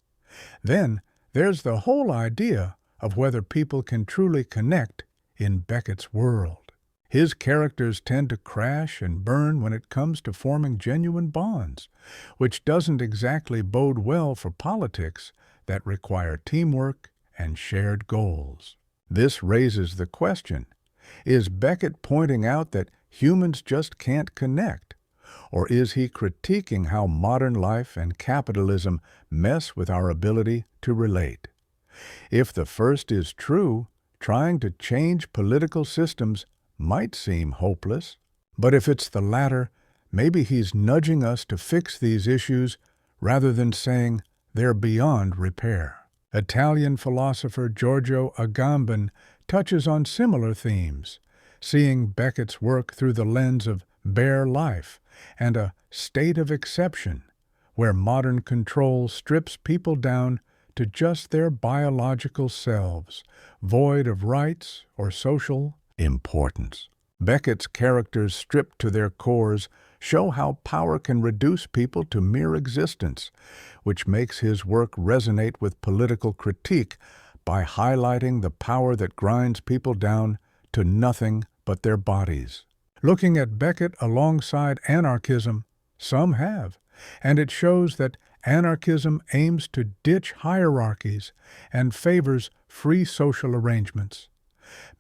Then there's the whole idea of whether people can truly connect in Beckett's world. His characters tend to crash and burn when it comes to forming genuine bonds, which doesn't exactly bode well for politics that require teamwork and shared goals. This raises the question, is Beckett pointing out that humans just can't connect? Or is he critiquing how modern life and capitalism mess with our ability to relate? If the first is true, trying to change political systems might seem hopeless. But if it's the latter, maybe he's nudging us to fix these issues rather than saying they're beyond repair. Italian philosopher Giorgio Agamben touches on similar themes, seeing Beckett's work through the lens of bare life and a state of exception, where modern control strips people down to just their biological selves, void of rights or social importance. Beckett's characters, stripped to their cores, show how power can reduce people to mere existence, which makes his work resonate with political critique by highlighting the power that grinds people down to nothing but their bodies. Looking at Beckett alongside anarchism, some have, and it shows that anarchism aims to ditch hierarchies and favors free social arrangements.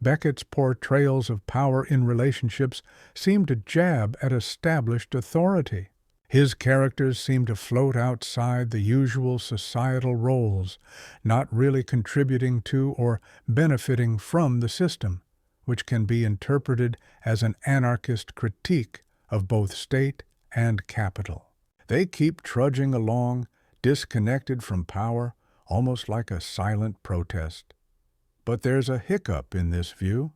Beckett's portrayals of power in relationships seem to jab at established authority. His characters seem to float outside the usual societal roles, not really contributing to or benefiting from the system, which can be interpreted as an anarchist critique of both state and capital. They keep trudging along, disconnected from power, almost like a silent protest. But there's a hiccup in this view.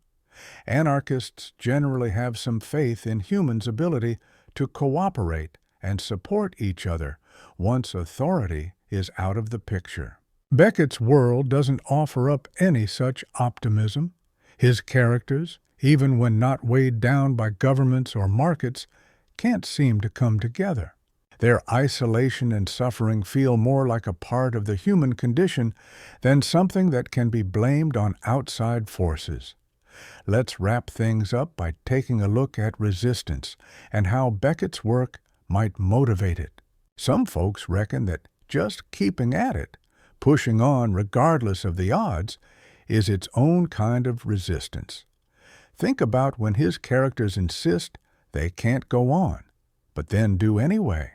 Anarchists generally have some faith in humans' ability to cooperate and support each other once authority is out of the picture. Beckett's world doesn't offer up any such optimism. His characters, even when not weighed down by governments or markets, can't seem to come together. Their isolation and suffering feel more like a part of the human condition than something that can be blamed on outside forces. Let's wrap things up by taking a look at resistance and how Beckett's work might motivate it. Some folks reckon that just keeping at it, pushing on regardless of the odds, is its own kind of resistance. Think about when his characters insist they can't go on, but then do anyway.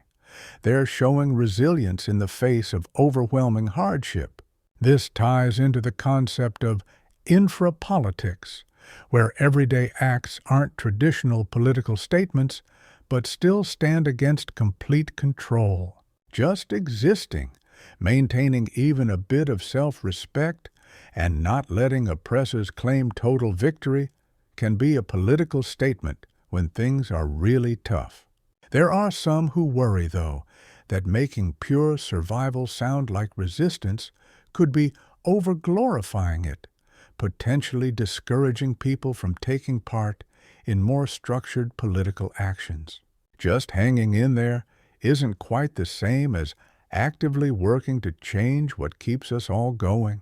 They're showing resilience in the face of overwhelming hardship. This ties into the concept of infrapolitics, where everyday acts aren't traditional political statements, but still stand against complete control. Just existing, maintaining even a bit of self-respect, and not letting oppressors claim total victory can be a political statement when things are really tough. There are some who worry, though, that making pure survival sound like resistance could be over-glorifying it, potentially discouraging people from taking part in more structured political actions. Just hanging in there isn't quite the same as actively working to change what keeps us all going.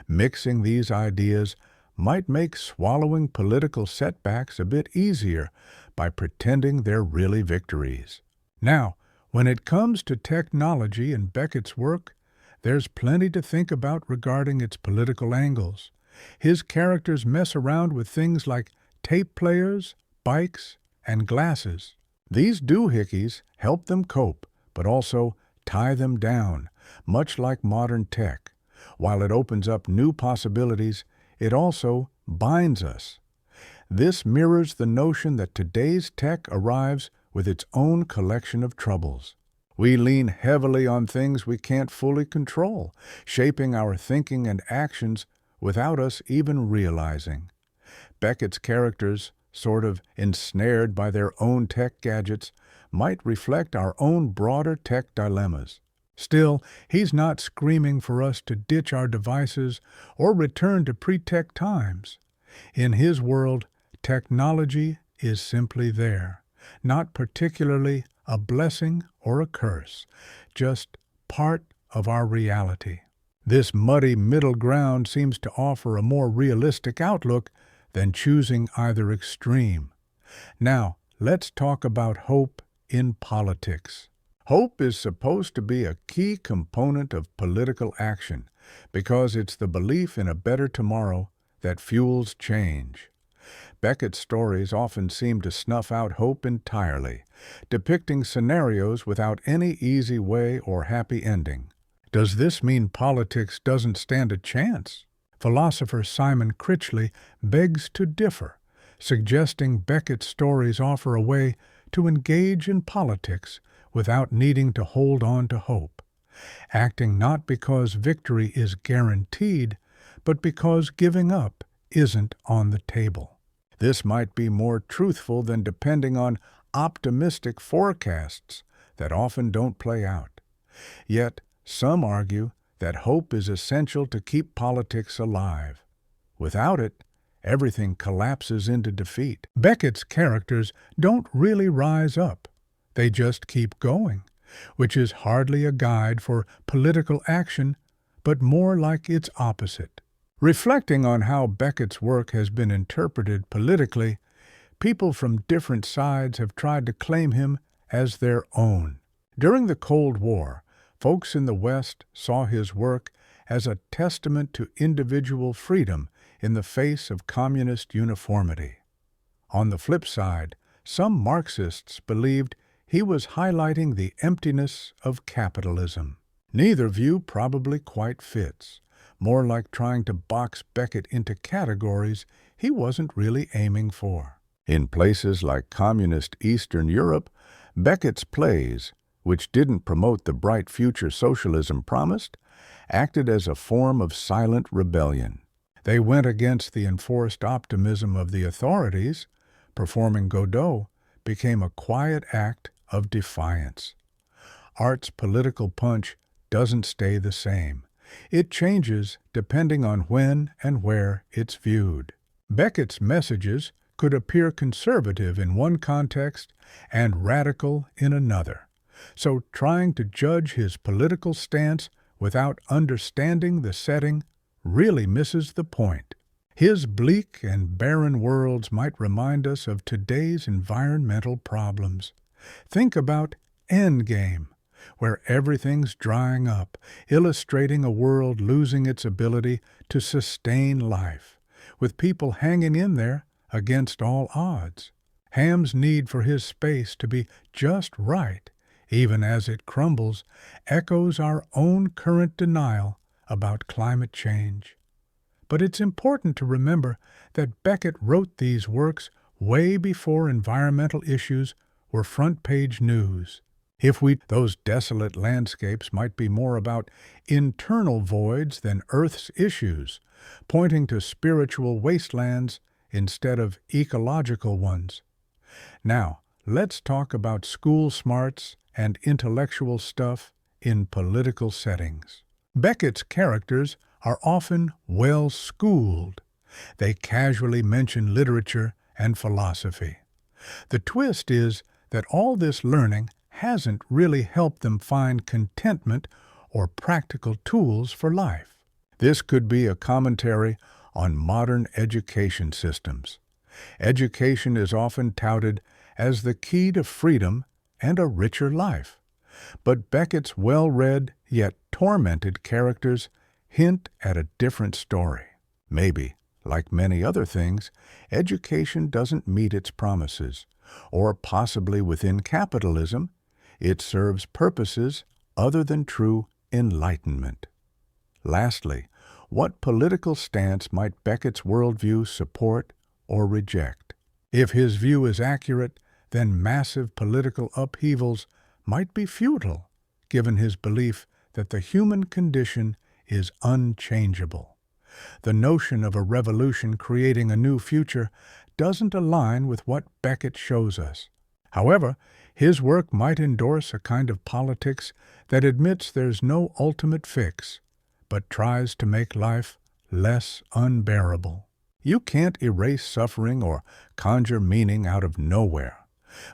Mixing these ideas might make swallowing political setbacks a bit easier by pretending they're really victories. Now, when it comes to technology in Beckett's work, there's plenty to think about regarding its political angles. His characters mess around with things like tape players, bikes, and glasses. These doohickeys help them cope, but also tie them down, much like modern tech. While it opens up new possibilities, it also binds us. This mirrors the notion that today's tech arrives with its own collection of troubles. We lean heavily on things we can't fully control, shaping our thinking and actions without us even realizing. Beckett's characters, sort of ensnared by their own tech gadgets, might reflect our own broader tech dilemmas. Still, he's not screaming for us to ditch our devices or return to pre-tech times. In his world, technology is simply there, not particularly a blessing or a curse, just part of our reality. This muddy middle ground seems to offer a more realistic outlook than choosing either extreme. Now, let's talk about hope in politics. Hope is supposed to be a key component of political action because it's the belief in a better tomorrow that fuels change. Beckett's stories often seem to snuff out hope entirely, depicting scenarios without any easy way or happy ending. Does this mean politics doesn't stand a chance? Philosopher Simon Critchley begs to differ, suggesting Beckett's stories offer a way to engage in politics without needing to hold on to hope, acting not because victory is guaranteed, but because giving up isn't on the table. This might be more truthful than depending on optimistic forecasts that often don't play out. Yet, some argue that hope is essential to keep politics alive. Without it, everything collapses into defeat. Beckett's characters don't really rise up. They just keep going, which is hardly a guide for political action, but more like its opposite. Reflecting on how Beckett's work has been interpreted politically, people from different sides have tried to claim him as their own. During the Cold War, folks in the West saw his work as a testament to individual freedom in the face of communist uniformity. On the flip side, some Marxists believed he was highlighting the emptiness of capitalism. Neither view probably quite fits, more like trying to box Beckett into categories he wasn't really aiming for. In places like communist Eastern Europe, Beckett's plays, which didn't promote the bright future socialism promised, acted as a form of silent rebellion. They went against the enforced optimism of the authorities. Performing Godot became a quiet act of defiance. Art's political punch doesn't stay the same. It changes depending on when and where it's viewed. Beckett's messages could appear conservative in one context and radical in another. So trying to judge his political stance without understanding the setting really misses the point. His bleak and barren worlds might remind us of today's environmental problems. Think about Endgame, where everything's drying up, illustrating a world losing its ability to sustain life, with people hanging in there against all odds. Ham's need for his space to be just right, even as it crumbles, echoes our own current denial about climate change. But it's important to remember that Beckett wrote these works way before environmental issues were front-page news. Those desolate landscapes might be more about internal voids than Earth's issues, pointing to spiritual wastelands instead of ecological ones. Now, let's talk about school smarts and intellectual stuff in political settings. Beckett's characters are often well-schooled. They casually mention literature and philosophy. The twist is that all this learning hasn't really helped them find contentment or practical tools for life. This could be a commentary on modern education systems. Education is often touted as the key to freedom and a richer life. But Beckett's well-read yet tormented characters hint at a different story. Maybe, like many other things, education doesn't meet its promises, or possibly within capitalism, it serves purposes other than true enlightenment. Lastly, what political stance might Beckett's worldview support or reject? If his view is accurate, then massive political upheavals might be futile, given his belief that the human condition is unchangeable. The notion of a revolution creating a new future doesn't align with what Beckett shows us. However, his work might endorse a kind of politics that admits there's no ultimate fix, but tries to make life less unbearable. You can't erase suffering or conjure meaning out of nowhere,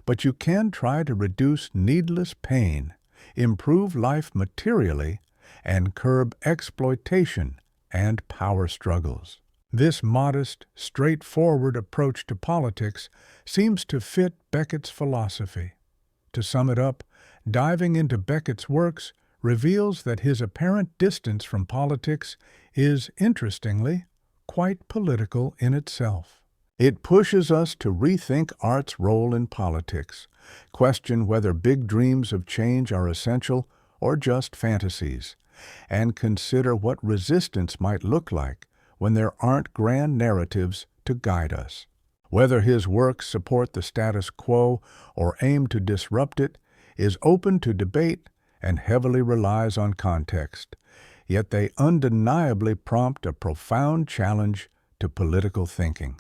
but you can try to reduce needless pain, improve life materially, and curb exploitation and power struggles. This modest, straightforward approach to politics seems to fit Beckett's philosophy. To sum it up, diving into Beckett's works reveals that his apparent distance from politics is, interestingly, quite political in itself. It pushes us to rethink art's role in politics, question whether big dreams of change are essential or just fantasies, and consider what resistance might look like when there aren't grand narratives to guide us. Whether his works support the status quo or aim to disrupt it is open to debate and heavily relies on context, yet they undeniably prompt a profound challenge to political thinking.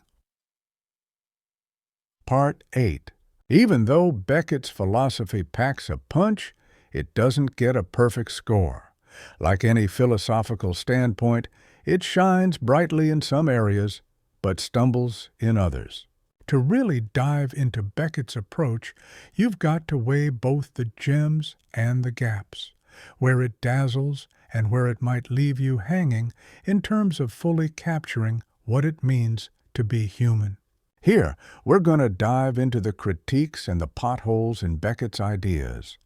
Part 8. Even though Beckett's philosophy packs a punch, it doesn't get a perfect score. Like any philosophical standpoint, it shines brightly in some areas, but stumbles in others. To really dive into Beckett's approach, you've got to weigh both the gems and the gaps, where it dazzles and where it might leave you hanging in terms of fully capturing what it means to be human. Here, we're going to dive into the critiques and the potholes in Beckett's ideas.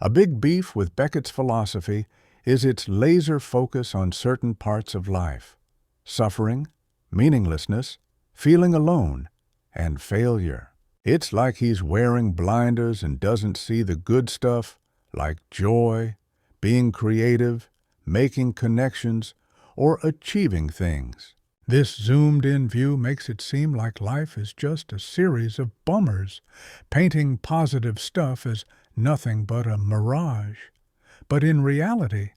A big beef with Beckett's philosophy is its laser focus on certain parts of life: suffering, meaninglessness, feeling alone, and failure. It's like he's wearing blinders and doesn't see the good stuff, like joy, being creative, making connections, or achieving things. This zoomed-in view makes it seem like life is just a series of bummers, painting positive stuff as nothing but a mirage. But in reality,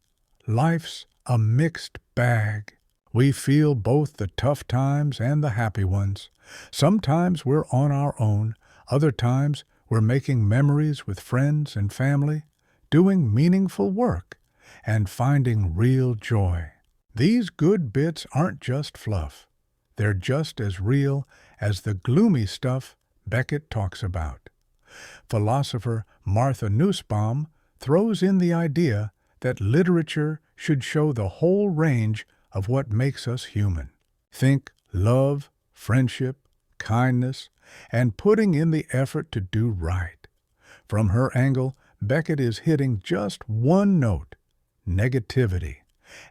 life's a mixed bag. We feel both the tough times and the happy ones. Sometimes we're on our own, other times we're making memories with friends and family, doing meaningful work, and finding real joy. These good bits aren't just fluff. They're just as real as the gloomy stuff Beckett talks about. Philosopher Martha Nussbaum throws in the idea that literature should show the whole range of what makes us human. Think love, friendship, kindness, and putting in the effort to do right. From her angle, Beckett is hitting just one note: negativity,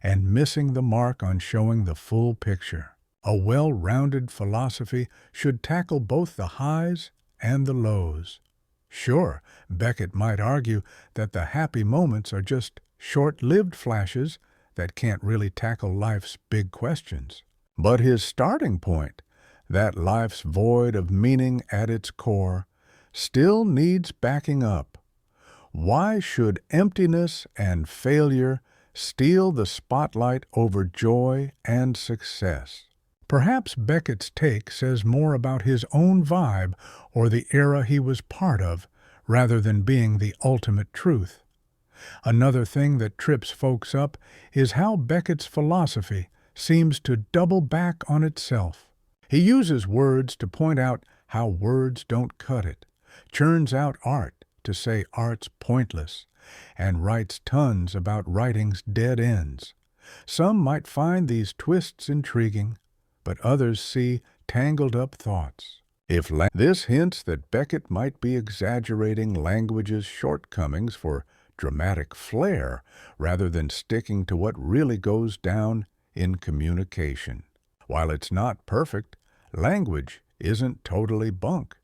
and missing the mark on showing the full picture. A well-rounded philosophy should tackle both the highs and the lows. Sure, Beckett might argue that the happy moments are just short-lived flashes that can't really tackle life's big questions. But his starting point, that life's void of meaning at its core, still needs backing up. Why should emptiness and failure steal the spotlight over joy and success? Perhaps Beckett's take says more about his own vibe or the era he was part of, rather than being the ultimate truth. Another thing that trips folks up is how Beckett's philosophy seems to double back on itself. He uses words to point out how words don't cut it, churns out art to say art's pointless, and writes tons about writing's dead ends. Some might find these twists intriguing, but others see tangled up thoughts. This hints that Beckett might be exaggerating language's shortcomings for dramatic flair rather than sticking to what really goes down in communication. While it's not perfect, language isn't totally bunk.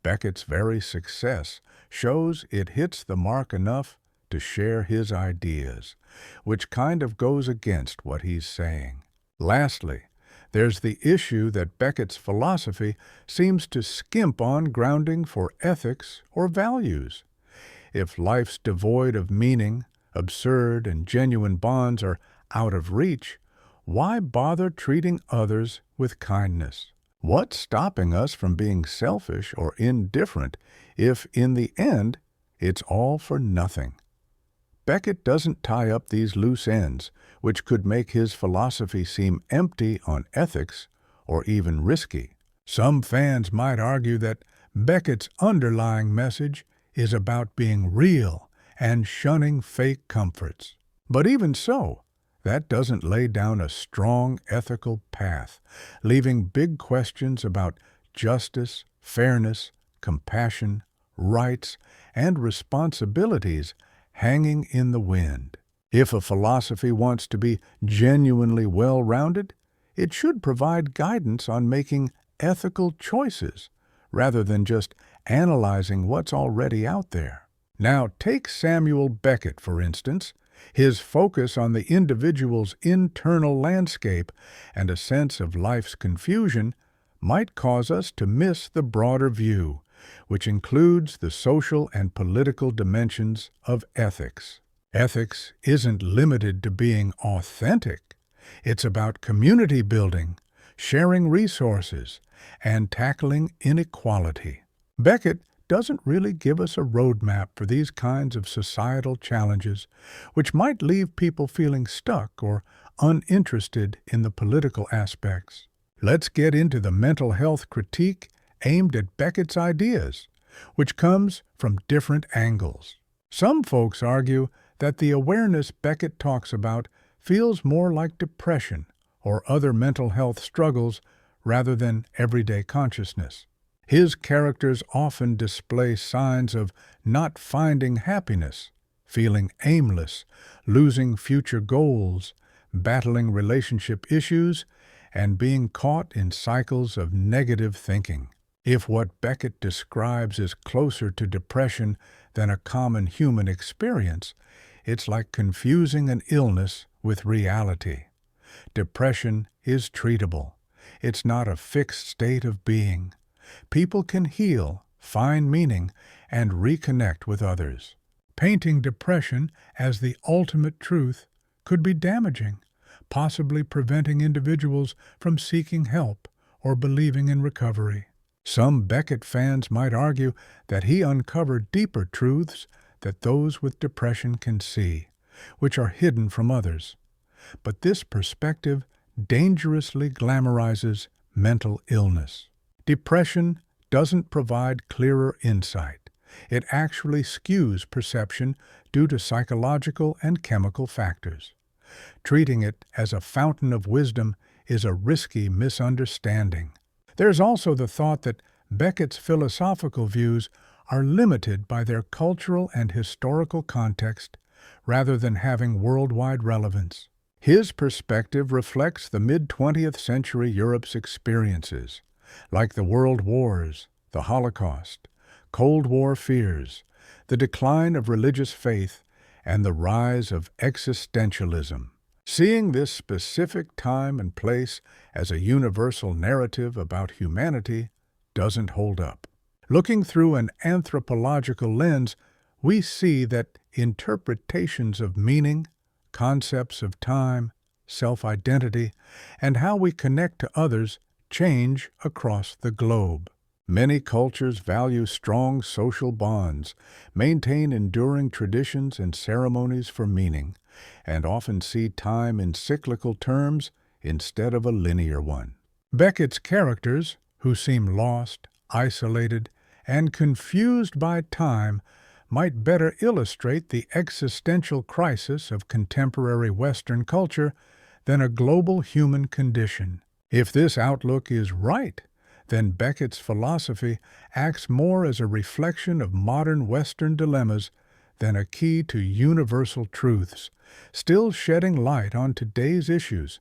Beckett's very success shows it hits the mark enough to share his ideas, which kind of goes against what he's saying. Lastly, there's the issue that Beckett's philosophy seems to skimp on grounding for ethics or values. If life's devoid of meaning, absurd and genuine bonds are out of reach, why bother treating others with kindness? What's stopping us from being selfish or indifferent if, in the end, it's all for nothing? Beckett doesn't tie up these loose ends, which could make his philosophy seem empty on ethics or even risky. Some fans might argue that Beckett's underlying message is about being real and shunning fake comforts. But even so, That doesn't lay down a strong ethical path, leaving big questions about justice, fairness, compassion, rights, and responsibilities hanging in the wind. If a philosophy wants to be genuinely well-rounded, it should provide guidance on making ethical choices rather than just analyzing what's already out there. Now, take Samuel Beckett, for instance. His focus on the individual's internal landscape and a sense of life's confusion might cause us to miss the broader view, which includes the social and political dimensions of ethics. Ethics isn't limited to being authentic. It's about community building, sharing resources, and tackling inequality. Beckett doesn't really give us a roadmap for these kinds of societal challenges, which might leave people feeling stuck or uninterested in the political aspects. Let's get into the mental health critique aimed at Beckett's ideas, which comes from different angles. Some folks argue that the awareness Beckett talks about feels more like depression or other mental health struggles rather than everyday consciousness. His characters often display signs of not finding happiness, feeling aimless, losing future goals, battling relationship issues, and being caught in cycles of negative thinking. If what Beckett describes is closer to depression than a common human experience, it's like confusing an illness with reality. Depression is treatable. It's not a fixed state of being. People can heal, find meaning, and reconnect with others. Painting depression as the ultimate truth could be damaging, possibly preventing individuals from seeking help or believing in recovery. Some Beckett fans might argue that he uncovered deeper truths that those with depression can see, which are hidden from others. But this perspective dangerously glamorizes mental illness. Depression doesn't provide clearer insight. It actually skews perception due to psychological and chemical factors. Treating it as a fountain of wisdom is a risky misunderstanding. There's also the thought that Beckett's philosophical views are limited by their cultural and historical context rather than having worldwide relevance. His perspective reflects the mid-20th century Europe's experiences, like the World Wars, the Holocaust, Cold War fears, the decline of religious faith, and the rise of existentialism. Seeing this specific time and place as a universal narrative about humanity doesn't hold up. Looking through an anthropological lens, we see that interpretations of meaning, concepts of time, self-identity, and how we connect to others change across the globe. Many cultures value strong social bonds, maintain enduring traditions and ceremonies for meaning, and often see time in cyclical terms instead of a linear one. Beckett's characters, who seem lost, isolated, and confused by time, might better illustrate the existential crisis of contemporary Western culture than a global human condition. If this outlook is right, then Beckett's philosophy acts more as a reflection of modern Western dilemmas than a key to universal truths, still shedding light on today's issues,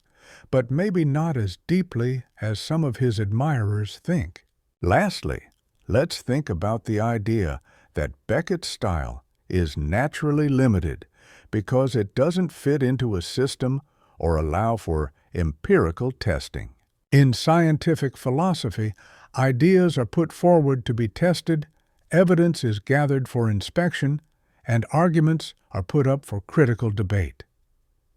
but maybe not as deeply as some of his admirers think. Lastly, let's think about the idea that Beckett's style is naturally limited because it doesn't fit into a system or allow for empirical testing. In scientific philosophy, ideas are put forward to be tested, evidence is gathered for inspection, and arguments are put up for critical debate.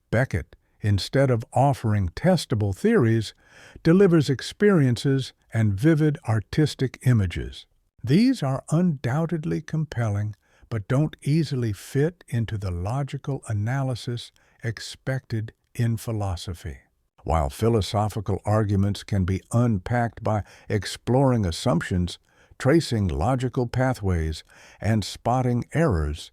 Beckett, instead of offering testable theories, delivers experiences and vivid artistic images. These are undoubtedly compelling, but don't easily fit into the logical analysis expected in philosophy. While philosophical arguments can be unpacked by exploring assumptions, tracing logical pathways, and spotting errors,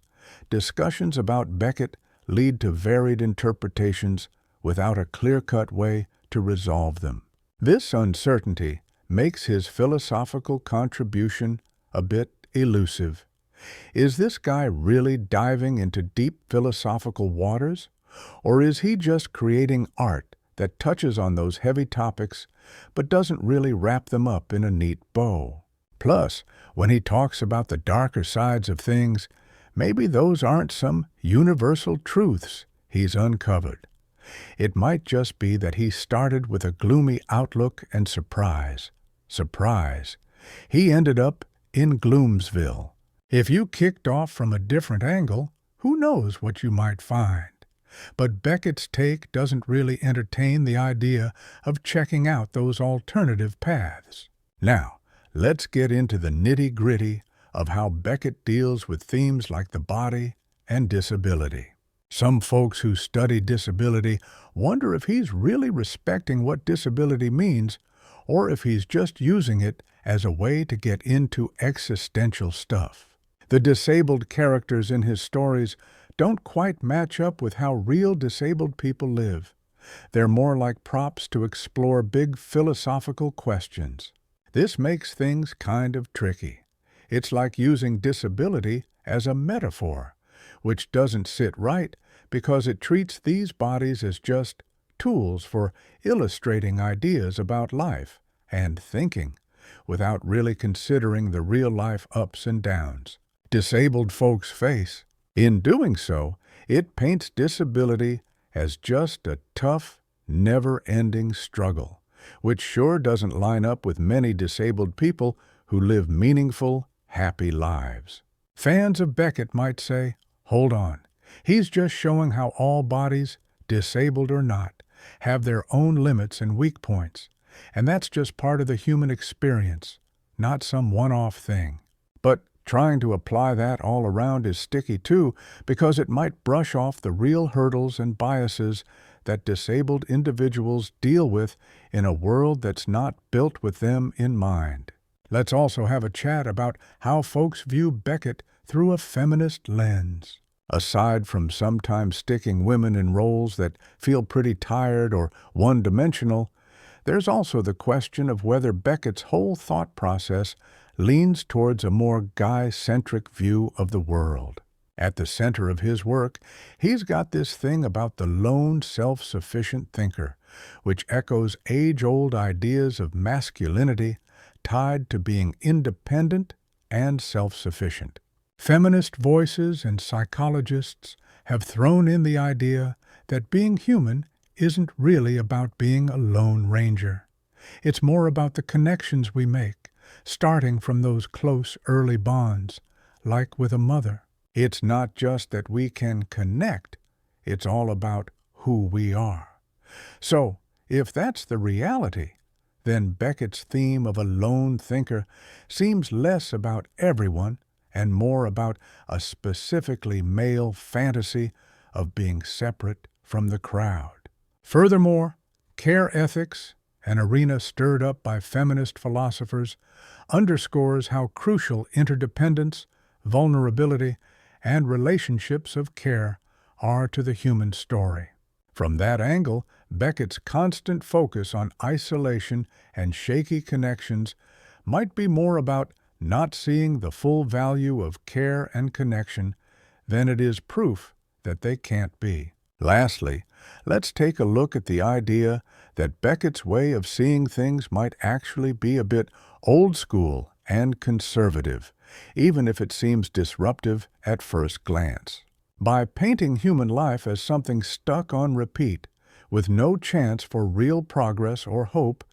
discussions about Beckett lead to varied interpretations without a clear-cut way to resolve them. This uncertainty makes his philosophical contribution a bit elusive. Is this guy really diving into deep philosophical waters? Or is he just creating art that touches on those heavy topics but doesn't really wrap them up in a neat bow? Plus, when he talks about the darker sides of things, maybe those aren't some universal truths he's uncovered. It might just be that he started with a gloomy outlook and surprise. He ended up in Gloomsville. If you kicked off from a different angle, who knows what you might find. But Beckett's take doesn't really entertain the idea of checking out those alternative paths. Now, let's get into the nitty-gritty of how Beckett deals with themes like the body and disability. Some folks who study disability wonder if he's really respecting what disability means, or if he's just using it as a way to get into existential stuff. The disabled characters in his stories don't quite match up with how real disabled people live. They're more like props to explore big philosophical questions. This makes things kind of tricky. It's like using disability as a metaphor, which doesn't sit right because it treats these bodies as just tools for illustrating ideas about life and thinking, without really considering the real-life ups and downs disabled folks face. In doing so, it paints disability as just a tough, never-ending struggle, which sure doesn't line up with many disabled people who live meaningful, happy lives. Fans of Beckett might say, hold on, he's just showing how all bodies, disabled or not, have their own limits and weak points, and that's just part of the human experience, not some one-off thing. But trying to apply that all around is sticky too, because it might brush off the real hurdles and biases that disabled individuals deal with in a world that's not built with them in mind. Let's also have a chat about how folks view Beckett through a feminist lens. Aside from sometimes sticking women in roles that feel pretty tired or one-dimensional, there's also the question of whether Beckett's whole thought process leans towards a more guy-centric view of the world. At the center of his work, he's got this thing about the lone, self-sufficient thinker, which echoes age-old ideas of masculinity tied to being independent and self-sufficient. Feminist voices and psychologists have thrown in the idea that being human isn't really about being a lone ranger. It's more about the connections we make, starting from those close early bonds, like with a mother. It's not just that we can connect, it's all about who we are. So, if that's the reality, then Beckett's theme of a lone thinker seems less about everyone and more about a specifically male fantasy of being separate from the crowd. Furthermore, care ethics, an arena stirred up by feminist philosophers, underscores how crucial interdependence, vulnerability, and relationships of care are to the human story. From that angle, Beckett's constant focus on isolation and shaky connections might be more about not seeing the full value of care and connection than it is proof that they can't be. Lastly, let's take a look at the idea that Beckett's way of seeing things might actually be a bit old school and conservative, even if it seems disruptive at first glance. By painting human life as something stuck on repeat, with no chance for real progress or hope,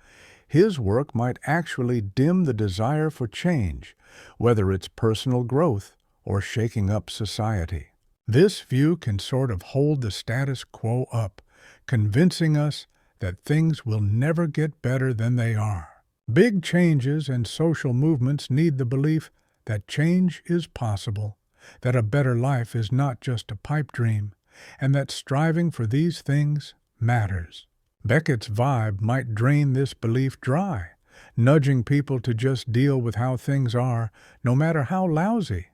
his work might actually dim the desire for change, whether it's personal growth or shaking up society. This view can sort of hold the status quo up, convincing us that things will never get better than they are. Big changes and social movements need the belief that change is possible, that a better life is not just a pipe dream, and that striving for these things matters. Beckett's vibe might drain this belief dry, nudging people to just deal with how things are, no matter how lousy.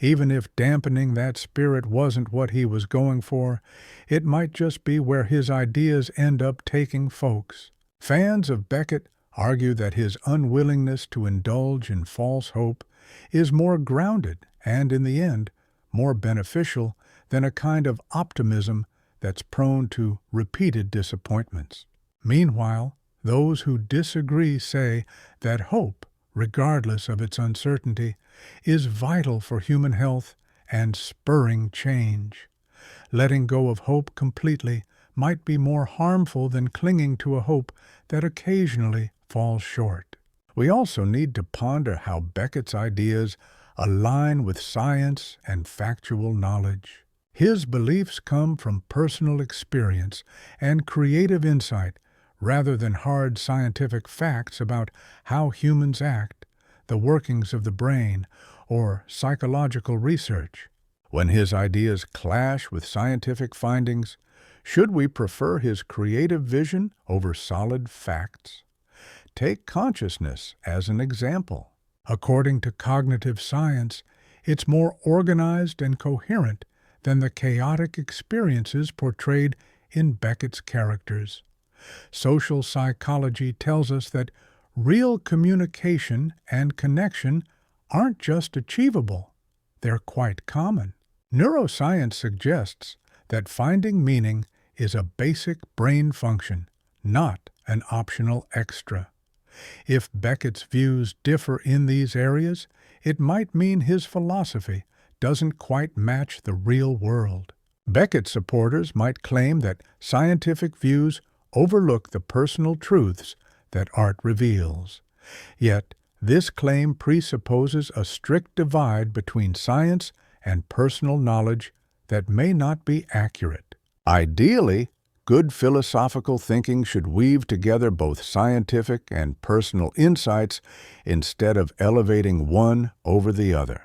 Even if dampening that spirit wasn't what he was going for, it might just be where his ideas end up taking folks. Fans of Beckett argue that his unwillingness to indulge in false hope is more grounded and, in the end, more beneficial than a kind of optimism that's prone to repeated disappointments. Meanwhile, those who disagree say that hope, regardless of its uncertainty, is vital for human health and spurring change. Letting go of hope completely might be more harmful than clinging to a hope that occasionally falls short. We also need to ponder how Beckett's ideas align with science and factual knowledge. His beliefs come from personal experience and creative insight rather than hard scientific facts about how humans act, the workings of the brain, or psychological research. When his ideas clash with scientific findings, should we prefer his creative vision over solid facts? Take consciousness as an example. According to cognitive science, it's more organized and coherent than the chaotic experiences portrayed in Beckett's characters. Social psychology tells us that real communication and connection aren't just achievable, they're quite common. Neuroscience suggests that finding meaning is a basic brain function, not an optional extra. If Beckett's views differ in these areas, it might mean his philosophy doesn't quite match the real world. Beckett supporters might claim that scientific views overlook the personal truths that art reveals. Yet, this claim presupposes a strict divide between science and personal knowledge that may not be accurate. Ideally, good philosophical thinking should weave together both scientific and personal insights instead of elevating one over the other.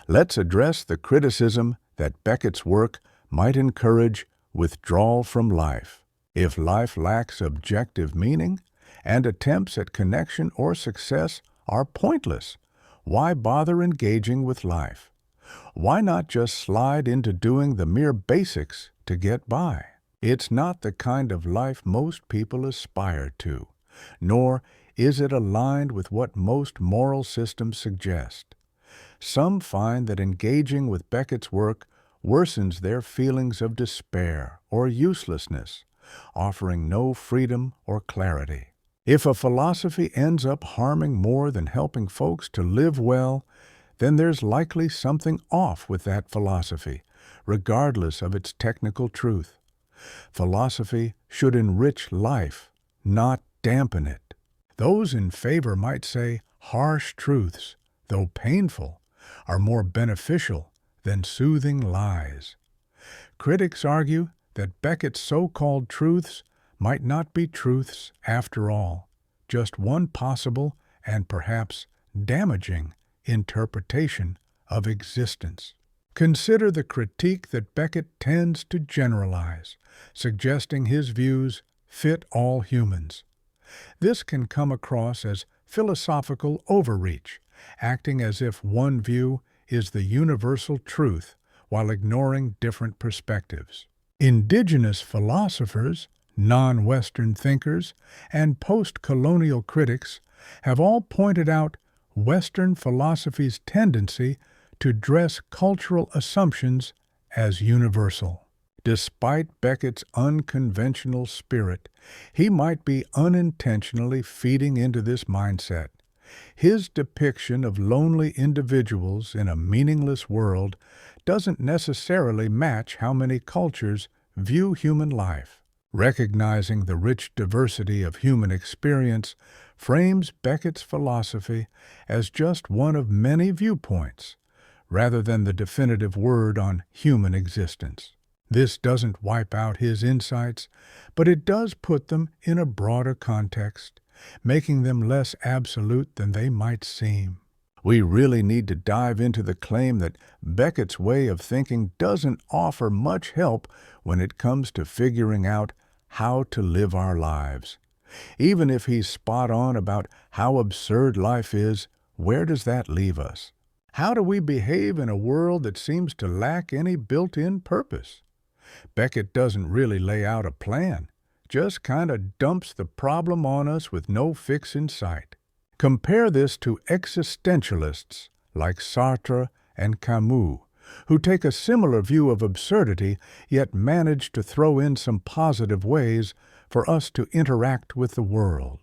Let's address the criticism that Beckett's work might encourage withdrawal from life. If life lacks objective meaning, and attempts at connection or success are pointless, why bother engaging with life? Why not just slide into doing the mere basics to get by? It's not the kind of life most people aspire to, nor is it aligned with what most moral systems suggest. Some find that engaging with Beckett's work worsens their feelings of despair or uselessness, offering no freedom or clarity. If a philosophy ends up harming more than helping folks to live well, then there's likely something off with that philosophy, regardless of its technical truth. Philosophy should enrich life, not dampen it. Those in favor might say harsh truths, though painful, are more beneficial than soothing lies. Critics argue that Beckett's so-called truths might not be truths after all, just one possible and perhaps damaging interpretation of existence. Consider the critique that Beckett tends to generalize, suggesting his views fit all humans. This can come across as philosophical overreach, acting as if one view is the universal truth while ignoring different perspectives. Indigenous philosophers, non-Western thinkers, and post-colonial critics have all pointed out Western philosophy's tendency to dress cultural assumptions as universal. Despite Beckett's unconventional spirit, he might be unintentionally feeding into this mindset. His depiction of lonely individuals in a meaningless world doesn't necessarily match how many cultures view human life. Recognizing the rich diversity of human experience frames Beckett's philosophy as just one of many viewpoints, rather than the definitive word on human existence. This doesn't wipe out his insights, but it does put them in a broader context, making them less absolute than they might seem. We really need to dive into the claim that Beckett's way of thinking doesn't offer much help when it comes to figuring out how to live our lives. Even if he's spot on about how absurd life is, where does that leave us? How do we behave in a world that seems to lack any built-in purpose? Beckett doesn't really lay out a plan, just kind of dumps the problem on us with no fix in sight. Compare this to existentialists like Sartre and Camus, who take a similar view of absurdity yet manage to throw in some positive ways for us to interact with the world.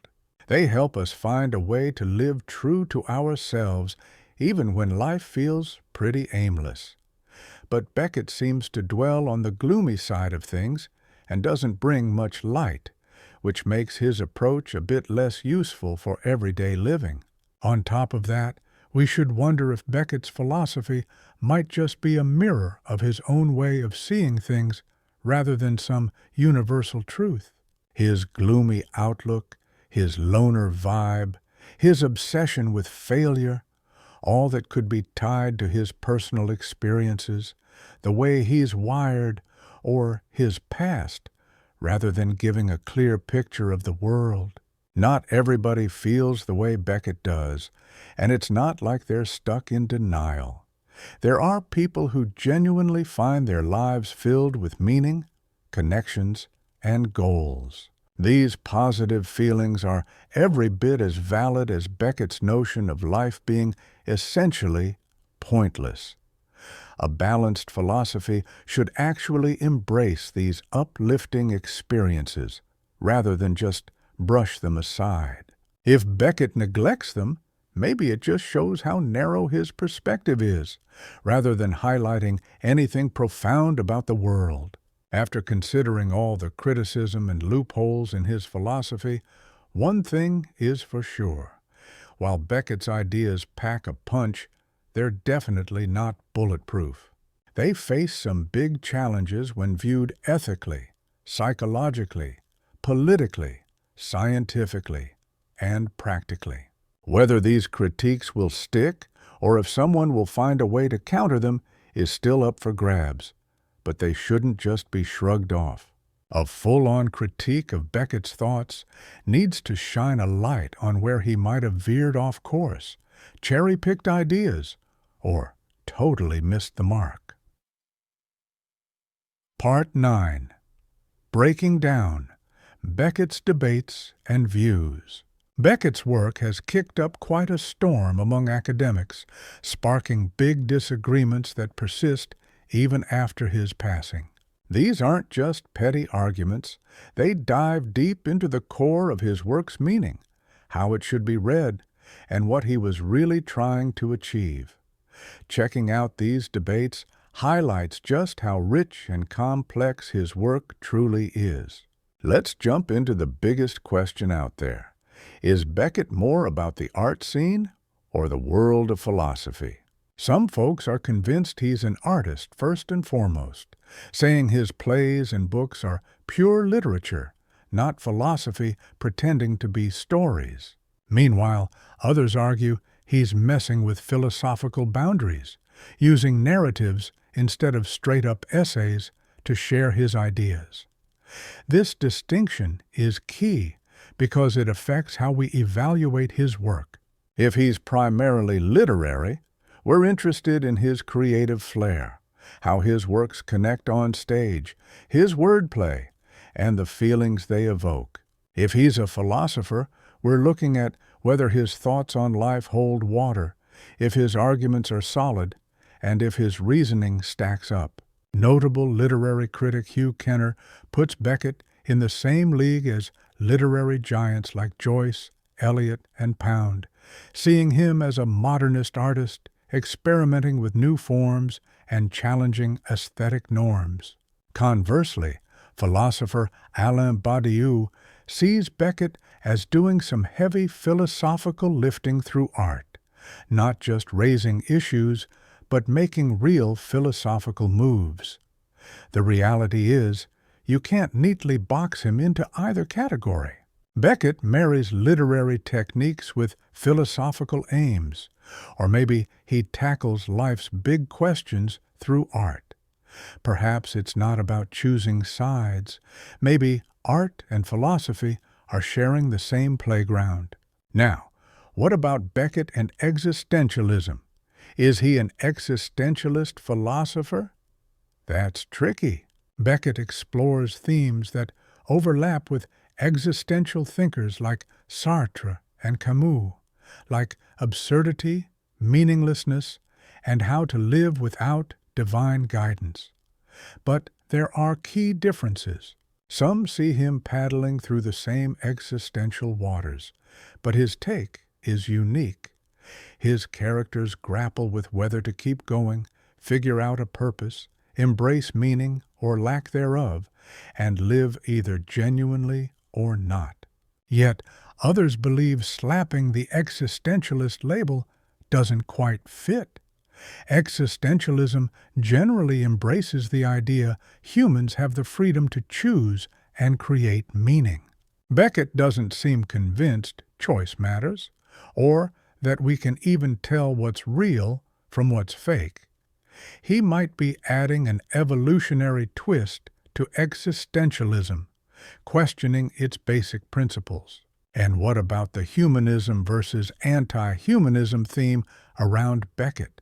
They help us find a way to live true to ourselves even when life feels pretty aimless. But Beckett seems to dwell on the gloomy side of things and doesn't bring much light, which makes his approach a bit less useful for everyday living. On top of that, we should wonder if Beckett's philosophy might just be a mirror of his own way of seeing things rather than some universal truth. His gloomy outlook, his loner vibe, his obsession with failure, all that could be tied to his personal experiences, the way he's wired, or his past, rather than giving a clear picture of the world. Not everybody feels the way Beckett does, and it's not like they're stuck in denial. There are people who genuinely find their lives filled with meaning, connections, and goals. These positive feelings are every bit as valid as Beckett's notion of life being essentially pointless. A balanced philosophy should actually embrace these uplifting experiences rather than just brush them aside. If Beckett neglects them, maybe it just shows how narrow his perspective is, rather than highlighting anything profound about the world. After considering all the criticism and loopholes in his philosophy, one thing is for sure. While Beckett's ideas pack a punch, they're definitely not bulletproof. They face some big challenges when viewed ethically, psychologically, politically, scientifically, and practically. Whether these critiques will stick or if someone will find a way to counter them is still up for grabs, but they shouldn't just be shrugged off. A full-on critique of Beckett's thoughts needs to shine a light on where he might have veered off course, cherry-picked ideas, or totally missed the mark. Part 9. Breaking Down Beckett's Debates and Views. Beckett's work has kicked up quite a storm among academics, sparking big disagreements that persist even after his passing. These aren't just petty arguments. They dive deep into the core of his work's meaning, how it should be read, and what he was really trying to achieve. Checking out these debates highlights just how rich and complex his work truly is. Let's jump into the biggest question out there. Is Beckett more about the art scene or the world of philosophy? Some folks are convinced he's an artist first and foremost, saying his plays and books are pure literature, not philosophy pretending to be stories. Meanwhile, others argue he's messing with philosophical boundaries, using narratives instead of straight-up essays to share his ideas. This distinction is key because it affects how we evaluate his work. If he's primarily literary, we're interested in his creative flair, how his works connect on stage, his wordplay, and the feelings they evoke. If he's a philosopher, we're looking at whether his thoughts on life hold water, if his arguments are solid, and if his reasoning stacks up. Notable literary critic Hugh Kenner puts Beckett in the same league as literary giants like Joyce, Eliot, and Pound, seeing him as a modernist artist, experimenting with new forms and challenging aesthetic norms. Conversely, philosopher Alain Badiou sees Beckett as doing some heavy philosophical lifting through art, not just raising issues, but making real philosophical moves. The reality is, you can't neatly box him into either category. Beckett marries literary techniques with philosophical aims, or maybe he tackles life's big questions through art. Perhaps it's not about choosing sides. Maybe art and philosophy are sharing the same playground. Now, what about Beckett and existentialism? Is he an existentialist philosopher? That's tricky. Beckett explores themes that overlap with existential thinkers like Sartre and Camus, like absurdity, meaninglessness, and how to live without divine guidance. But there are key differences. Some see him paddling through the same existential waters, but his take is unique. His characters grapple with whether to keep going, figure out a purpose, embrace meaning or lack thereof, and live either genuinely or not. Yet others believe slapping the existentialist label doesn't quite fit. Existentialism generally embraces the idea humans have the freedom to choose and create meaning. Beckett doesn't seem convinced choice matters, or that we can even tell what's real from what's fake. He might be adding an evolutionary twist to existentialism, questioning its basic principles. And what about the humanism versus anti-humanism theme around Beckett?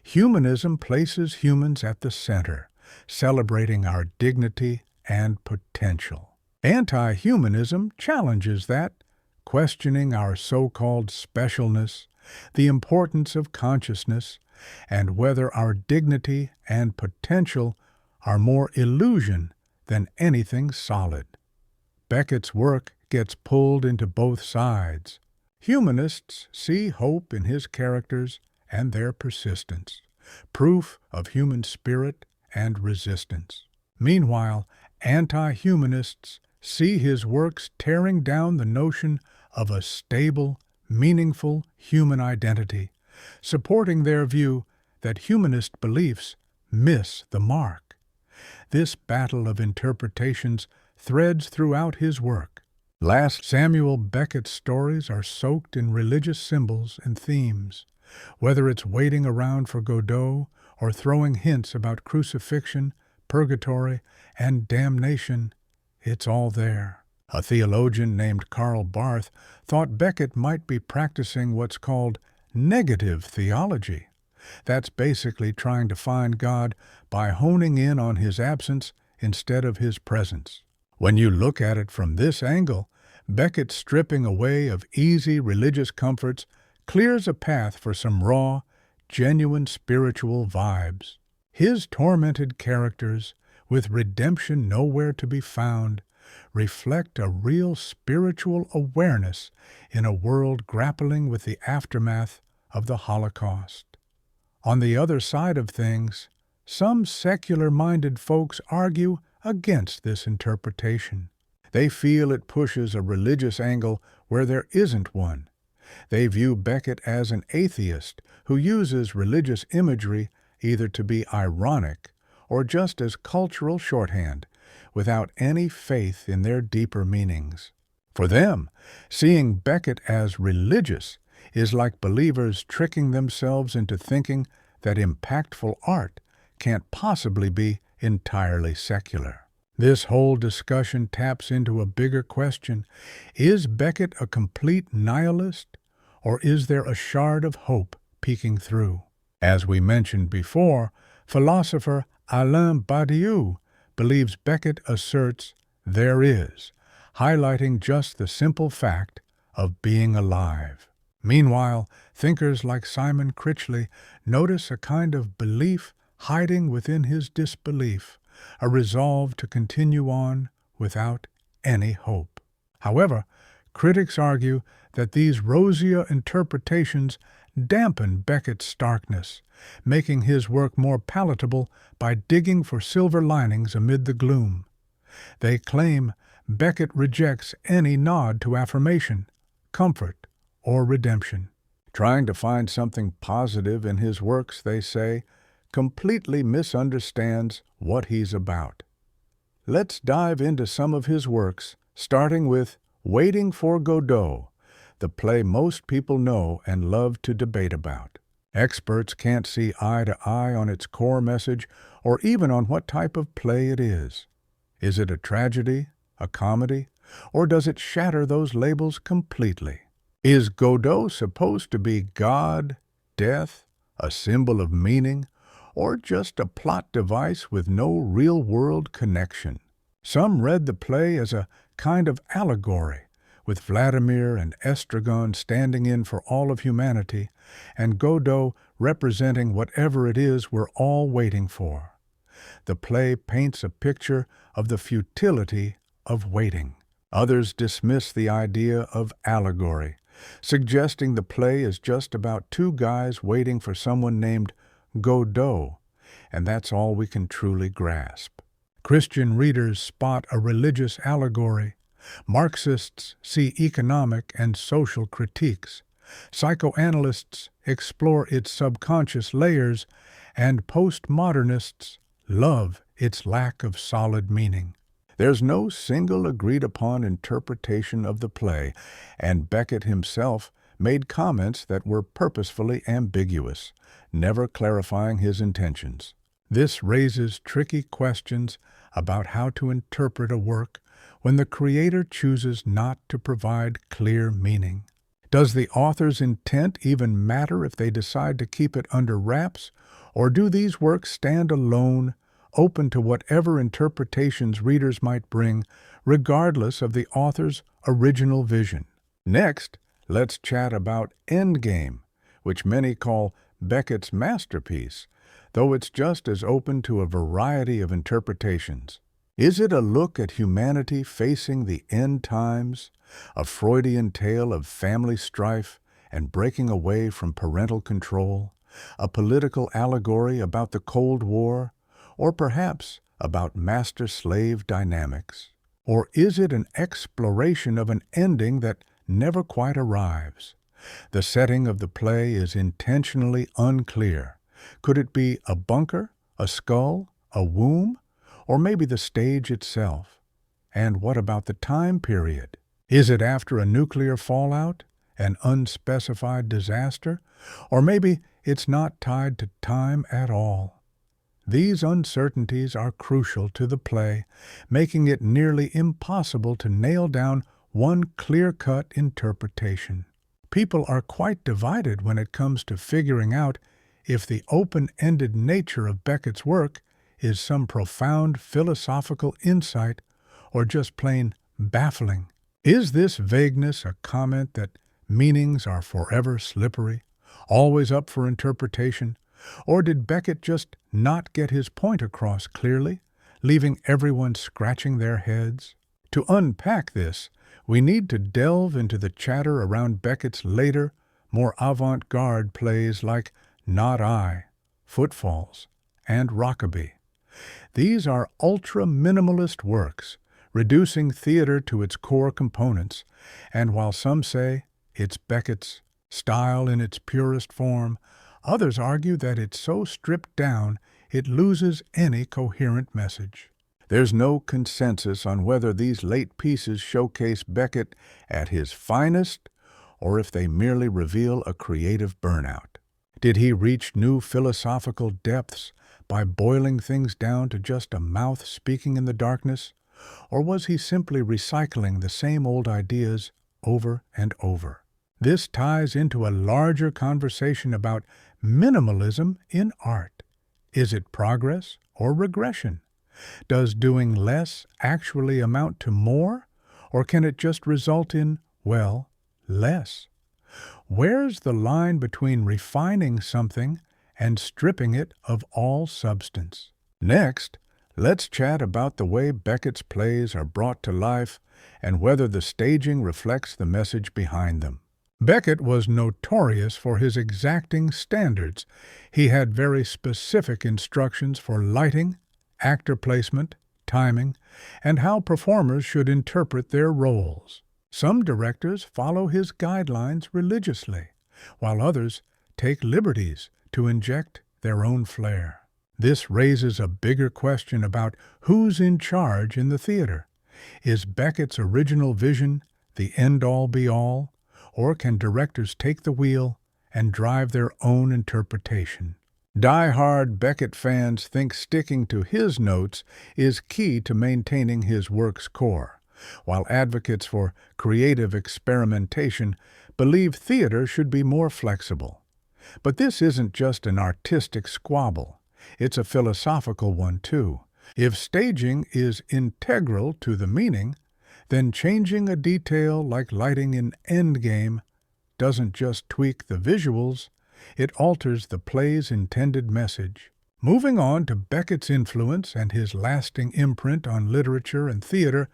Humanism places humans at the center, celebrating our dignity and potential. Anti-humanism challenges that, questioning our so-called specialness, the importance of consciousness, and whether our dignity and potential are more illusion than anything solid. Beckett's work gets pulled into both sides. Humanists see hope in his characters and their persistence, proof of human spirit and resistance. Meanwhile, anti-humanists see his works tearing down the notion of a stable, meaningful human identity, supporting their view that humanist beliefs miss the mark. This battle of interpretations threads throughout his work. Samuel Beckett's stories are soaked in religious symbols and themes, whether it's waiting around for Godot or throwing hints about crucifixion, purgatory, and damnation. It's all there. A theologian named Karl Barth thought Beckett might be practicing what's called negative theology. That's basically trying to find God by honing in on his absence instead of his presence. When you look at it from this angle, Beckett's stripping away of easy religious comforts clears a path for some raw, genuine spiritual vibes. His tormented characters, with redemption nowhere to be found, reflect a real spiritual awareness in a world grappling with the aftermath of the Holocaust. On the other side of things, some secular-minded folks argue against this interpretation. They feel it pushes a religious angle where there isn't one. They view Beckett as an atheist who uses religious imagery either to be ironic or just as cultural shorthand, without any faith in their deeper meanings. For them, seeing Beckett as religious is like believers tricking themselves into thinking that impactful art can't possibly be entirely secular. This whole discussion taps into a bigger question. Is Beckett a complete nihilist, or is there a shard of hope peeking through? As we mentioned before, philosopher Alain Badiou believes Beckett asserts there is, highlighting just the simple fact of being alive. Meanwhile, thinkers like Simon Critchley notice a kind of belief hiding within his disbelief, a resolve to continue on without any hope. However, critics argue that these rosier interpretations dampen Beckett's starkness, making his work more palatable by digging for silver linings amid the gloom. They claim Beckett rejects any nod to affirmation, comfort, or redemption. Trying to find something positive in his works, they say, completely misunderstands what he's about. Let's dive into some of his works, starting with Waiting for Godot, the play most people know and love to debate about. Experts can't see eye to eye on its core message or even on what type of play it is. Is it a tragedy, a comedy, or does it shatter those labels completely? Is Godot supposed to be God, death, a symbol of meaning, or just a plot device with no real-world connection. Some read the play as a kind of allegory, with Vladimir and Estragon standing in for all of humanity, and Godot representing whatever it is we're all waiting for. The play paints a picture of the futility of waiting. Others dismiss the idea of allegory, suggesting the play is just about two guys waiting for someone named Godot, and that's all we can truly grasp. Christian readers spot a religious allegory. Marxists see economic and social critiques. Psychoanalysts explore its subconscious layers, and postmodernists love its lack of solid meaning. There's no single agreed-upon interpretation of the play, and Beckett himself made comments that were purposefully ambiguous, never clarifying his intentions. This raises tricky questions about how to interpret a work when the creator chooses not to provide clear meaning. Does the author's intent even matter if they decide to keep it under wraps, or do these works stand alone, open to whatever interpretations readers might bring, regardless of the author's original vision? Next, let's chat about Endgame, which many call Beckett's masterpiece, though it's just as open to a variety of interpretations. Is it a look at humanity facing the end times, a Freudian tale of family strife and breaking away from parental control, a political allegory about the Cold War, or perhaps about master-slave dynamics? Or is it an exploration of an ending that never quite arrives? The setting of the play is intentionally unclear. Could it be a bunker, a skull, a womb, or maybe the stage itself? And what about the time period? Is it after a nuclear fallout, an unspecified disaster, or maybe it's not tied to time at all? These uncertainties are crucial to the play, making it nearly impossible to nail down one clear-cut interpretation. People are quite divided when it comes to figuring out if the open-ended nature of Beckett's work is some profound philosophical insight or just plain baffling. Is this vagueness a comment that meanings are forever slippery, always up for interpretation, or did Beckett just not get his point across clearly, leaving everyone scratching their heads? To unpack this, we need to delve into the chatter around Beckett's later, more avant-garde plays like Not I, Footfalls, and Rockaby. These are ultra-minimalist works, reducing theater to its core components, and while some say it's Beckett's style in its purest form, others argue that it's so stripped down it loses any coherent message. There's no consensus on whether these late pieces showcase Beckett at his finest or if they merely reveal a creative burnout. Did he reach new philosophical depths by boiling things down to just a mouth speaking in the darkness, or was he simply recycling the same old ideas over and over? This ties into a larger conversation about minimalism in art. Is it progress or regression? Does doing less actually amount to more, or can it just result in, well, less? Where's the line between refining something and stripping it of all substance? Next, let's chat about the way Beckett's plays are brought to life and whether the staging reflects the message behind them. Beckett was notorious for his exacting standards. He had very specific instructions for lighting, actor placement, timing, and how performers should interpret their roles. Some directors follow his guidelines religiously, while others take liberties to inject their own flair. This raises a bigger question about who's in charge in the theater. Is Beckett's original vision the end-all be-all, or can directors take the wheel and drive their own interpretation? Die-hard Beckett fans think sticking to his notes is key to maintaining his work's core, while advocates for creative experimentation believe theater should be more flexible. But this isn't just an artistic squabble. It's a philosophical one, too. If staging is integral to the meaning, then changing a detail like lighting in Endgame doesn't just tweak the visuals, it alters the play's intended message. Moving on to Beckett's influence and his lasting imprint on literature and theater,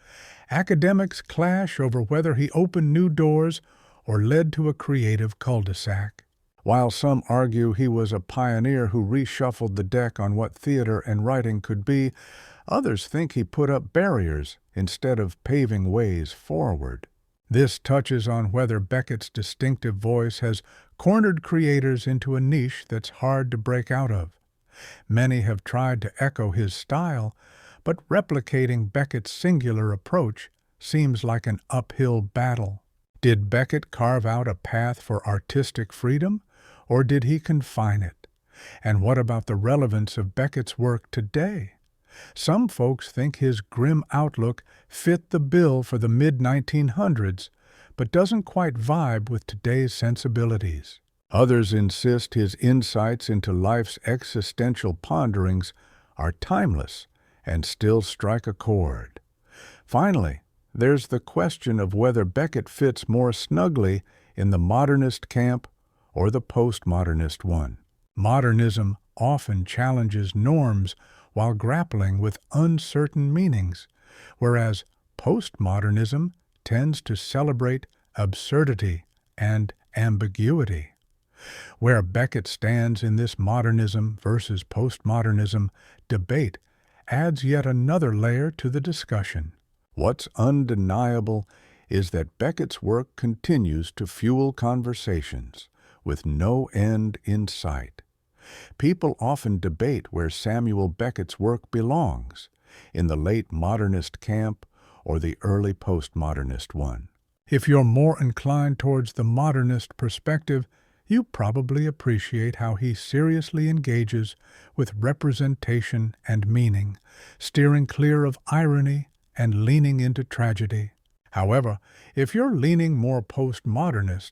academics clash over whether he opened new doors or led to a creative cul-de-sac. While some argue he was a pioneer who reshuffled the deck on what theater and writing could be, others think he put up barriers instead of paving ways forward. This touches on whether Beckett's distinctive voice has cornered creators into a niche that's hard to break out of. Many have tried to echo his style, but replicating Beckett's singular approach seems like an uphill battle. Did Beckett carve out a path for artistic freedom, or did he confine it? And what about the relevance of Beckett's work today? Some folks think his grim outlook fit the bill for the mid-1900s, but doesn't quite vibe with today's sensibilities. Others insist his insights into life's existential ponderings are timeless and still strike a chord. Finally, there's the question of whether Beckett fits more snugly in the modernist camp or the postmodernist one. Modernism often challenges norms while grappling with uncertain meanings, whereas postmodernism tends to celebrate absurdity and ambiguity. Where Beckett stands in this modernism versus postmodernism debate adds yet another layer to the discussion. What's undeniable is that Beckett's work continues to fuel conversations with no end in sight. People often debate where Samuel Beckett's work belongs, in the late modernist camp or the early postmodernist one. If you're more inclined towards the modernist perspective, you probably appreciate how he seriously engages with representation and meaning, steering clear of irony and leaning into tragedy. However, if you're leaning more postmodernist,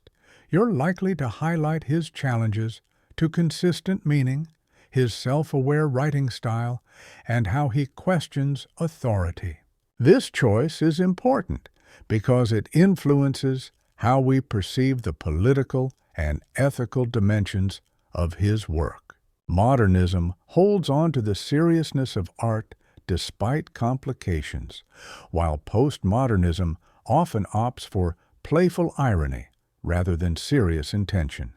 you're likely to highlight his challenges to consistent meaning, his self-aware writing style, and how he questions authority. This choice is important because it influences how we perceive the political and ethical dimensions of his work. Modernism holds on to the seriousness of art despite complications, while postmodernism often opts for playful irony rather than serious intention.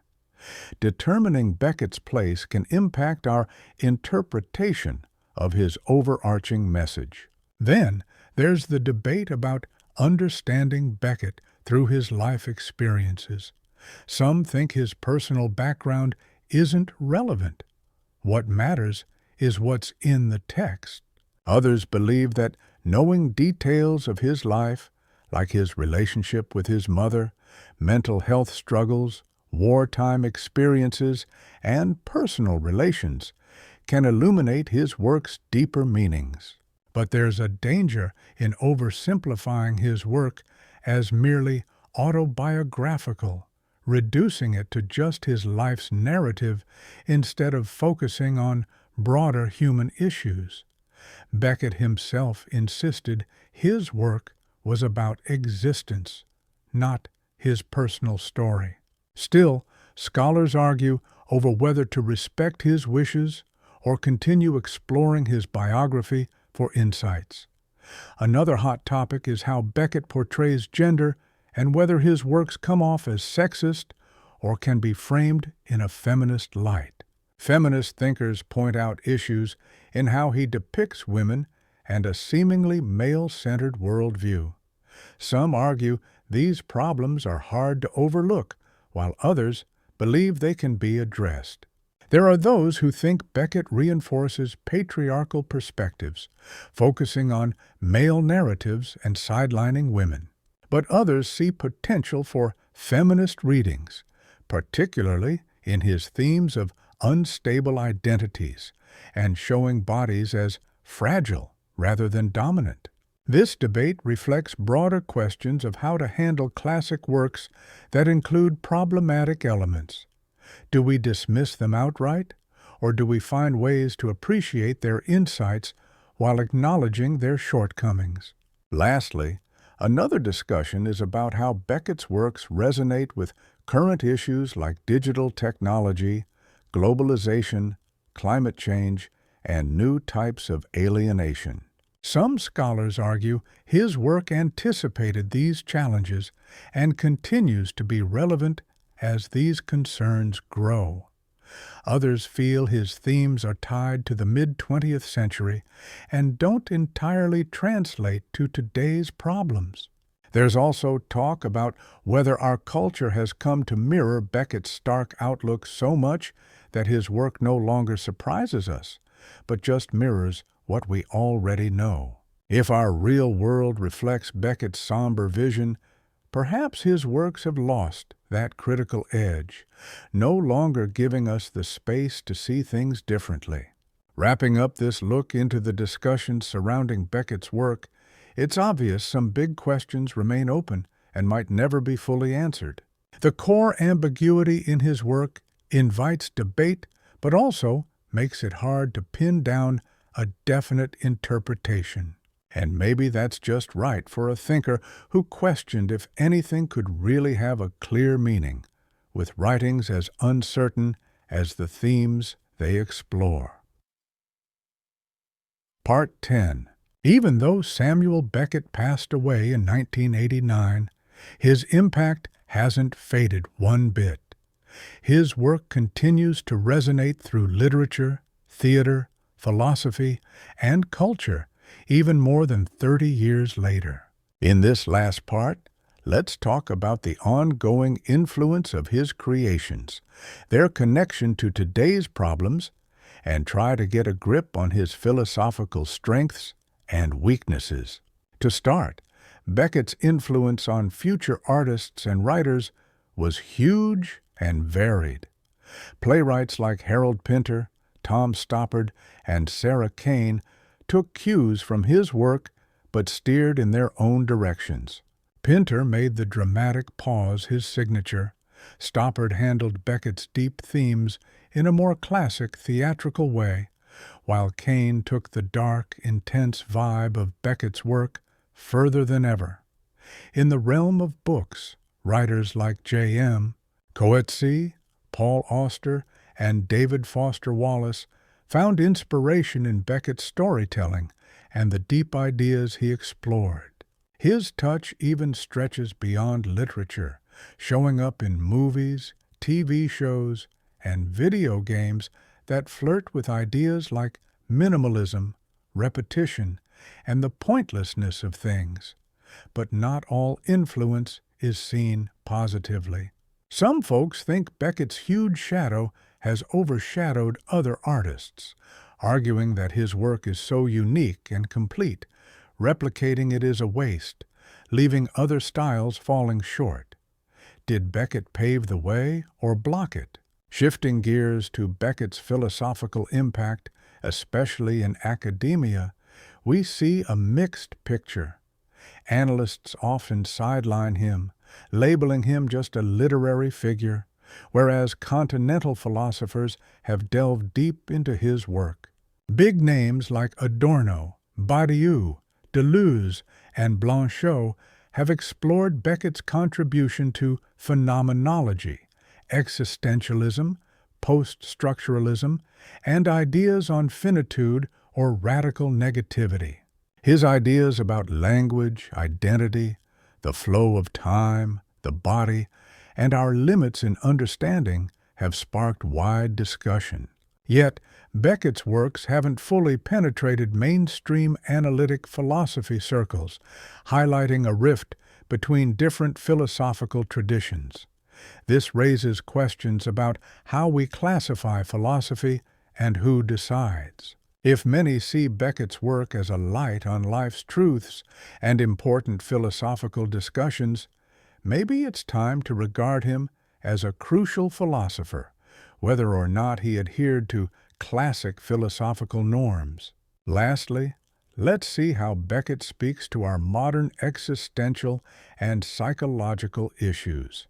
Determining Beckett's place can impact our interpretation of his overarching message. Then there's the debate about understanding Beckett through his life experiences. Some think his personal background isn't relevant. What matters is what's in the text. Others believe that knowing details of his life, like his relationship with his mother, mental health struggles, wartime experiences, and personal relations, can illuminate his work's deeper meanings. But there's a danger in oversimplifying his work as merely autobiographical, reducing it to just his life's narrative instead of focusing on broader human issues. Beckett himself insisted his work was about existence, not his personal story. Still, scholars argue over whether to respect his wishes or continue exploring his biography for insights. Another hot topic is how Beckett portrays gender and whether his works come off as sexist or can be framed in a feminist light. Feminist thinkers point out issues in how he depicts women and a seemingly male-centered worldview. Some argue these problems are hard to overlook, while others believe they can be addressed. There are those who think Beckett reinforces patriarchal perspectives, focusing on male narratives and sidelining women. But others see potential for feminist readings, particularly in his themes of unstable identities and showing bodies as fragile rather than dominant. This debate reflects broader questions of how to handle classic works that include problematic elements. Do we dismiss them outright, or do we find ways to appreciate their insights while acknowledging their shortcomings? Lastly, another discussion is about how Beckett's works resonate with current issues like digital technology, globalization, climate change, and new types of alienation. Some scholars argue his work anticipated these challenges and continues to be relevant as these concerns grow. Others feel his themes are tied to the mid-20th century and don't entirely translate to today's problems. There's also talk about whether our culture has come to mirror Beckett's stark outlook so much that his work no longer surprises us, but just mirrors what we already know. If our real world reflects Beckett's somber vision, perhaps his works have lost that critical edge, no longer giving us the space to see things differently. Wrapping up this look into the discussion surrounding Beckett's work, it's obvious some big questions remain open and might never be fully answered. The core ambiguity in his work invites debate, but also makes it hard to pin down a definite interpretation. And maybe that's just right for a thinker who questioned if anything could really have a clear meaning, with writings as uncertain as the themes they explore. Part 10. Even though Samuel Beckett passed away in 1989, his impact hasn't faded one bit. His work continues to resonate through literature, theater, philosophy, and culture, even more than 30 years later. In this last part, let's talk about the ongoing influence of his creations, their connection to today's problems, and try to get a grip on his philosophical strengths and weaknesses. To start, Beckett's influence on future artists and writers was huge and varied. Playwrights like Harold Pinter, Tom Stoppard, and Sarah Kane took cues from his work but steered in their own directions. Pinter made the dramatic pause his signature. Stoppard handled Beckett's deep themes in a more classic theatrical way, while Kane took the dark, intense vibe of Beckett's work further than ever. In the realm of books, writers like J.M. Coetzee, Paul Auster, and David Foster Wallace found inspiration in Beckett's storytelling and the deep ideas he explored. His touch even stretches beyond literature, showing up in movies, TV shows, and video games that flirt with ideas like minimalism, repetition, and the pointlessness of things. But not all influence is seen positively. Some folks think Beckett's huge shadow has overshadowed other artists, arguing that his work is so unique and complete, replicating it is a waste, leaving other styles falling short. Did Beckett pave the way or block it? Shifting gears to Beckett's philosophical impact, especially in academia, we see a mixed picture. Analysts often sideline him, labeling him just a literary figure, whereas continental philosophers have delved deep into his work. Big names like Adorno, Badiou, Deleuze, and Blanchot have explored Beckett's contribution to phenomenology, existentialism, post-structuralism, and ideas on finitude or radical negativity. His ideas about language, identity, the flow of time, the body, and our limits in understanding have sparked wide discussion. Yet, Beckett's works haven't fully penetrated mainstream analytic philosophy circles, highlighting a rift between different philosophical traditions. This raises questions about how we classify philosophy and who decides. If many see Beckett's work as a light on life's truths and important philosophical discussions, maybe it's time to regard him as a crucial philosopher, whether or not he adhered to classic philosophical norms. Lastly, let's see how Beckett speaks to our modern existential and psychological issues.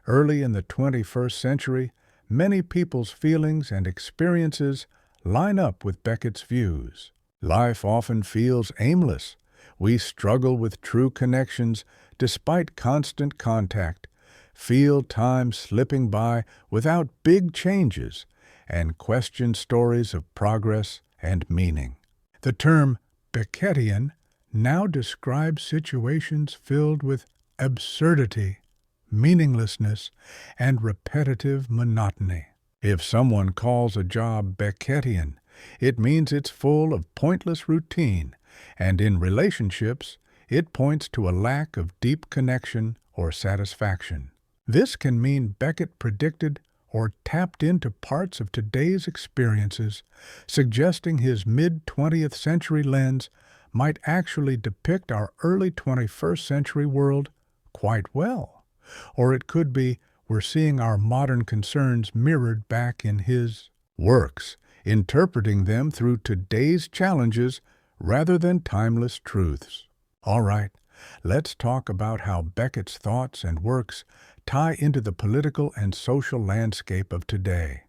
Early in the 21st century, many people's feelings and experiences line up with Beckett's views. Life often feels aimless. We struggle with true connections despite constant contact, feel time slipping by without big changes, and question stories of progress and meaning. The term Beckettian now describes situations filled with absurdity, meaninglessness, and repetitive monotony. If someone calls a job Beckettian, it means it's full of pointless routine, and in relationships, it points to a lack of deep connection or satisfaction. This can mean Beckett predicted or tapped into parts of today's experiences, suggesting his mid-20th century lens might actually depict our early 21st century world quite well. Or it could be we're seeing our modern concerns mirrored back in his works, interpreting them through today's challenges rather than timeless truths. All right, let's talk about how Beckett's thoughts and works tie into the political and social landscape of today.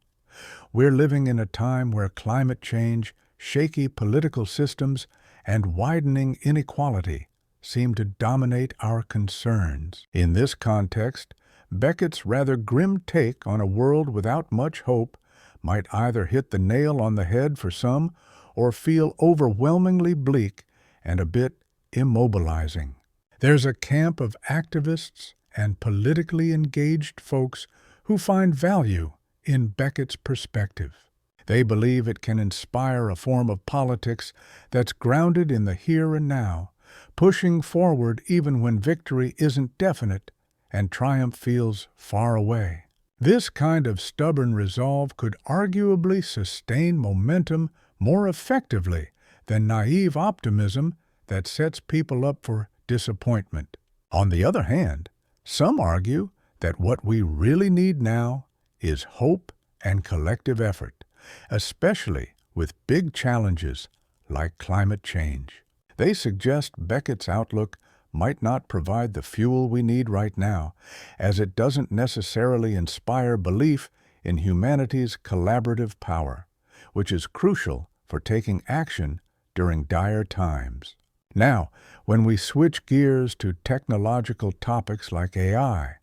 We're living in a time where climate change, shaky political systems, and widening inequality seem to dominate our concerns. In this context, Beckett's rather grim take on a world without much hope might either hit the nail on the head for some or feel overwhelmingly bleak and a bit immobilizing. There's a camp of activists and politically engaged folks who find value in Beckett's perspective. They believe it can inspire a form of politics that's grounded in the here and now, pushing forward even when victory isn't definite and triumph feels far away. This kind of stubborn resolve could arguably sustain momentum more effectively than naive optimism that sets people up for disappointment. On the other hand, some argue that what we really need now is hope and collective effort, especially with big challenges like climate change. They suggest Beckett's outlook might not provide the fuel we need right now, as it doesn't necessarily inspire belief in humanity's collaborative power, which is crucial for taking action during dire times. Now, when we switch gears to technological topics like AI,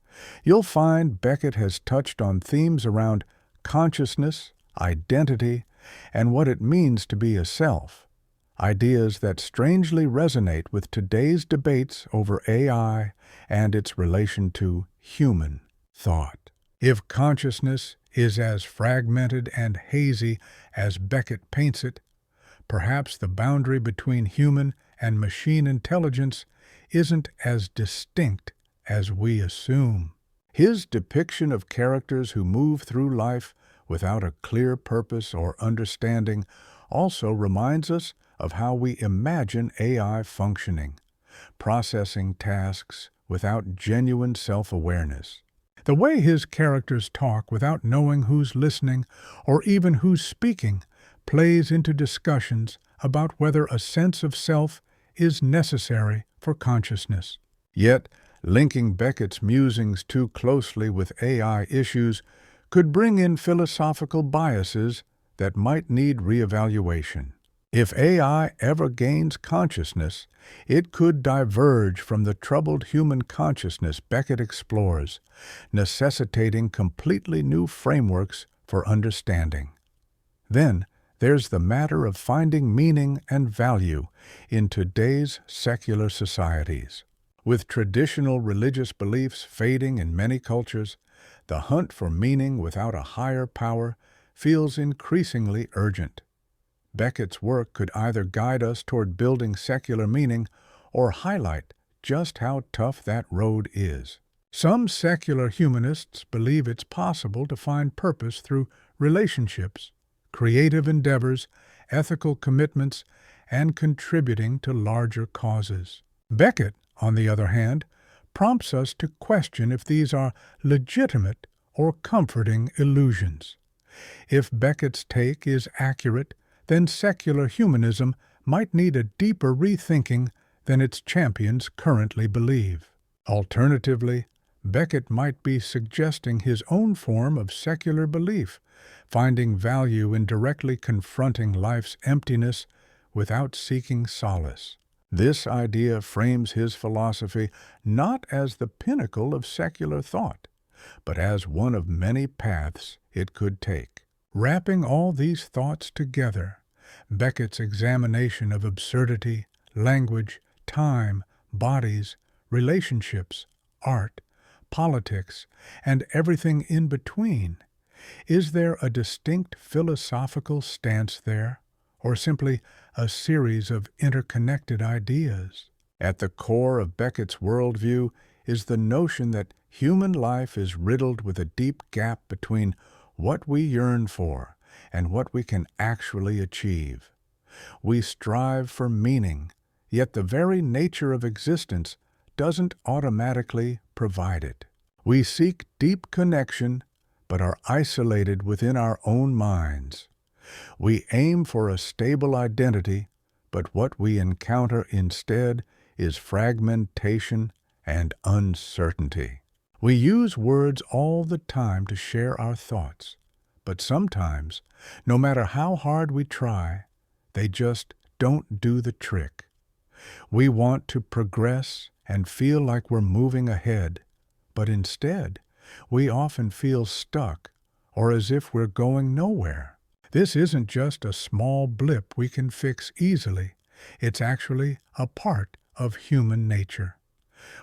you'll find Beckett has touched on themes around consciousness, identity, and what it means to be a self, ideas that strangely resonate with today's debates over AI and its relation to human thought. If consciousness is as fragmented and hazy as Beckett paints it, perhaps the boundary between human and machine intelligence isn't as distinct as we assume. His depiction of characters who move through life without a clear purpose or understanding also reminds us of how we imagine AI functioning, processing tasks without genuine self-awareness. The way his characters talk without knowing who's listening or even who's speaking plays into discussions about whether a sense of self is necessary for consciousness. Yet, linking Beckett's musings too closely with AI issues could bring in philosophical biases that might need reevaluation. If AI ever gains consciousness, it could diverge from the troubled human consciousness Beckett explores, necessitating completely new frameworks for understanding. Then, there's the matter of finding meaning and value in today's secular societies. With traditional religious beliefs fading in many cultures, the hunt for meaning without a higher power feels increasingly urgent. Beckett's work could either guide us toward building secular meaning or highlight just how tough that road is. Some secular humanists believe it's possible to find purpose through relationships, creative endeavors, ethical commitments, and contributing to larger causes. Beckett, on the other hand, prompts us to question if these are legitimate or comforting illusions. If Beckett's take is accurate, then secular humanism might need a deeper rethinking than its champions currently believe. Alternatively, Beckett might be suggesting his own form of secular belief, finding value in directly confronting life's emptiness without seeking solace. This idea frames his philosophy not as the pinnacle of secular thought, but as one of many paths it could take. Wrapping all these thoughts together, Beckett's examination of absurdity, language, time, bodies, relationships, art, politics, and everything in between. Is there a distinct philosophical stance there, or simply a series of interconnected ideas? At the core of Beckett's worldview is the notion that human life is riddled with a deep gap between what we yearn for and what we can actually achieve. We strive for meaning, yet the very nature of existence doesn't automatically provide it. We seek deep connection, but are isolated within our own minds. We aim for a stable identity, but what we encounter instead is fragmentation and uncertainty. We use words all the time to share our thoughts, but sometimes, no matter how hard we try, they just don't do the trick. We want to progress and feel like we're moving ahead, but instead, we often feel stuck or as if we're going nowhere. This isn't just a small blip we can fix easily. It's actually a part of human nature.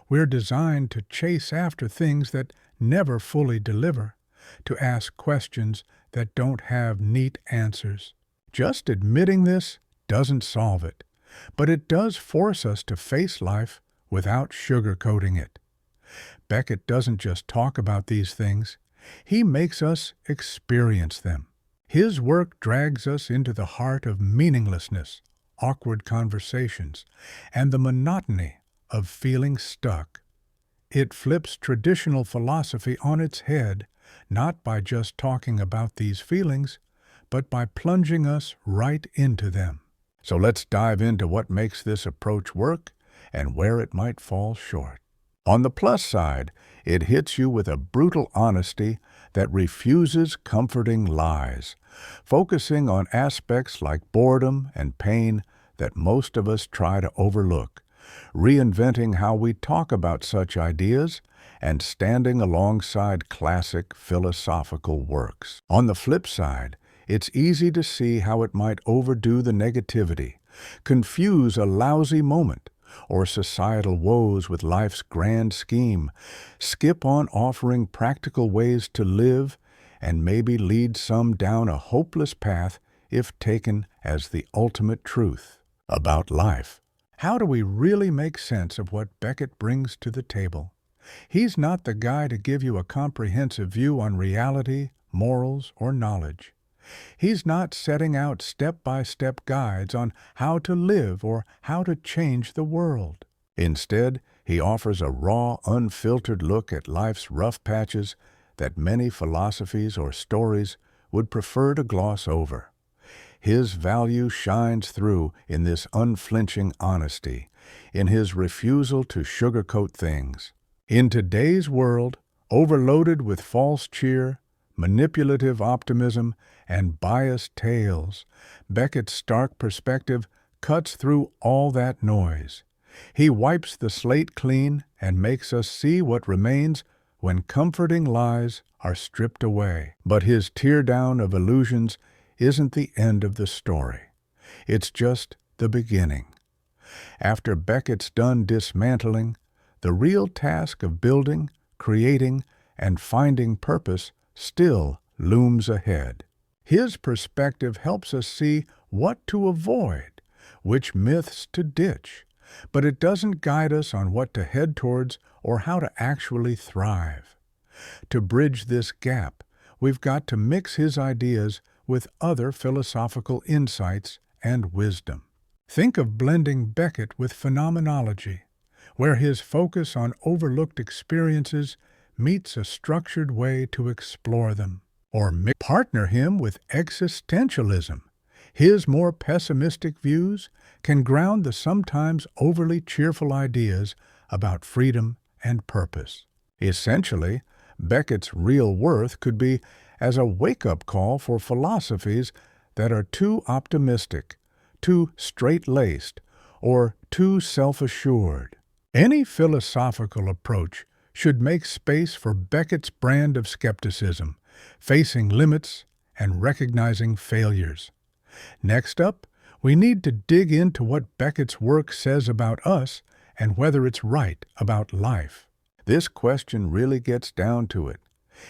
We're designed to chase after things that never fully deliver, to ask questions that don't have neat answers. Just admitting this doesn't solve it, but it does force us to face life without sugarcoating it. Beckett doesn't just talk about these things, he makes us experience them. His work drags us into the heart of meaninglessness, awkward conversations, and the monotony of feeling stuck. It flips traditional philosophy on its head, not by just talking about these feelings, but by plunging us right into them. So let's dive into what makes this approach work and where it might fall short. On the plus side, it hits you with a brutal honesty that refuses comforting lies, focusing on aspects like boredom and pain that most of us try to overlook, reinventing how we talk about such ideas, and standing alongside classic philosophical works. On the flip side, it's easy to see how it might overdo the negativity, confuse a lousy moment, or societal woes with life's grand scheme, skip on offering practical ways to live, and maybe lead some down a hopeless path if taken as the ultimate truth about life. How do we really make sense of what Beckett brings to the table? He's not the guy to give you a comprehensive view on reality, morals, or knowledge. He's not setting out step-by-step guides on how to live or how to change the world. Instead, he offers a raw, unfiltered look at life's rough patches that many philosophies or stories would prefer to gloss over. His value shines through in this unflinching honesty, in his refusal to sugarcoat things. In today's world, overloaded with false cheer, manipulative optimism, and biased tales, Beckett's stark perspective cuts through all that noise. He wipes the slate clean and makes us see what remains when comforting lies are stripped away. But his teardown of illusions isn't the end of the story. It's just the beginning. After Beckett's done dismantling, the real task of building, creating, and finding purpose still looms ahead. His perspective helps us see what to avoid, which myths to ditch, but it doesn't guide us on what to head towards or how to actually thrive. To bridge this gap, we've got to mix his ideas with other philosophical insights and wisdom. Think of blending Beckett with phenomenology, where his focus on overlooked experiences meets a structured way to explore them. Or partner him with existentialism. His more pessimistic views can ground the sometimes overly cheerful ideas about freedom and purpose. Essentially, Beckett's real worth could be as a wake-up call for philosophies that are too optimistic, too straight-laced, or too self-assured. Any philosophical approach should make space for Beckett's brand of skepticism, facing limits and recognizing failures. Next up, we need to dig into what Beckett's work says about us and whether it's right about life. This question really gets down to it.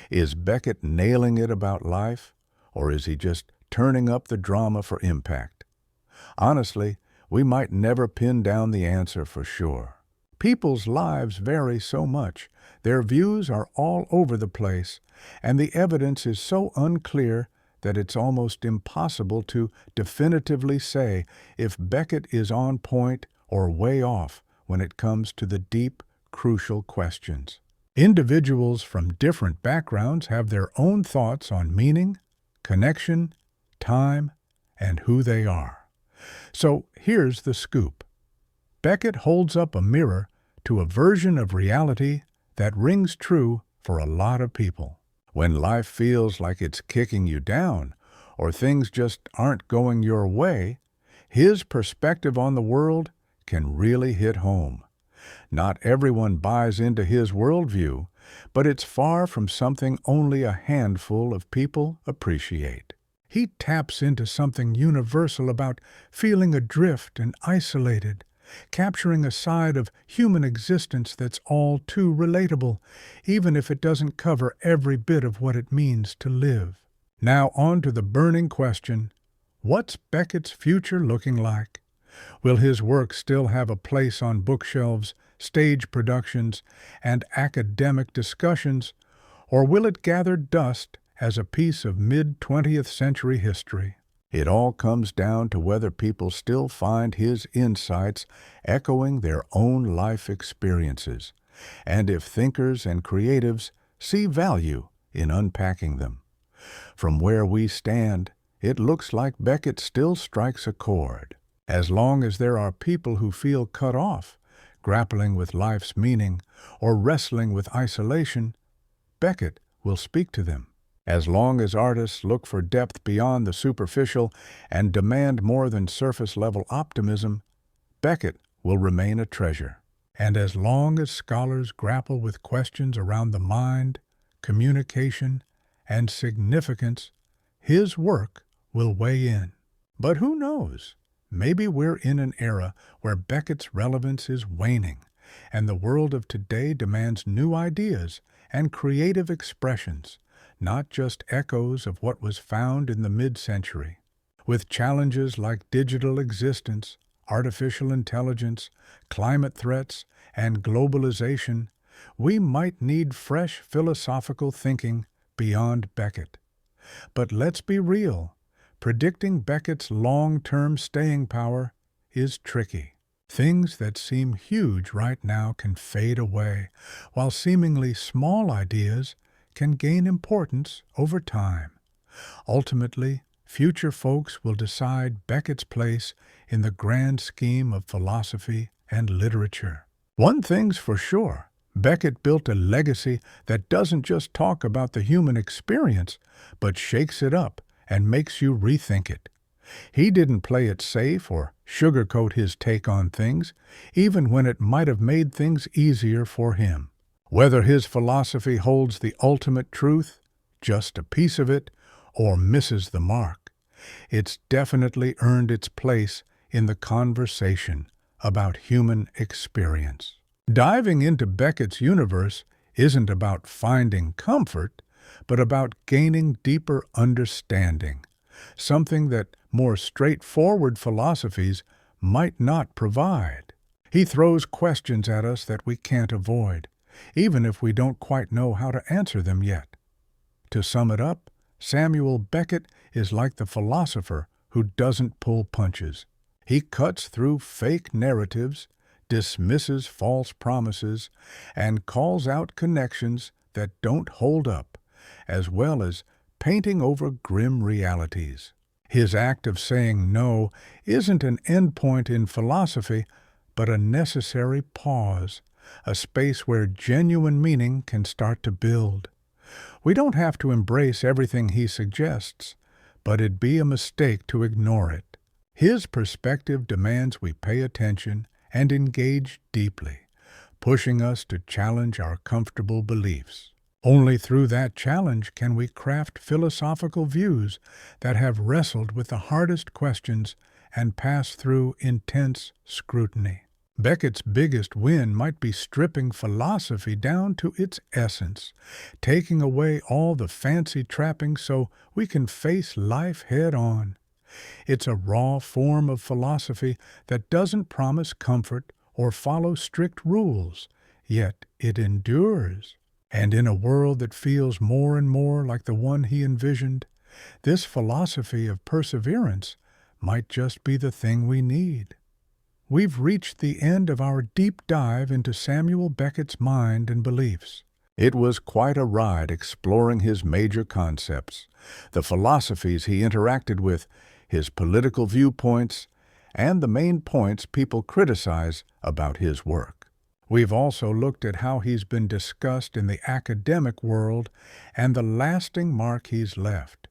Is Beckett nailing it about life, or is he just turning up the drama for impact? Honestly, we might never pin down the answer for sure. People's lives vary so much, their views are all over the place, and the evidence is so unclear that it's almost impossible to definitively say if Beckett is on point or way off when it comes to the deep, crucial questions. Individuals from different backgrounds have their own thoughts on meaning, connection, time, and who they are. So here's the scoop. Beckett holds up a mirror to a version of reality that rings true for a lot of people. When life feels like it's kicking you down, or things just aren't going your way, his perspective on the world can really hit home. Not everyone buys into his worldview, but it's far from something only a handful of people appreciate. He taps into something universal about feeling adrift and isolated, capturing a side of human existence that's all too relatable, even if it doesn't cover every bit of what it means to live. Now on to the burning question, what's Beckett's future looking like? Will his work still have a place on bookshelves, stage productions, and academic discussions, or will it gather dust as a piece of mid-20th century history? It all comes down to whether people still find his insights echoing their own life experiences, and if thinkers and creatives see value in unpacking them. From where we stand, it looks like Beckett still strikes a chord. As long as there are people who feel cut off, grappling with life's meaning, or wrestling with isolation, Beckett will speak to them. As long as artists look for depth beyond the superficial and demand more than surface-level optimism, Beckett will remain a treasure. And as long as scholars grapple with questions around the mind, communication, and significance, his work will weigh in. But who knows? Maybe we're in an era where Beckett's relevance is waning, and the world of today demands new ideas and creative expressions, not just echoes of what was found in the mid-century. With challenges like digital existence, artificial intelligence, climate threats, and globalization, we might need fresh philosophical thinking beyond Beckett. But let's be real, predicting Beckett's long-term staying power is tricky. Things that seem huge right now can fade away, while seemingly small ideas can gain importance over time. Ultimately, future folks will decide Beckett's place in the grand scheme of philosophy and literature. One thing's for sure, Beckett built a legacy that doesn't just talk about the human experience, but shakes it up and makes you rethink it. He didn't play it safe or sugarcoat his take on things, even when it might have made things easier for him. Whether his philosophy holds the ultimate truth, just a piece of it, or misses the mark, it's definitely earned its place in the conversation about human experience. Diving into Beckett's universe isn't about finding comfort, but about gaining deeper understanding, something that more straightforward philosophies might not provide. He throws questions at us that we can't avoid, even if we don't quite know how to answer them yet. To sum it up, Samuel Beckett is like the philosopher who doesn't pull punches. He cuts through fake narratives, dismisses false promises, and calls out connections that don't hold up, as well as painting over grim realities. His act of saying no isn't an endpoint in philosophy, but a necessary pause, a space where genuine meaning can start to build. We don't have to embrace everything he suggests, but it'd be a mistake to ignore it. His perspective demands we pay attention and engage deeply, pushing us to challenge our comfortable beliefs. Only through that challenge can we craft philosophical views that have wrestled with the hardest questions and passed through intense scrutiny. Beckett's biggest win might be stripping philosophy down to its essence, taking away all the fancy trappings so we can face life head-on. It's a raw form of philosophy that doesn't promise comfort or follow strict rules, yet it endures. And in a world that feels more and more like the one he envisioned, this philosophy of perseverance might just be the thing we need. We've reached the end of our deep dive into Samuel Beckett's mind and beliefs. It was quite a ride exploring his major concepts, the philosophies he interacted with, his political viewpoints, and the main points people criticize about his work. We've also looked at how he's been discussed in the academic world and the lasting mark he's left.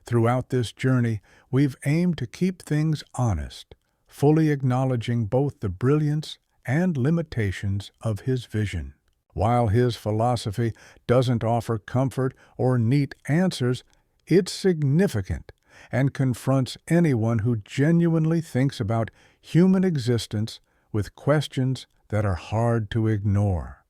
Throughout this journey, we've aimed to keep things honest, fully acknowledging both the brilliance and limitations of his vision. While his philosophy doesn't offer comfort or neat answers, it's significant and confronts anyone who genuinely thinks about human existence with questions that are hard to ignore.